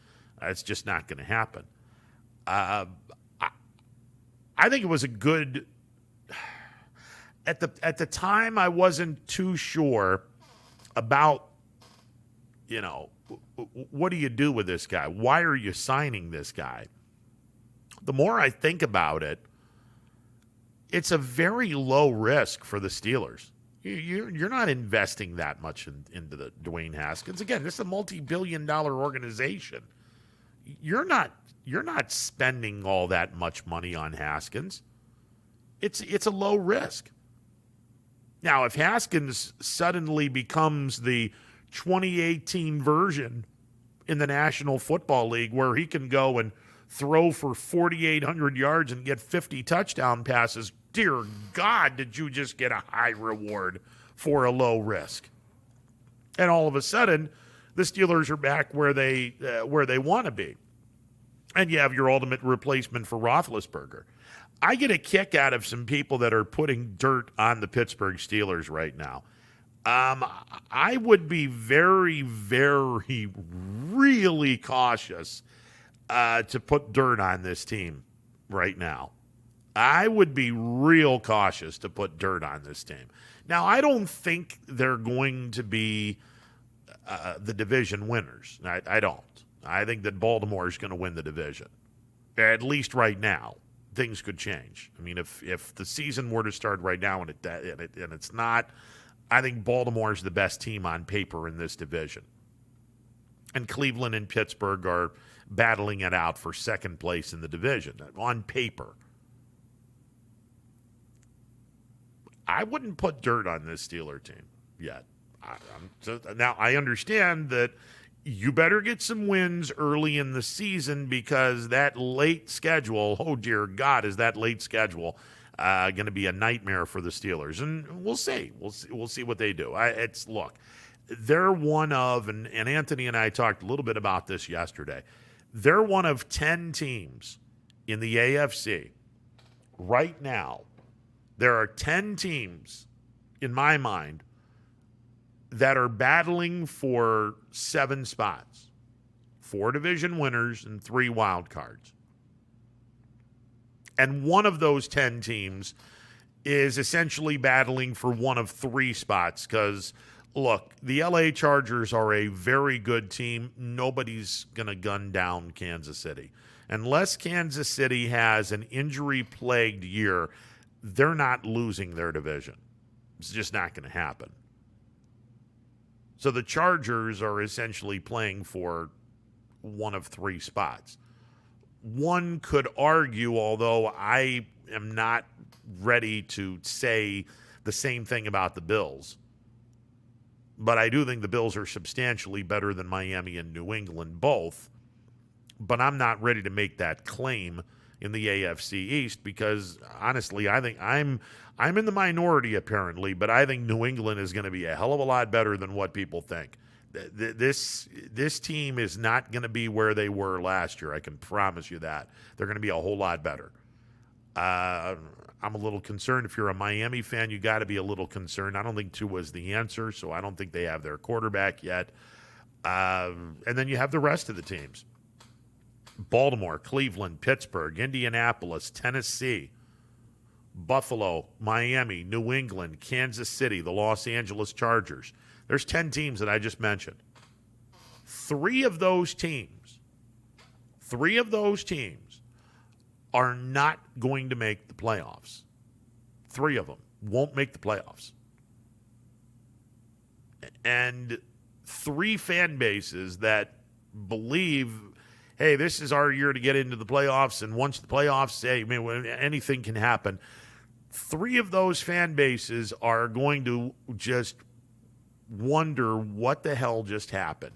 It's just not going to happen. I think it was a good. At the time, I wasn't too sure about, you know, what do you do with this guy? Why are you signing this guy? The more I think about it, it's a very low risk for the Steelers. You're not investing that much into the Dwayne Haskins. Again, this is a multi-billion-dollar organization. You're not spending all that much money on Haskins. It's a low risk. Now, if Haskins suddenly becomes the 2018 version in the National Football League where he can go and throw for 4,800 yards and get 50 touchdown passes, dear God, did you just get a high reward for a low risk? And all of a sudden, the Steelers are back where they want to be. And you have your ultimate replacement for Roethlisberger. I get a kick out of some people that are putting dirt on the Pittsburgh Steelers right now. I would be very, very, really cautious to put dirt on this team right now. I would be real cautious to put dirt on this team. Now, I don't think they're going to be the division winners. I don't. I think that Baltimore is going to win the division, at least right now. Things could change. I mean, if the season were to start right now and it's not, I think Baltimore is the best team on paper in this division. And Cleveland and Pittsburgh are battling it out for second place in the division on paper. I wouldn't put dirt on this Steeler team yet. Now, I understand that you better get some wins early in the season because that late schedule, oh, dear God, is that late schedule going to be a nightmare for the Steelers? And we'll see. We'll see what they do. Look, they're one of, and Anthony and I talked a little bit about this yesterday, they're one of 10 teams in the AFC. Right now, there are 10 teams, in my mind, that are battling for 7 spots, 4 division winners and 3 wild cards. And one of those 10 teams is essentially battling for one of 3 spots because, look, the LA Chargers are a very good team. Nobody's going to gun down Kansas City. Unless Kansas City has an injury-plagued year, they're not losing their division. It's just not going to happen. So the Chargers are essentially playing for one of 3 spots. One could argue, although I am not ready to say the same thing about the Bills, but I do think the Bills are substantially better than Miami and New England both, but I'm not ready to make that claim in the AFC East because, honestly, I think I'm in the minority apparently, but I think New England is going to be a hell of a lot better than what people think. This team is not going to be where they were last year. I can promise you that. They're going to be a whole lot better. I'm a little concerned. If you're a Miami fan, you got to be a little concerned. I don't think Tua is the answer, so I don't think they have their quarterback yet. And then you have the rest of the teams. Baltimore, Cleveland, Pittsburgh, Indianapolis, Tennessee, Buffalo, Miami, New England, Kansas City, the Los Angeles Chargers. There's 10 teams that I just mentioned. 3 of those teams are not going to make the playoffs. 3 of them won't make the playoffs. And 3 fan bases that believe, hey, this is our year to get into the playoffs, and once the playoffs, hey, anything can happen. 3 of those fan bases are going to just wonder what the hell just happened.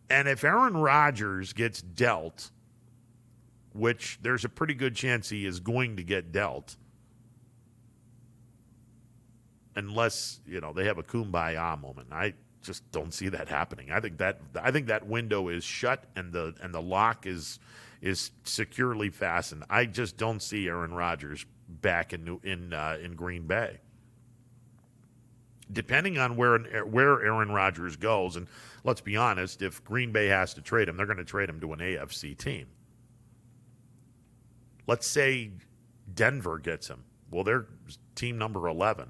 And if Aaron Rodgers gets dealt, which there's a pretty good chance he is going to get dealt, unless, they have a kumbaya moment. I just don't see that happening. I think that window is shut and the lock is securely fastened. I just don't see Aaron Rodgers back in Green Bay. Depending on where Aaron Rodgers goes, and let's be honest, if Green Bay has to trade him, they're going to trade him to an AFC team. Let's say Denver gets him. Well, they're team number 11.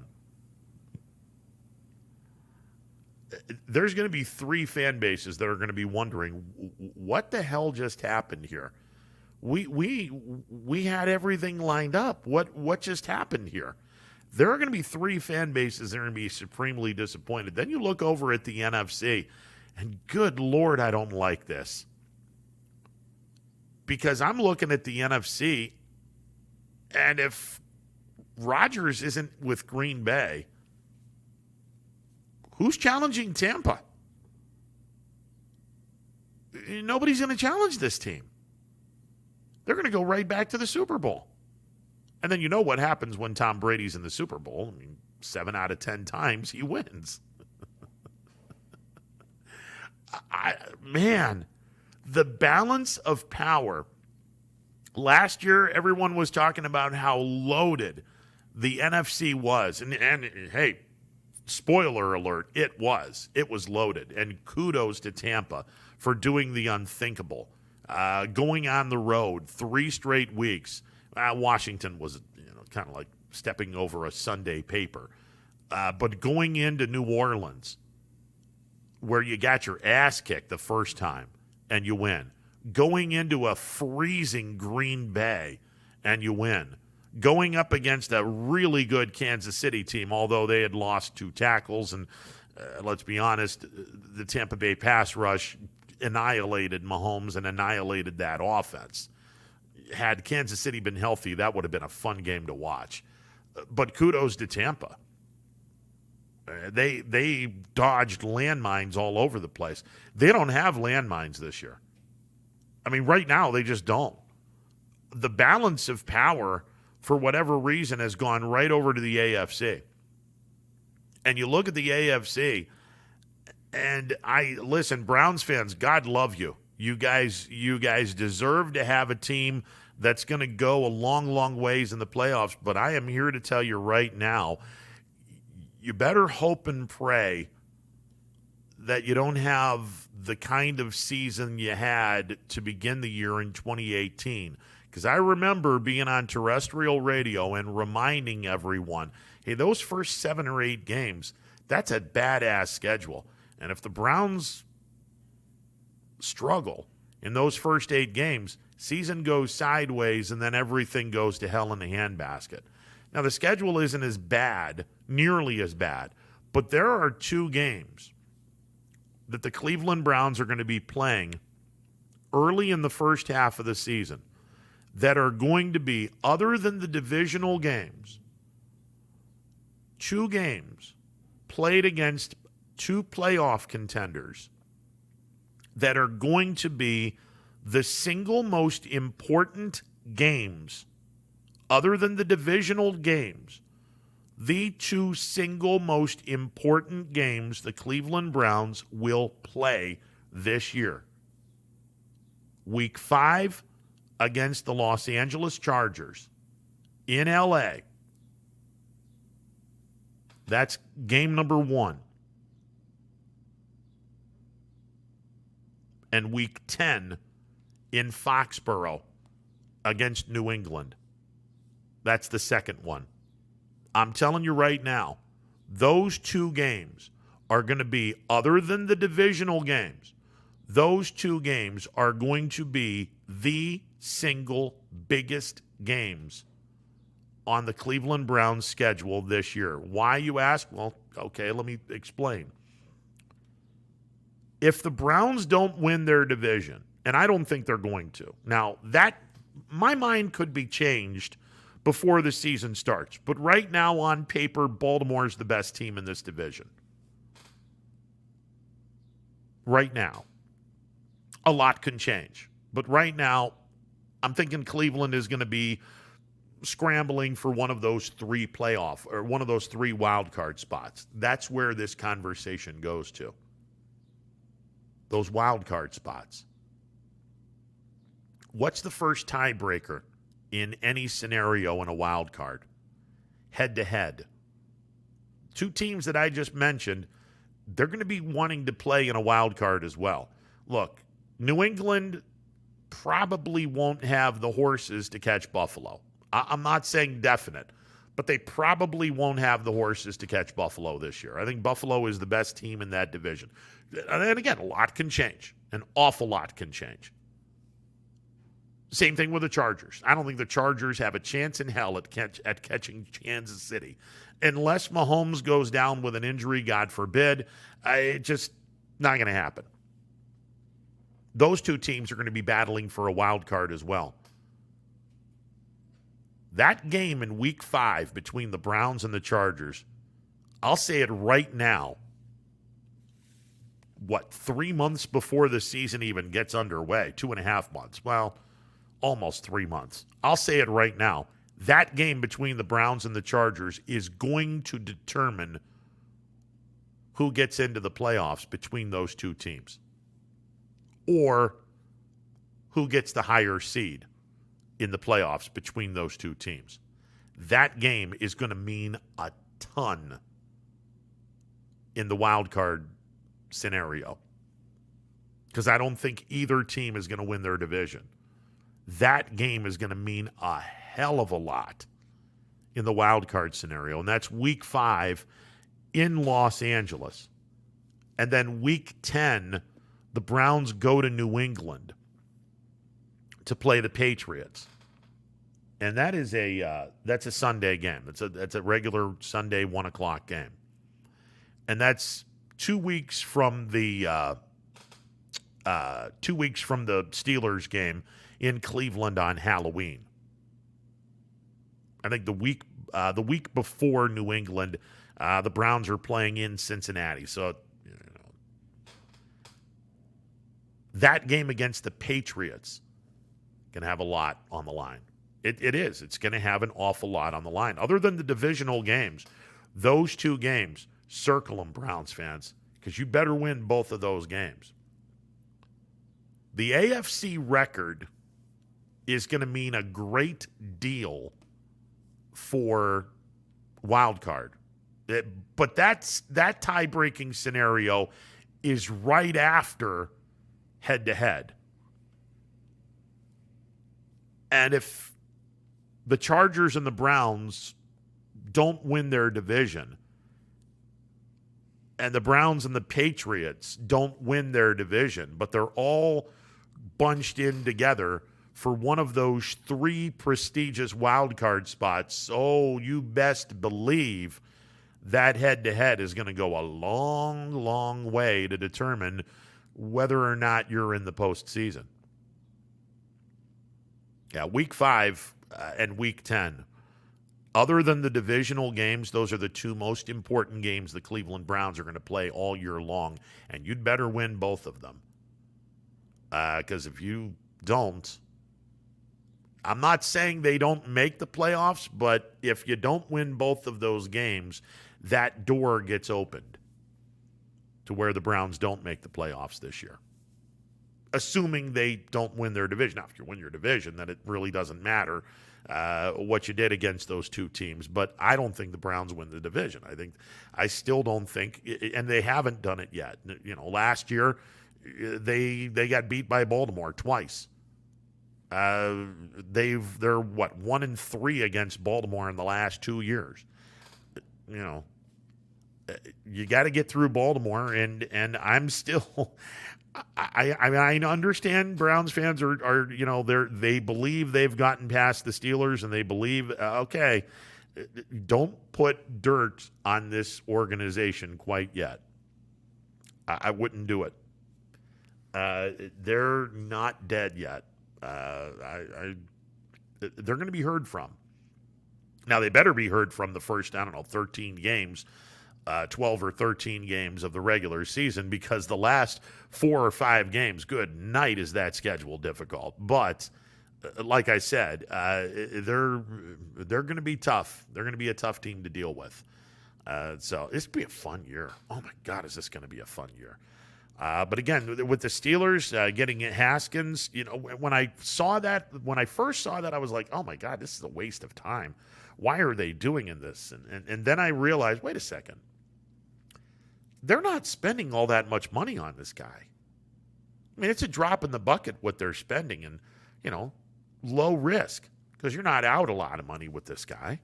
There's going to be 3 fan bases that are going to be wondering, what the hell just happened here? We had everything lined up. What just happened here? There are going to be 3 fan bases that are going to be supremely disappointed. Then you look over at the NFC, and good Lord, I don't like this. Because I'm looking at the NFC, and if Rodgers isn't with Green Bay, who's challenging Tampa? Nobody's going to challenge this team. They're going to go right back to the Super Bowl. And then you know what happens when Tom Brady's in the Super Bowl. 7 out of 10 times he wins. Man, the balance of power. Last year, everyone was talking about how loaded the NFC was. And hey, spoiler alert, it was. It was loaded. And kudos to Tampa for doing the unthinkable. Going on the road 3 straight weeks. Washington was kind of like stepping over a Sunday paper. But going into New Orleans, where you got your ass kicked the first time and you win. Going into a freezing Green Bay and you win. Going up against a really good Kansas City team, although they had lost 2 tackles. And let's be honest, the Tampa Bay pass rush annihilated Mahomes and annihilated that offense. Had Kansas City been healthy, that would have been a fun game to watch. but kudos to Tampa. They dodged landmines all over the place. They don't have landmines this year. I mean, right now, they just don't. The balance of power, for whatever reason, has gone right over to the AFC. And you look at the AFC, and listen, Browns fans, God love you. You guys deserve to have a team that's going to go a long, long ways in the playoffs. But I am here to tell you right now, you better hope and pray that you don't have the kind of season you had to begin the year in 2018. Because I remember being on terrestrial radio and reminding everyone, hey, those first 7 or 8 games, that's a badass schedule. And if the Browns struggle in those first 8 games, season goes sideways and then everything goes to hell in the handbasket. Now, the schedule isn't as bad, nearly as bad, but there are 2 games that the Cleveland Browns are going to be playing early in the first half of the season that are going to be, other than the divisional games, 2 games played against 2 playoff contenders that are going to be the single most important games, other than the divisional games, the 2 single most important games the Cleveland Browns will play this year. Week 5 against the Los Angeles Chargers in LA. That's game number 1. And week 10 in Foxborough against New England. That's the second one. I'm telling you right now, those 2 games are going to be, other than the divisional games, those 2 games are going to be the single biggest games on the Cleveland Browns schedule this year. Why, you ask? Well, okay, let me explain. If the Browns don't win their division, and I don't think they're going to, now that my mind could be changed before the season starts, but right now on paper, Baltimore is the best team in this division. Right now. A lot can change, but right now, I'm thinking Cleveland is going to be scrambling for one of those 3 playoff or one of those 3 wild card spots. That's where this conversation goes to. Those wild card spots. What's the first tiebreaker in any scenario in a wild card? Head to head. 2 teams that I just mentioned, they're going to be wanting to play in a wild card as well. Look, New England probably won't have the horses to catch Buffalo. I'm not saying definite, but they probably won't have the horses to catch Buffalo this year. I think Buffalo is the best team in that division. And again, a lot can change. An awful lot can change. Same thing with the Chargers. I don't think the Chargers have a chance in hell at catching Kansas City. Unless Mahomes goes down with an injury, God forbid, it's just not going to happen. Those 2 teams are going to be battling for a wild card as well. That game in week 5 between the Browns and the Chargers, I'll say it right now, 3 months before the season even gets underway, 2.5 months. Well, almost 3 months. I'll say it right now. That game between the Browns and the Chargers is going to determine who gets into the playoffs between those 2 teams, or who gets the higher seed in the playoffs between those 2 teams. That game is going to mean a ton in the wild card scenario, because I don't think either team is going to win their division. That game is going to mean a hell of a lot in the wild card scenario, and that's week 5 in Los Angeles. And then week 10, the Browns go to New to play the Patriots. And that is that's a Sunday game. That's a regular Sunday 1 o'clock game. And that's 2 weeks from the 2 weeks from the Steelers game in Cleveland on Halloween. I think the week before New England, the Browns are playing in Cincinnati. So that game against the Patriots can have a lot on the line. It is. It's going to have an awful lot on the line. Other than the divisional games, those two games, circle them, Browns fans, because you better win both of those games. The AFC record is going to mean a great deal for wild card. But that tie-breaking scenario is right after head-to-head. And if the Chargers and the Browns don't win their division, and the Browns and the Patriots don't win their division, but they're all bunched in together for one of those three prestigious wild card spots, oh, you best believe that head-to-head is going to go a long, long way to determine whether or not you're in the postseason. Yeah, Week 5 and Week 10. Other than the divisional games, those are the two most important games the Cleveland Browns are going to play all year long, and you'd better win both of them. Because if you don't, I'm not saying they don't make the playoffs, but if you don't win both of those games, that door gets opened to where the Browns don't make the playoffs this year. Assuming they don't win their division. Now, if you win your division, then it really doesn't matter what you did against those two teams. But I don't think the Browns win the division. I still don't think, and they haven't done it yet. You know, last year they got beat by Baltimore twice. They're 1-3 against Baltimore in the last 2 years. You know, you got to get through Baltimore, and I'm still. I mean, I understand Browns fans are you know, they believe they've gotten past the Steelers, and they believe okay, don't put dirt on this organization quite yet. I wouldn't do it. They're not dead yet. They're going to be heard from. Now, they better be heard from the first, 13 games, 12 or 13 games of the regular season, because the last 4 or 5 games, good night, is that schedule difficult. But like I said, they're going to be tough. They're going to be a tough team to deal with. So this will be a fun year. Oh, my God, is this going to be a fun year. But again, with the Steelers getting Haskins, you know, when I first saw that, I was like, oh my God, this is a waste of time. Why are they doing this? And then I realized, wait a second. They're not spending all that much money on this guy. I mean, it's a drop in the bucket what they're spending, and, you know, low risk, because you're not out a lot of money with this guy.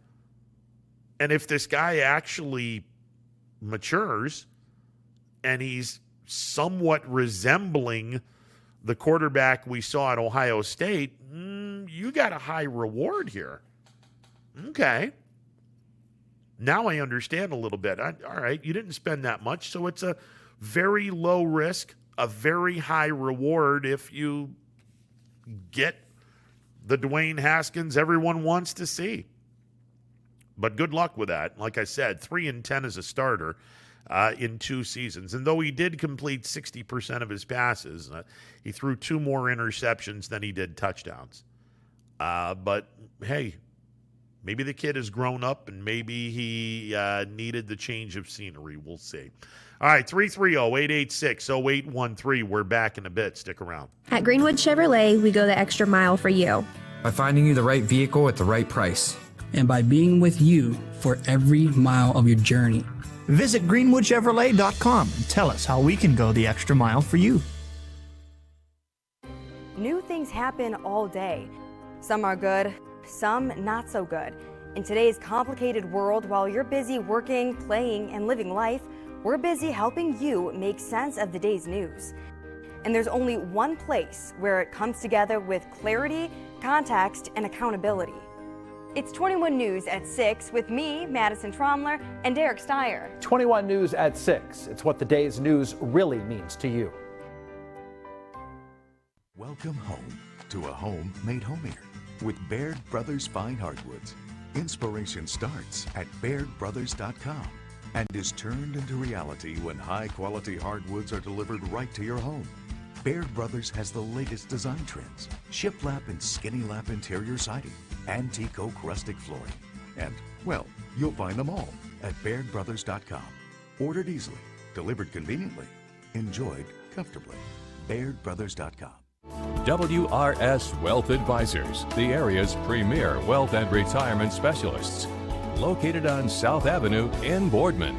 And if this guy actually matures and he's somewhat resembling the quarterback we saw at Ohio State, you got a high reward here. Okay. Now I understand a little bit. All right, you didn't spend that much, so it's a very low risk, a very high reward if you get the Dwayne Haskins everyone wants to see. But good luck with that. Like I said, 3-10 as a starter in 2 seasons. And though he did complete 60% of his passes, he threw 2 more interceptions than he did touchdowns. But, hey, maybe the kid has grown up, and maybe he needed the change of scenery. We'll see. All right, 330-886-0813. We're back in a bit. Stick around. At Greenwood Chevrolet, we go the extra mile for you. By finding you the right vehicle at the right price. And by being with you for every mile of your journey. Visit greenwoodchevrolet.com and tell us how we can go the extra mile for you. New things happen all day. Some are good, some not so good. In today's complicated world, while you're busy working, playing, and living life, we're busy helping you make sense of the day's news. And there's only one place where it comes together with clarity, context, and accountability. It's 21 News at 6 with me, Madison Tromler, and Derek Steyer. 21 News at 6. It's what the day's news really means to you. Welcome home to a home made homier with Baird Brothers Fine Hardwoods. Inspiration starts at BairdBrothers.com and is turned into reality when high-quality hardwoods are delivered right to your home. Baird Brothers has the latest design trends, shiplap and skinny lap interior siding, antique oak rustic flooring, and, well, you'll find them all at BairdBrothers.com. Ordered easily, delivered conveniently, enjoyed comfortably. BairdBrothers.com. WRS Wealth Advisors, the area's premier wealth and retirement specialists. Located on South Avenue in Boardman.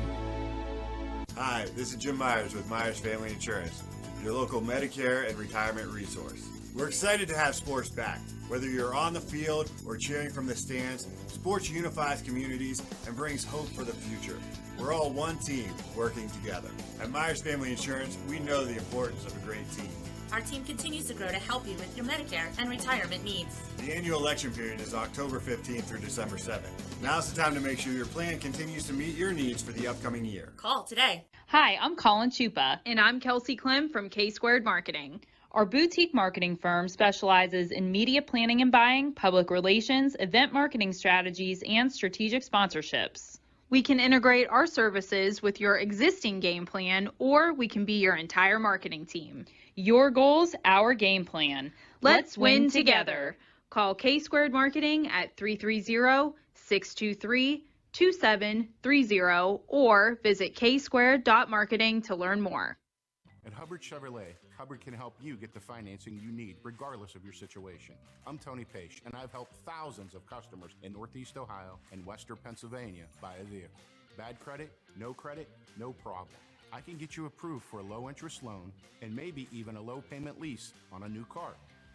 Hi, this is Jim Myers with Myers Family Insurance, your local Medicare and retirement resource. We're excited to have sports back. Whether you're on the field or cheering from the stands, sports unifies communities and brings hope for the future. We're all one team working together. At Myers Family Insurance, we know the importance of a great team. Our team continues to grow to help you with your Medicare and retirement needs. The annual election period is October 15th through December 7th. Now's the time to make sure your plan continues to meet your needs for the upcoming year. Call today. Hi, I'm Colin Chupa. And I'm Kelsey Clem from K-Squared Marketing. Our boutique marketing firm specializes in media planning and buying, public relations, event marketing strategies, and strategic sponsorships. We can integrate our services with your existing game plan, or we can be your entire marketing team. Your goals, our game plan. Let's win together. Call K-Squared Marketing at 330-623-2730 or visit ksquared.marketing to learn more. At Hubbard Chevrolet, Hubbard can help you get the financing you need regardless of your situation. I'm Tony Page, and I've helped thousands of customers in Northeast Ohio and Western Pennsylvania buy a vehicle. Bad credit, no problem. I can get you approved for a low-interest loan and maybe even a low-payment lease on a new car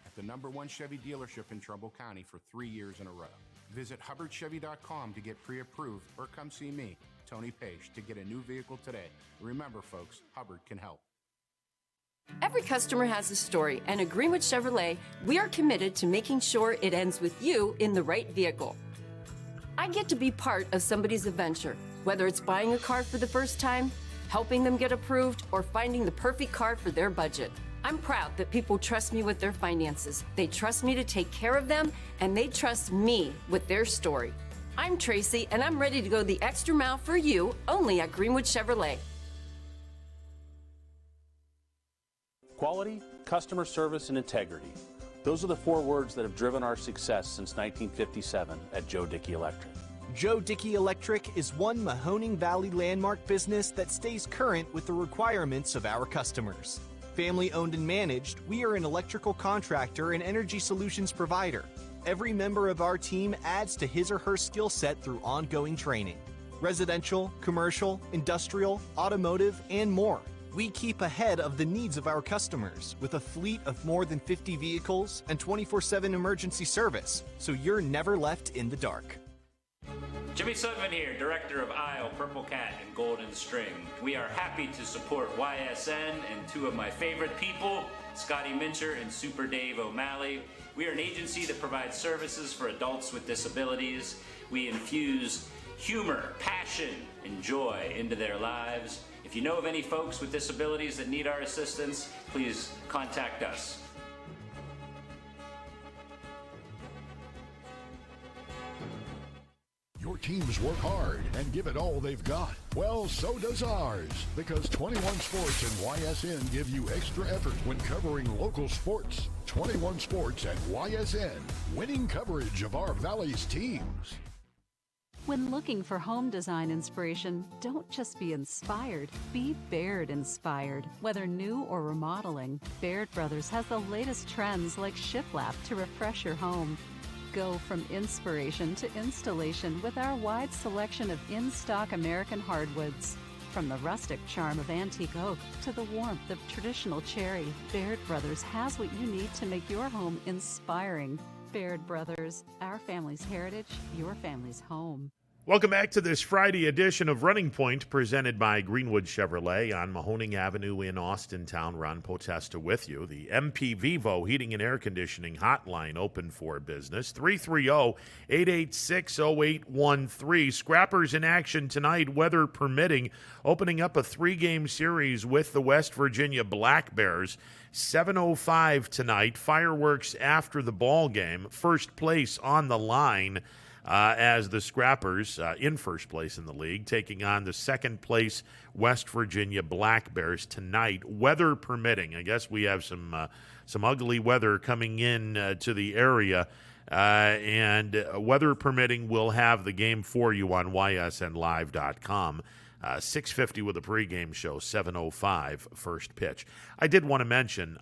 at the #1 Chevy dealership in Trumbull County for 3 years in a row. Visit HubbardChevy.com to get pre-approved or come see me, Tony Page, to get a new vehicle today. Remember, folks, Hubbard can help. Every customer has a story, and at Greenwood Chevrolet, we are committed to making sure it ends with you in the right vehicle. I get to be part of somebody's adventure, whether it's buying a car for the first time, helping them get approved, or finding the perfect car for their budget. I'm proud that people trust me with their finances. They trust me to take care of them, and they trust me with their story. I'm Tracy, and I'm ready to go the extra mile for you, only at Greenwood Chevrolet. Quality, customer service, and integrity. Those are the 4 words that have driven our success since 1957 at Joe Dickey Electric. Joe Dickey Electric is one Mahoning Valley landmark business that stays current with the requirements of our customers. Family owned and managed, we are an electrical contractor and energy solutions provider. Every member of our team adds to his or her skill set through ongoing training. Residential, commercial, industrial, automotive, and more. We keep ahead of the needs of our customers with a fleet of more than 50 vehicles and 24/7 emergency service, so you're never left in the dark. Jimmy Sudman here, Director of Isle, Purple Cat, and Golden String. We are happy to support YSN and 2 of my favorite people, Scotty Mincher and Super Dave O'Malley. We are an agency that provides services for adults with disabilities. We infuse humor, passion, and joy into their lives. If you know of any folks with disabilities that need our assistance, please contact us. Your teams work hard and give it all they've got. Well, so does ours, because 21 Sports and YSN give you extra effort when covering local sports. 21 Sports and YSN, winning coverage of our Valley's teams. When looking for home design inspiration, don't just be inspired, be Baird inspired. Whether new or remodeling, Baird Brothers has the latest trends like shiplap to refresh your home. Go from inspiration to installation with our wide selection of in-stock American hardwoods. From the rustic charm of antique oak to the warmth of traditional cherry, Baird Brothers has what you need to make your home inspiring. Baird Brothers, our family's heritage, your family's home. Welcome back to this Friday edition of Running Point, presented by Greenwood Chevrolet on Mahoning Avenue in Austintown. Ron Potesta with you. The MP Vivo Heating and Air Conditioning Hotline open for business. 330-886-0813. Scrappers in action tonight, weather permitting, opening up a 3-game series with the West Virginia Black Bears. 7:05 tonight. Fireworks after the ball game. First place on the line. as the Scrappers in first place in the league, taking on the second place West Virginia Black Bears tonight, weather permitting. I guess we have some ugly weather coming in to the area, and weather permitting, we'll have the game for you on ysnlive.com. 6:50 with a pregame show, 7:05 first pitch. I did want to mention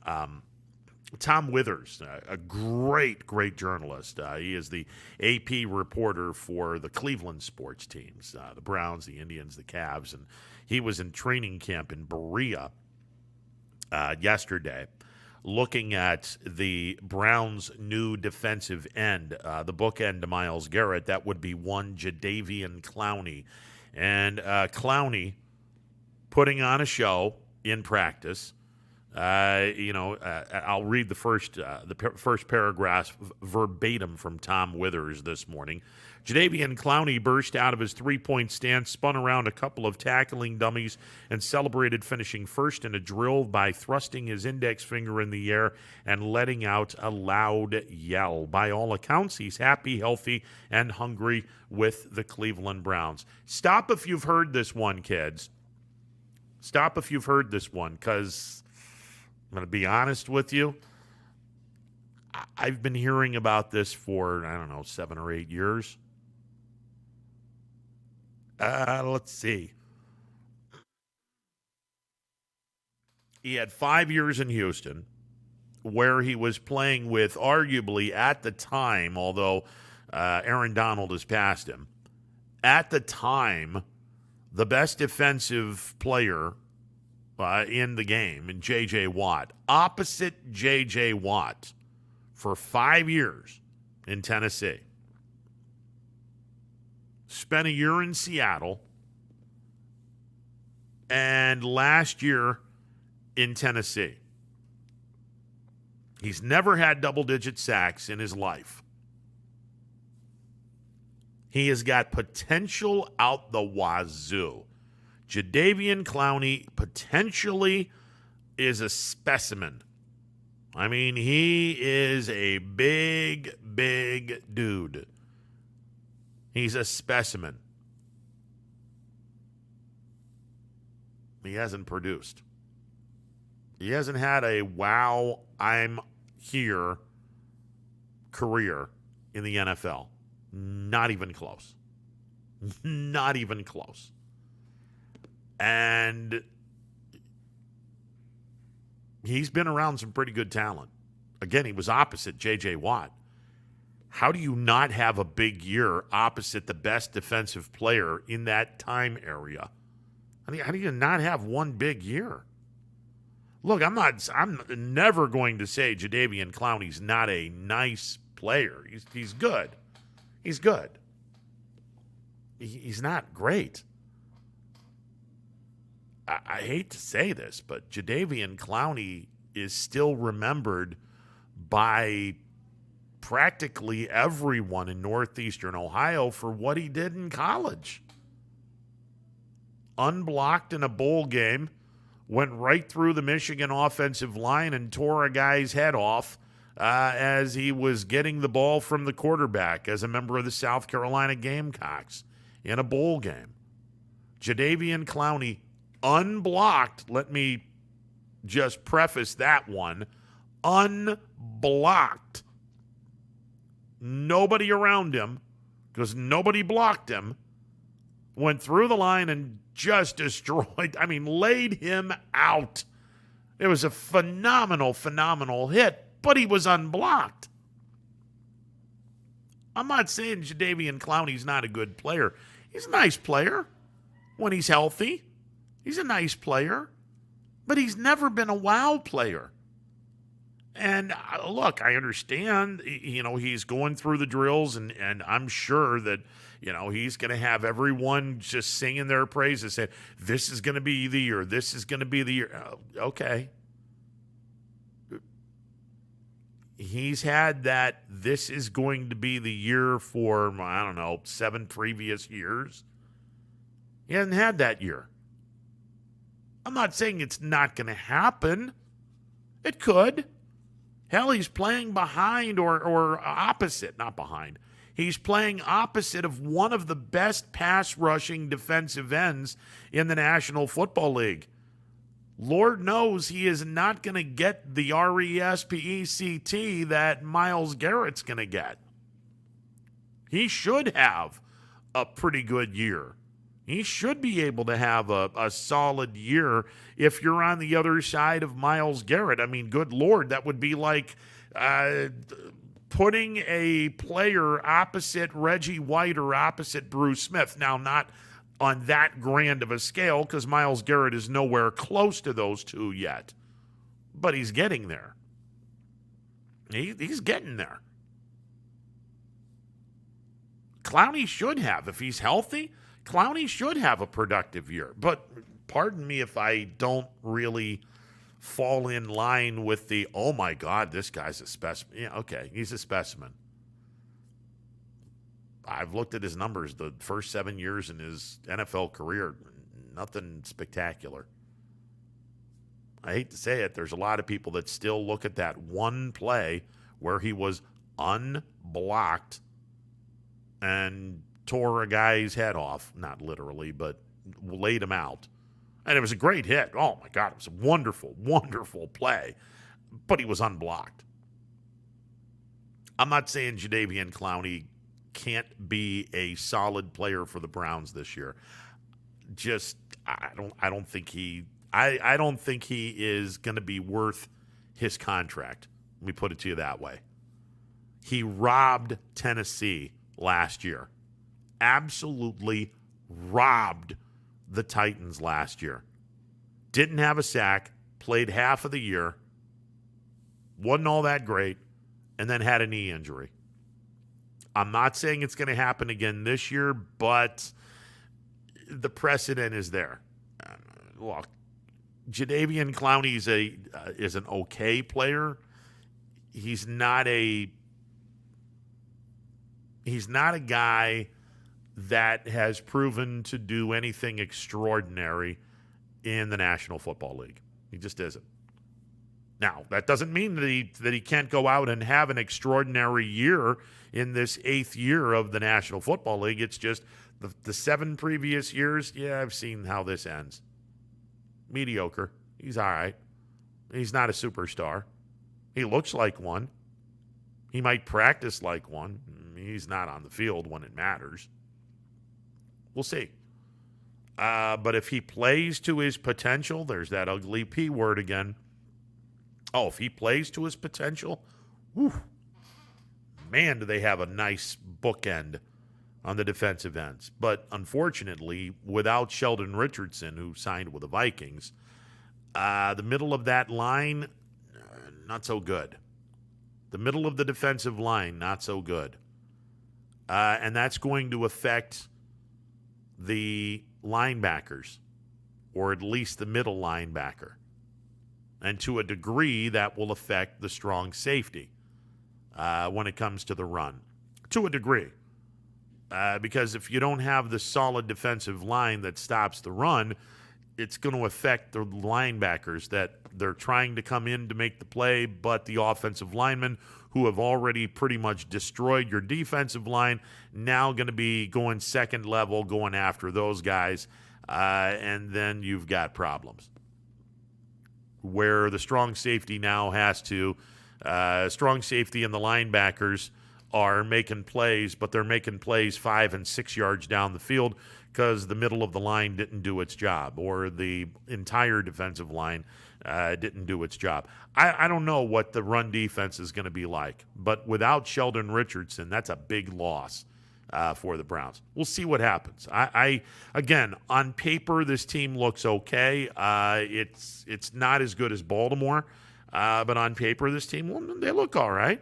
Tom Withers, a great journalist. He is the AP reporter for the Cleveland sports teams, the Browns, the Indians, the Cavs, and he was in training camp in Berea yesterday looking at the Browns' new defensive end, the bookend to Myles Garrett. That would be one Jadeveon Clowney. And Clowney putting on a show in practice. I'll read the first paragraph verbatim from Tom Withers this morning. Jadeveon Clowney burst out of his three-point stance, spun around a couple of tackling dummies, and celebrated finishing first in a drill by thrusting his index finger in the air and letting out a loud yell. By all accounts, he's happy, healthy, and hungry with the Cleveland Browns. Stop if you've heard this one, kids. Stop if you've heard this one, because I'm going to be honest with you. I've been hearing about this for, 7 or 8 years. Let's see. He had 5 years in Houston where he was playing with arguably at the time, although Aaron Donald has passed him, at the time, the best defensive player in the game, in J.J. Watt, opposite J.J. Watt for 5 years in Tennessee. Spent a year in Seattle, and last year in Tennessee. He's never had double-digit sacks in his life. He has got potential out the wazoo. Jadeveon Clowney potentially is a specimen. I mean, he is a big dude. He's a specimen. He hasn't produced. He hasn't had a wow, I'm here career in the NFL. Not even close. Not even close. And he's been around some pretty good talent. Again, he was opposite J.J. Watt. How do you not have a big year opposite the best defensive player in that time area? How do you not have one big year? Look, I'm never going to say Jadeveon Clowney's not a nice player. He's good. He's good. He's not great. I hate to say this, but Jadeveon Clowney is still remembered by practically everyone in Northeastern Ohio for what he did in college. Unblocked in a bowl game, went right through the Michigan offensive line and tore a guy's head off as he was getting the ball from the quarterback as a member of the South Carolina Gamecocks in a bowl game. Jadeveon Clowney, unblocked, let me just preface that one, unblocked. Nobody around him, because nobody blocked him, went through the line and just destroyed, laid him out. It was a phenomenal hit, but he was unblocked. I'm not saying Jadeveon Clowney's not a good player. He's a nice player when he's healthy. He's a nice player, but he's never been a wow player. And look, I understand, he's going through the drills, and I'm sure that, he's going to have everyone just singing their praises, saying, this is going to be the year, this is going to be the year. Okay. He's had that this is going to be the year for, 7 previous years. He hasn't had that year. I'm not saying it's not going to happen. It could. Hell, he's playing behind or opposite, not behind. He's playing opposite of one of the best pass rushing defensive ends in the National Football League. Lord knows he is not going to get the RESPECT that Myles Garrett's going to get. He should have a pretty good year. He should be able to have a solid year if you're on the other side of Myles Garrett. I mean, good Lord, that would be like putting a player opposite Reggie White or opposite Bruce Smith. Now, not on that grand of a scale because Myles Garrett is nowhere close to those two yet. But he's getting there. He's getting there. Clowney should have. If he's healthy, Clowney should have a productive year. But pardon me if I don't really fall in line with the, oh my God, this guy's a specimen. Yeah, okay, he's a specimen. I've looked at his numbers the first 7 years in his NFL career. Nothing spectacular. I hate to say it, there's a lot of people that still look at that one play where he was unblocked and tore a guy's head off. Not literally, but laid him out. And it was a great hit. Oh, my God, it was a wonderful, wonderful play. But he was unblocked. I'm not saying Jadeveon Clowney can't be a solid player for the Browns this year. Just, I don't think he is going to be worth his contract. Let me put it to you that way. He robbed Tennessee last year. Absolutely robbed the Titans last year. Didn't have a sack, played half of the year, wasn't all that great, and then had a knee injury. I'm not saying it's going to happen again this year, but the precedent is there. Look, Jadeveon Clowney is an okay player. He's not a guy that has proven to do anything extraordinary in the National Football League. He just isn't. Now, that doesn't mean that he can't go out and have an extraordinary year in this 8th year of the National Football League. It's just the 7 previous years, yeah, I've seen how this ends. Mediocre. He's all right. He's not a superstar. He looks like one. He might practice like one. He's not on the field when it matters. We'll see. But if he plays to his potential, there's that ugly P word again. Oh, if he plays to his potential, whew, man, do they have a nice bookend on the defensive ends. But unfortunately, without Sheldon Richardson, who signed with the Vikings, the middle of that line, not so good. The middle of the defensive line, not so good. And that's going to affect the linebackers, or at least the middle linebacker. And to a degree, that will affect the strong safety when it comes to the run. To a degree. Because if you don't have the solid defensive line that stops the run, it's going to affect the linebackers that they're trying to come in to make the play, but the offensive linemen who have already pretty much destroyed your defensive line, now going to be going second level, going after those guys, and then you've got problems. Where the strong safety now has to, strong safety and the linebackers are making plays, but they're making plays 5 and 6 yards down the field because the middle of the line didn't do its job, or the entire defensive line didn't do its job. I don't know what the run defense is going to be like, but without Sheldon Richardson, that's a big loss for the Browns. We'll see what happens. Again, on paper, this team looks okay. It's not as good as Baltimore, but on paper, this team, well, they look all right.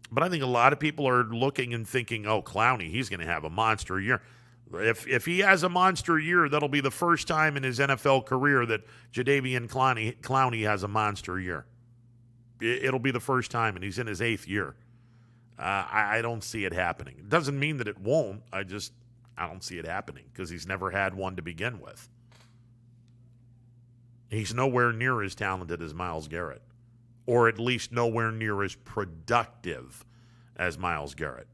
But I think a lot of people are looking and thinking, oh, Clowney, he's going to have a monster year. If he has a monster year, that'll be the first time in his NFL career that Jadeveon Clowney has a monster year. It'll be the first time, and he's in his 8th year. I don't see it happening. It doesn't mean that it won't. I don't see it happening because he's never had one to begin with. He's nowhere near as talented as Myles Garrett, or at least nowhere near as productive as Myles Garrett.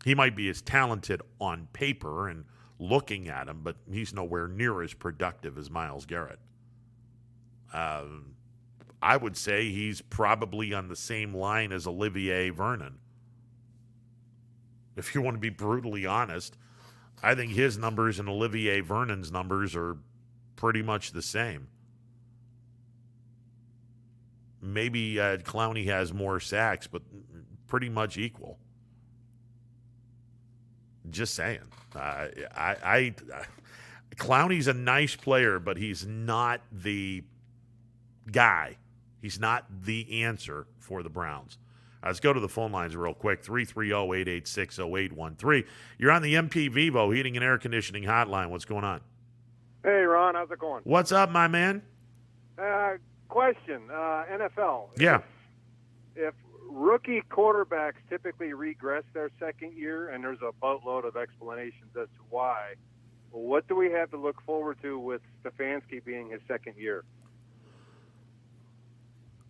He might be as talented on paper and looking at him, but he's nowhere near as productive as Myles Garrett. I would say he's probably on the same line as Olivier Vernon. If you want to be brutally honest, I think his numbers and Olivier Vernon's numbers are pretty much the same. Maybe Clowney has more sacks, but pretty much equal. Just saying. Clowney's a nice player, but he's not the guy. He's not the answer for the Browns. Let's go to the phone lines real quick. 330-886-0813. You're on the MP Vivo Heating and Air Conditioning Hotline. What's going on? Hey, Ron. How's it going? What's up, my man? Question. NFL. Yeah. If rookie quarterbacks typically regress their second year, and there's a boatload of explanations as to why, what do we have to look forward to with Stefanski being his second year?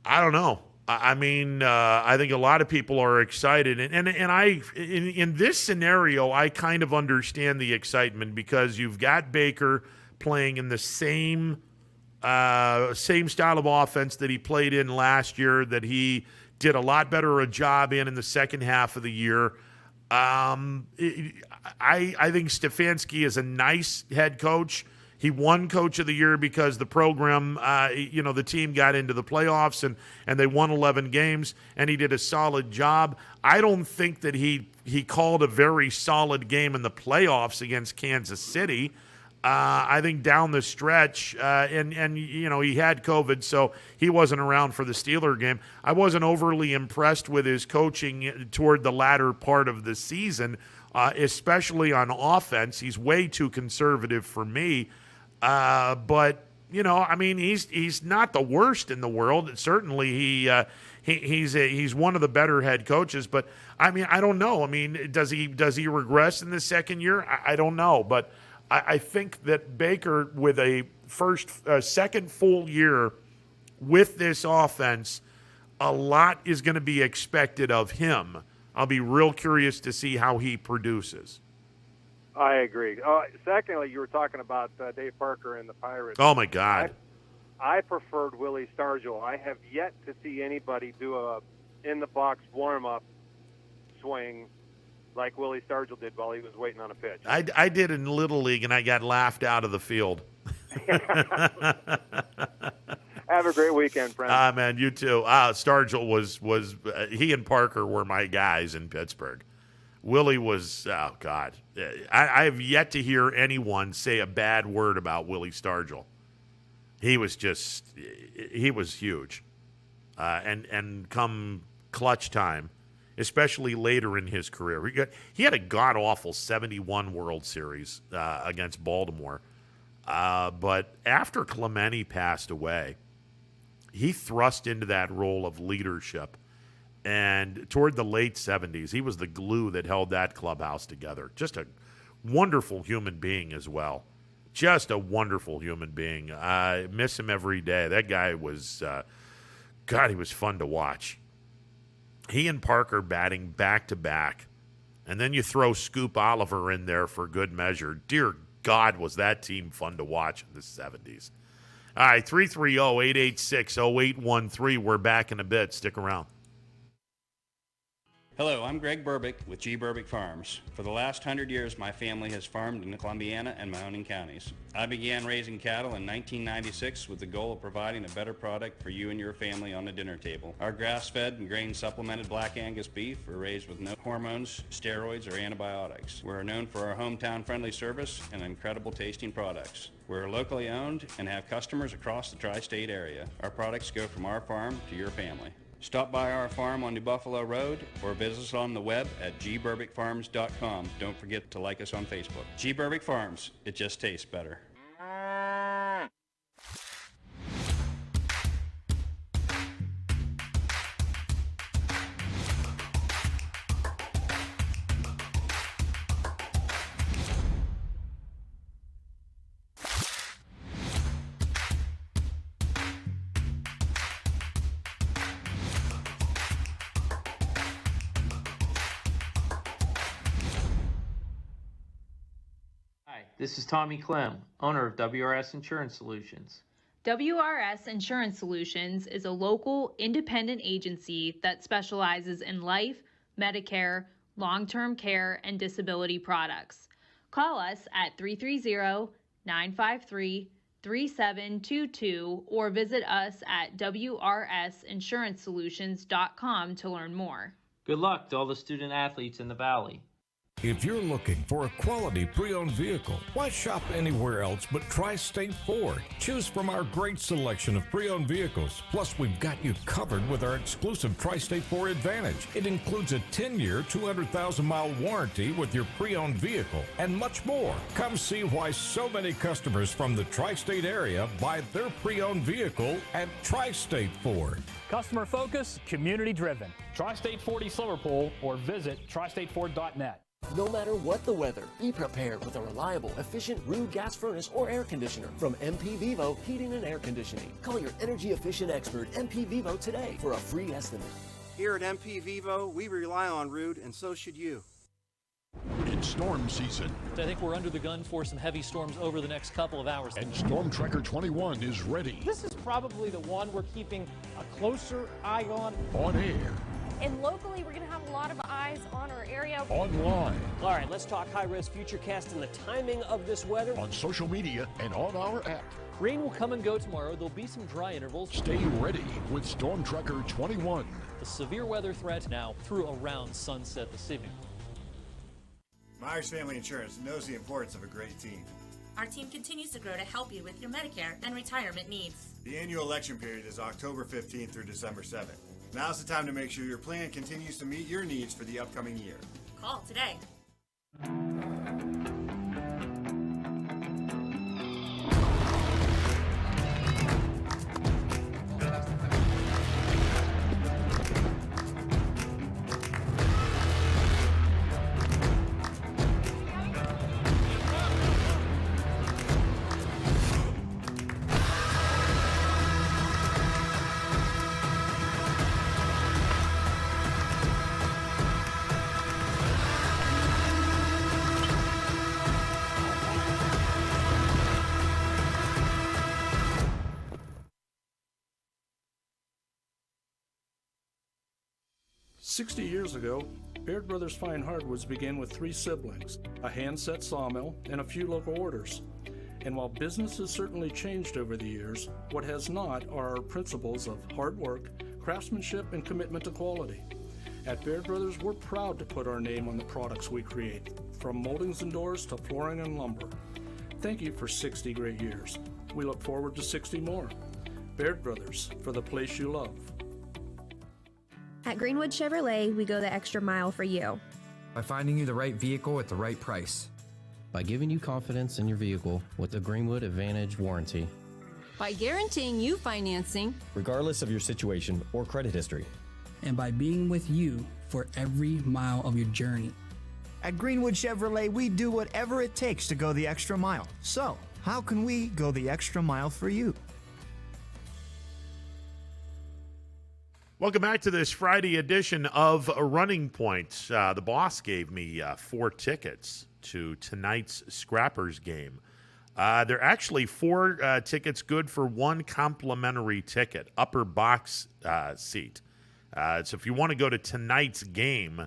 I don't know. I mean, I think a lot of people are excited, and in this scenario, I kind of understand the excitement because you've got Baker playing in the same style of offense that he played in last year, that he did a lot better a job in the second half of the year. I think Stefanski is a nice head coach. He won Coach of the Year because the program, the team got into the playoffs and they won 11 games, and he did a solid job. I don't think that he called a very solid game in the playoffs against Kansas City. I think down the stretch, and he had COVID, so he wasn't around for the Steeler game. I wasn't overly impressed with his coaching toward the latter part of the season, especially on offense. He's way too conservative for me. But he's not the worst in the world. Certainly, he's one of the better head coaches. But I don't know. Does he regress in the second year? I don't know. But I think that Baker, with a second full year with this offense, a lot is going to be expected of him. I'll be real curious to see how he produces. I agree. Secondly, you were talking about Dave Parker and the Pirates. Oh, my God. I preferred Willie Stargell. I have yet to see anybody do a in-the-box warm-up swing like Willie Stargell did while he was waiting on a pitch. I did in Little League, and I got laughed out of the field. Have a great weekend, friend. Man, you too. Stargell was he and Parker were my guys in Pittsburgh. Willie was, oh, God. I have yet to hear anyone say a bad word about Willie Stargell. He was huge. And come clutch time, especially later in his career, he had a god-awful 71 World Series against Baltimore. But after Clemente passed away, he thrust into that role of leadership. And toward the late 70s, he was the glue that held that clubhouse together. Just a wonderful human being as well. Just a wonderful human being. I miss him every day. That guy was, he was fun to watch. He and Parker batting back-to-back. And then you throw Scoop Oliver in there for good measure. Dear God, was that team fun to watch in the 70s. All right, 330-886-0813. We're back in a bit. Stick around. Hello, I'm Greg Burbick with G. Burbick Farms. For the last 100 years, my family has farmed in Columbiana and Mahoning counties. I began raising cattle in 1996 with the goal of providing a better product for you and your family on the dinner table. Our grass-fed and grain-supplemented Black Angus beef are raised with no hormones, steroids, or antibiotics. We're known for our hometown-friendly service and incredible tasting products. We're locally owned and have customers across the tri-state area. Our products go from our farm to your family. Stop by our farm on New Buffalo Road or visit us on the web at gburbickfarms.com. Don't forget to like us on Facebook. G. Burbick Farms, it just tastes better. this is Tommy Clem, owner of WRS Insurance Solutions. WRS Insurance Solutions is a local independent agency that specializes in life, Medicare, long-term care, and disability products. Call us at 330-953-3722 or visit us at wrsinsuranceSolutions.com to learn more. Good luck to all the student athletes in the Valley. If you're looking for a quality pre-owned vehicle, why shop anywhere else but Tri-State Ford? Choose from our great selection of pre-owned vehicles. Plus, we've got you covered with our exclusive Tri-State Ford Advantage. It includes a 10-year, 200,000-mile warranty with your pre-owned vehicle and much more. Come see why so many customers from the Tri-State area buy their pre-owned vehicle at Tri-State Ford. Customer focus, community driven. Tri-State Ford East Liverpool or visit tristateford.net. No matter what the weather, be prepared with a reliable, efficient Ruud gas furnace or air conditioner from MP Vivo Heating and Air Conditioning. Call your energy efficient expert, MP Vivo, today for a free estimate. Here at MP Vivo, we rely on Ruud, and so should you. It's storm season. I think we're under the gun for some heavy storms over the next couple of hours. And Storm Tracker 21 is ready. This is probably the one we're keeping a closer eye on. On air. And locally, we're going to have a lot of eyes on our area. Online. All right, let's talk high-risk futurecast and the timing of this weather. On social media and on our app. Rain will come and go tomorrow. There'll be some dry intervals. Stay ready with Storm Tracker 21. The severe weather threat now through around sunset this evening. Myers Family Insurance knows the importance of a great team. Our team continues to grow to help you with your Medicare and retirement needs. The annual election period is October 15th through December 7th. Now's the time to make sure your plan continues to meet your needs for the upcoming year. Call today. Years ago, Baird Brothers Fine Hardwoods began with 3 siblings, a hand-set sawmill, and a few local orders. And while business has certainly changed over the years, what has not are our principles of hard work, craftsmanship, and commitment to quality. At Baird Brothers, we're proud to put our name on the products we create, from moldings and doors to flooring and lumber. Thank you for 60 great years. We look forward to 60 more. Baird Brothers, for the place you love. At Greenwood Chevrolet, we go the extra mile for you. By finding you the right vehicle at the right price. By giving you confidence in your vehicle with the Greenwood Advantage warranty. By guaranteeing you financing, regardless of your situation or credit history. And by being with you for every mile of your journey. At Greenwood Chevrolet, we do whatever it takes to go the extra mile. So, how can we go the extra mile for you? Welcome back to this Friday edition of Running Point. The boss gave me 4 tickets to tonight's Scrappers game. They're actually 4 tickets good for 1 complimentary ticket, upper box seat. So if you want to go to tonight's game,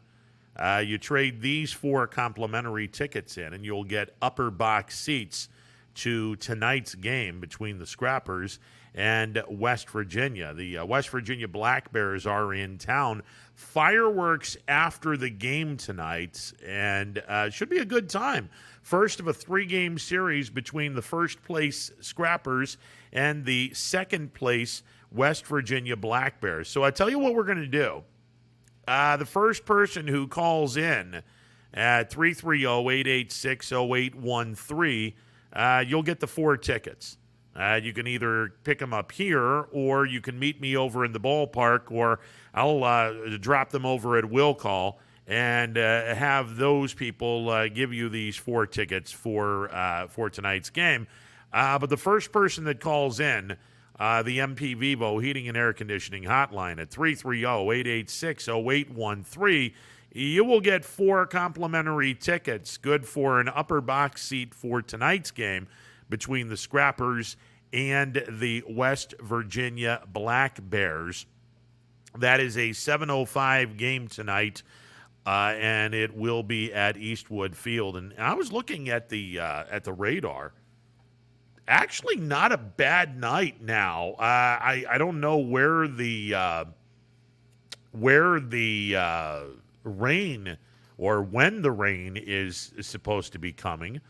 you trade these 4 complimentary tickets in, and you'll get upper box seats to tonight's game between the Scrappers and West Virginia. The West Virginia Black Bears are in town. Fireworks after the game tonight, and should be a good time. First of a 3-game series between the first place Scrappers and the second place West Virginia Black Bears. So I tell you what we're going to do. The first person who calls in at 330-886-0813, you'll get the 4 tickets. You can either pick them up here, or you can meet me over in the ballpark, or I'll drop them over at Will Call and have those people give you these 4 tickets for tonight's game. But the first person that calls in, the MP Vivo Heating and Air Conditioning hotline at 330-886-0813, you will get 4 complimentary tickets, good for an upper box seat for tonight's game between the Scrappers and the West Virginia Black Bears. That is a 7:05 game tonight, and it will be at Eastwood Field. And I was looking at the radar. Actually, not a bad night now. I don't know where the rain or when the rain is supposed to be coming.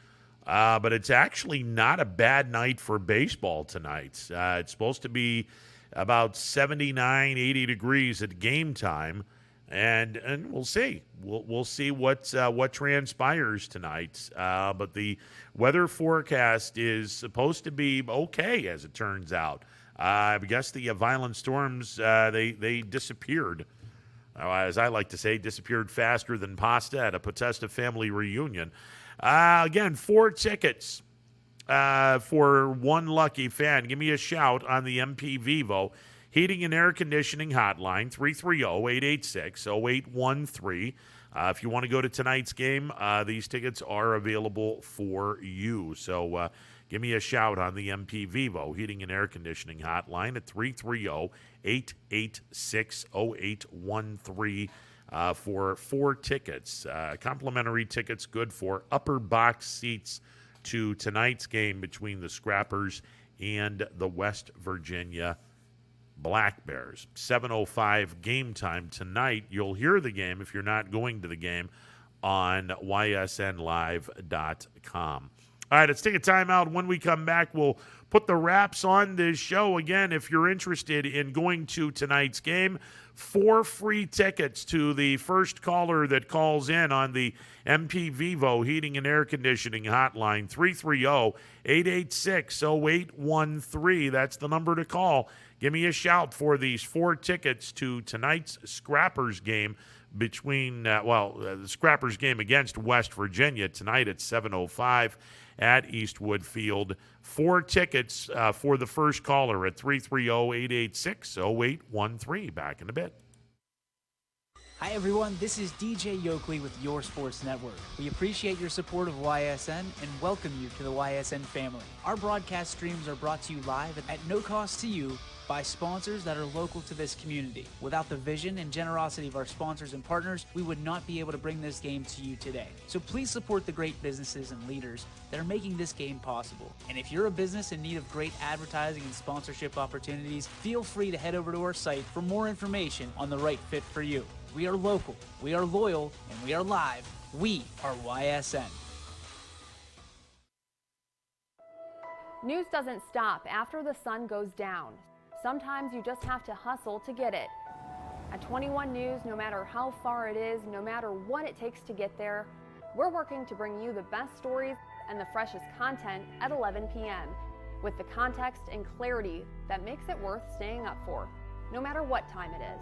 But it's actually not a bad night for baseball tonight. It's supposed to be about 79, 80 degrees at game time, and we'll see. We'll see what transpires tonight. But the weather forecast is supposed to be okay, as it turns out. I guess the violent storms they disappeared. As I like to say, disappeared faster than pasta at a Potesta family reunion. Again, 4 tickets for one lucky fan. Give me a shout on the MP Vivo Heating and Air Conditioning Hotline, 330-886-0813. If you want to go to tonight's game, these tickets are available for you. So give me a shout on the MP Vivo Heating and Air Conditioning Hotline at 330-886-0813 for 4 tickets. Complimentary tickets, good for upper box seats to tonight's game between the Scrappers and the West Virginia Black Bears. 7:05 game time tonight. You'll hear the game if you're not going to the game on ysnlive.com. All right, let's take a timeout. When we come back, we'll put the wraps on this show. Again, if you're interested in going to tonight's game, 4 free tickets to the first caller that calls in on the MP Vivo Heating and Air Conditioning Hotline, 330-886-0813. That's the number to call. Give me a shout for these 4 tickets to tonight's Scrappers game between, the Scrappers game against West Virginia tonight at 7:05 at Eastwood Field. 4 tickets for the first caller at 330-886-0813. Back in a bit. Hi everyone, this is DJ Yoakley with Your Sports Network. We appreciate your support of YSN and welcome you to the YSN family. Our broadcast streams are brought to you live at no cost to you by sponsors that are local to this community. Without the vision and generosity of our sponsors and partners, we would not be able to bring this game to you today. So please support the great businesses and leaders that are making this game possible. And if you're a business in need of great advertising and sponsorship opportunities, feel free to head over to our site for more information on the right fit for you. We are local, we are loyal, and we are live. We are YSN. News doesn't stop after the sun goes down. Sometimes you just have to hustle to get it. At 21 News, no matter how far it is, no matter what it takes to get there, we're working to bring you the best stories and the freshest content at 11 p.m. with the context and clarity that makes it worth staying up for, no matter what time it is.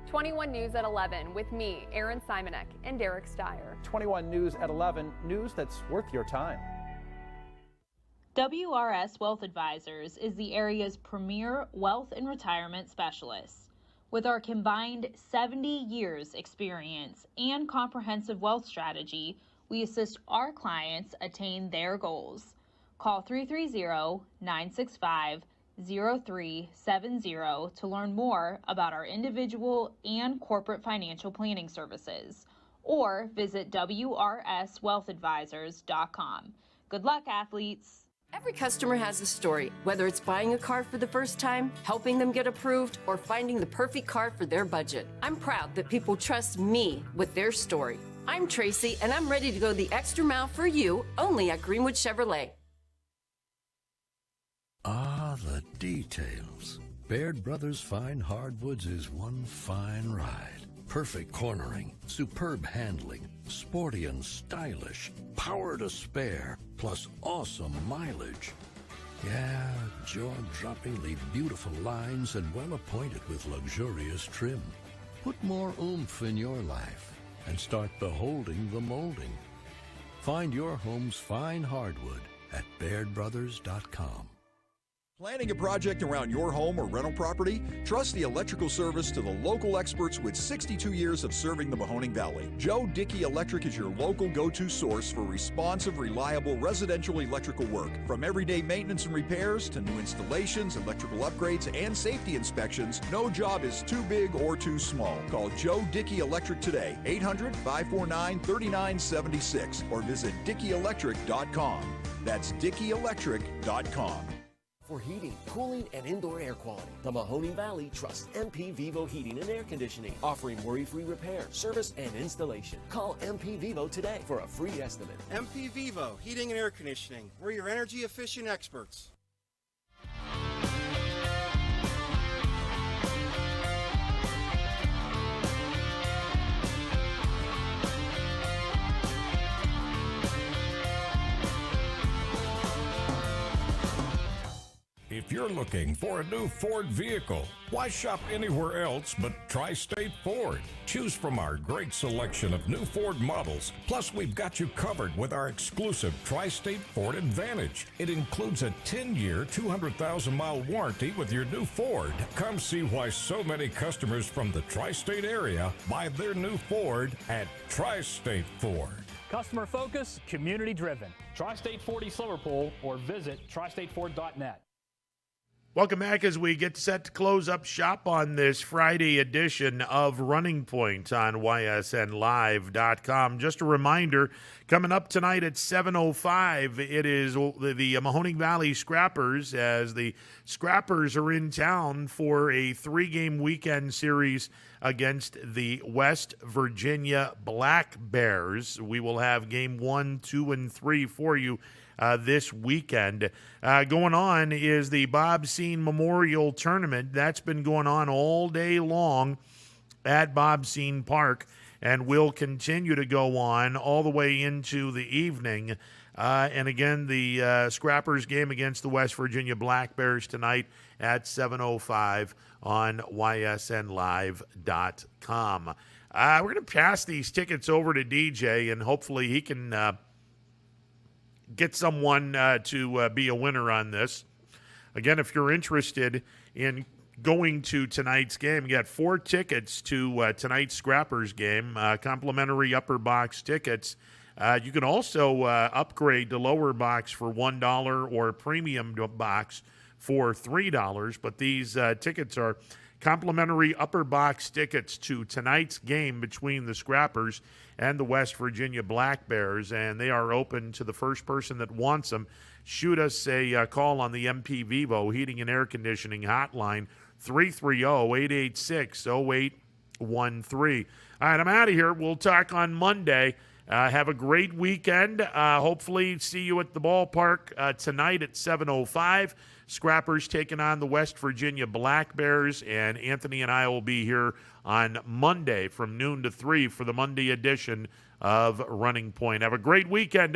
21 News at 11 with me, Aaron Simonek, and Derek Steyer. 21 News at 11, news that's worth your time. WRS Wealth Advisors is the area's premier wealth and retirement specialist. With our combined 70 years experience and comprehensive wealth strategy, we assist our clients attain their goals. Call 330-965-0370 to learn more about our individual and corporate financial planning services, or visit WRSWealthAdvisors.com. Good luck, athletes. Every customer has a story, whether it's buying a car for the first time, helping them get approved, or finding the perfect car for their budget. I'm proud that people trust me with their story. I'm Tracy, and I'm ready to go the extra mile for you, only at Greenwood Chevrolet. Ah, the details. Baird Brothers Fine Hardwoods is one fine ride. Perfect cornering, superb handling, sporty and stylish, power to spare, plus awesome mileage. Yeah, jaw-droppingly beautiful lines and well appointed with luxurious trim. Put more oomph in your life and start beholding the molding. Find your home's fine hardwood at BairdBrothers.com. Planning a project around your home or rental property? Trust the electrical service to the local experts with 62 years of serving the Mahoning Valley. Joe Dickey Electric is your local go-to source for responsive, reliable residential electrical work. From everyday maintenance and repairs to new installations, electrical upgrades, and safety inspections, no job is too big or too small. Call Joe Dickey Electric today, 800-549-3976, or visit DickeyElectric.com. That's DickeyElectric.com. For heating, cooling, and indoor air quality, the Mahoning Valley trusts MP Vivo Heating and Air Conditioning, offering worry-free repair, service, and installation. Call MP Vivo today for a free estimate. MP Vivo Heating and Air Conditioning. We're your energy-efficient experts. If you're looking for a new Ford vehicle, why shop anywhere else but Tri-State Ford? Choose from our great selection of new Ford models. Plus, we've got you covered with our exclusive Tri-State Ford Advantage. It includes a 10-year, 200,000-mile warranty with your new Ford. Come see why so many customers from the Tri-State area buy their new Ford at Tri-State Ford. Customer focus, community driven. Tri-State Ford East Liverpool or visit tristateford.net. Welcome back as we get set to close up shop on this Friday edition of Running Point on ysnlive.com. Just a reminder, coming up tonight at 7:05, it is the Mahoning Valley Scrappers, as the Scrappers are in town for a 3-game weekend series against the West Virginia Black Bears. We will have game 1, 2, and 3 for you this weekend. Going on is the Bob Seen Memorial Tournament. That's been going on all day long at Bob Seen Park and will continue to go on all the way into the evening. And again, the Scrappers game against the West Virginia Black Bears tonight at 7:05 on ysnlive.com. We're going to pass these tickets over to DJ, and hopefully he can get someone to be a winner on this. Again, if you're interested in going to tonight's game, you got 4 tickets to tonight's Scrappers game, complimentary upper box tickets. You can also upgrade to lower box for $1 or premium box for $3, but these tickets are complimentary upper box tickets to tonight's game between the Scrappers and the West Virginia Black Bears, and they are open to the first person that wants them. Shoot us a call on the MP Vivo Heating and Air Conditioning hotline, 330-886-0813. All right, I'm out of here. We'll talk on Monday. Have a great weekend. Hopefully see you at the ballpark tonight at 7:05. Scrappers taking on the West Virginia Black Bears, and Anthony and I will be here on Monday from noon to 3 for the Monday edition of Running Point. Have a great weekend.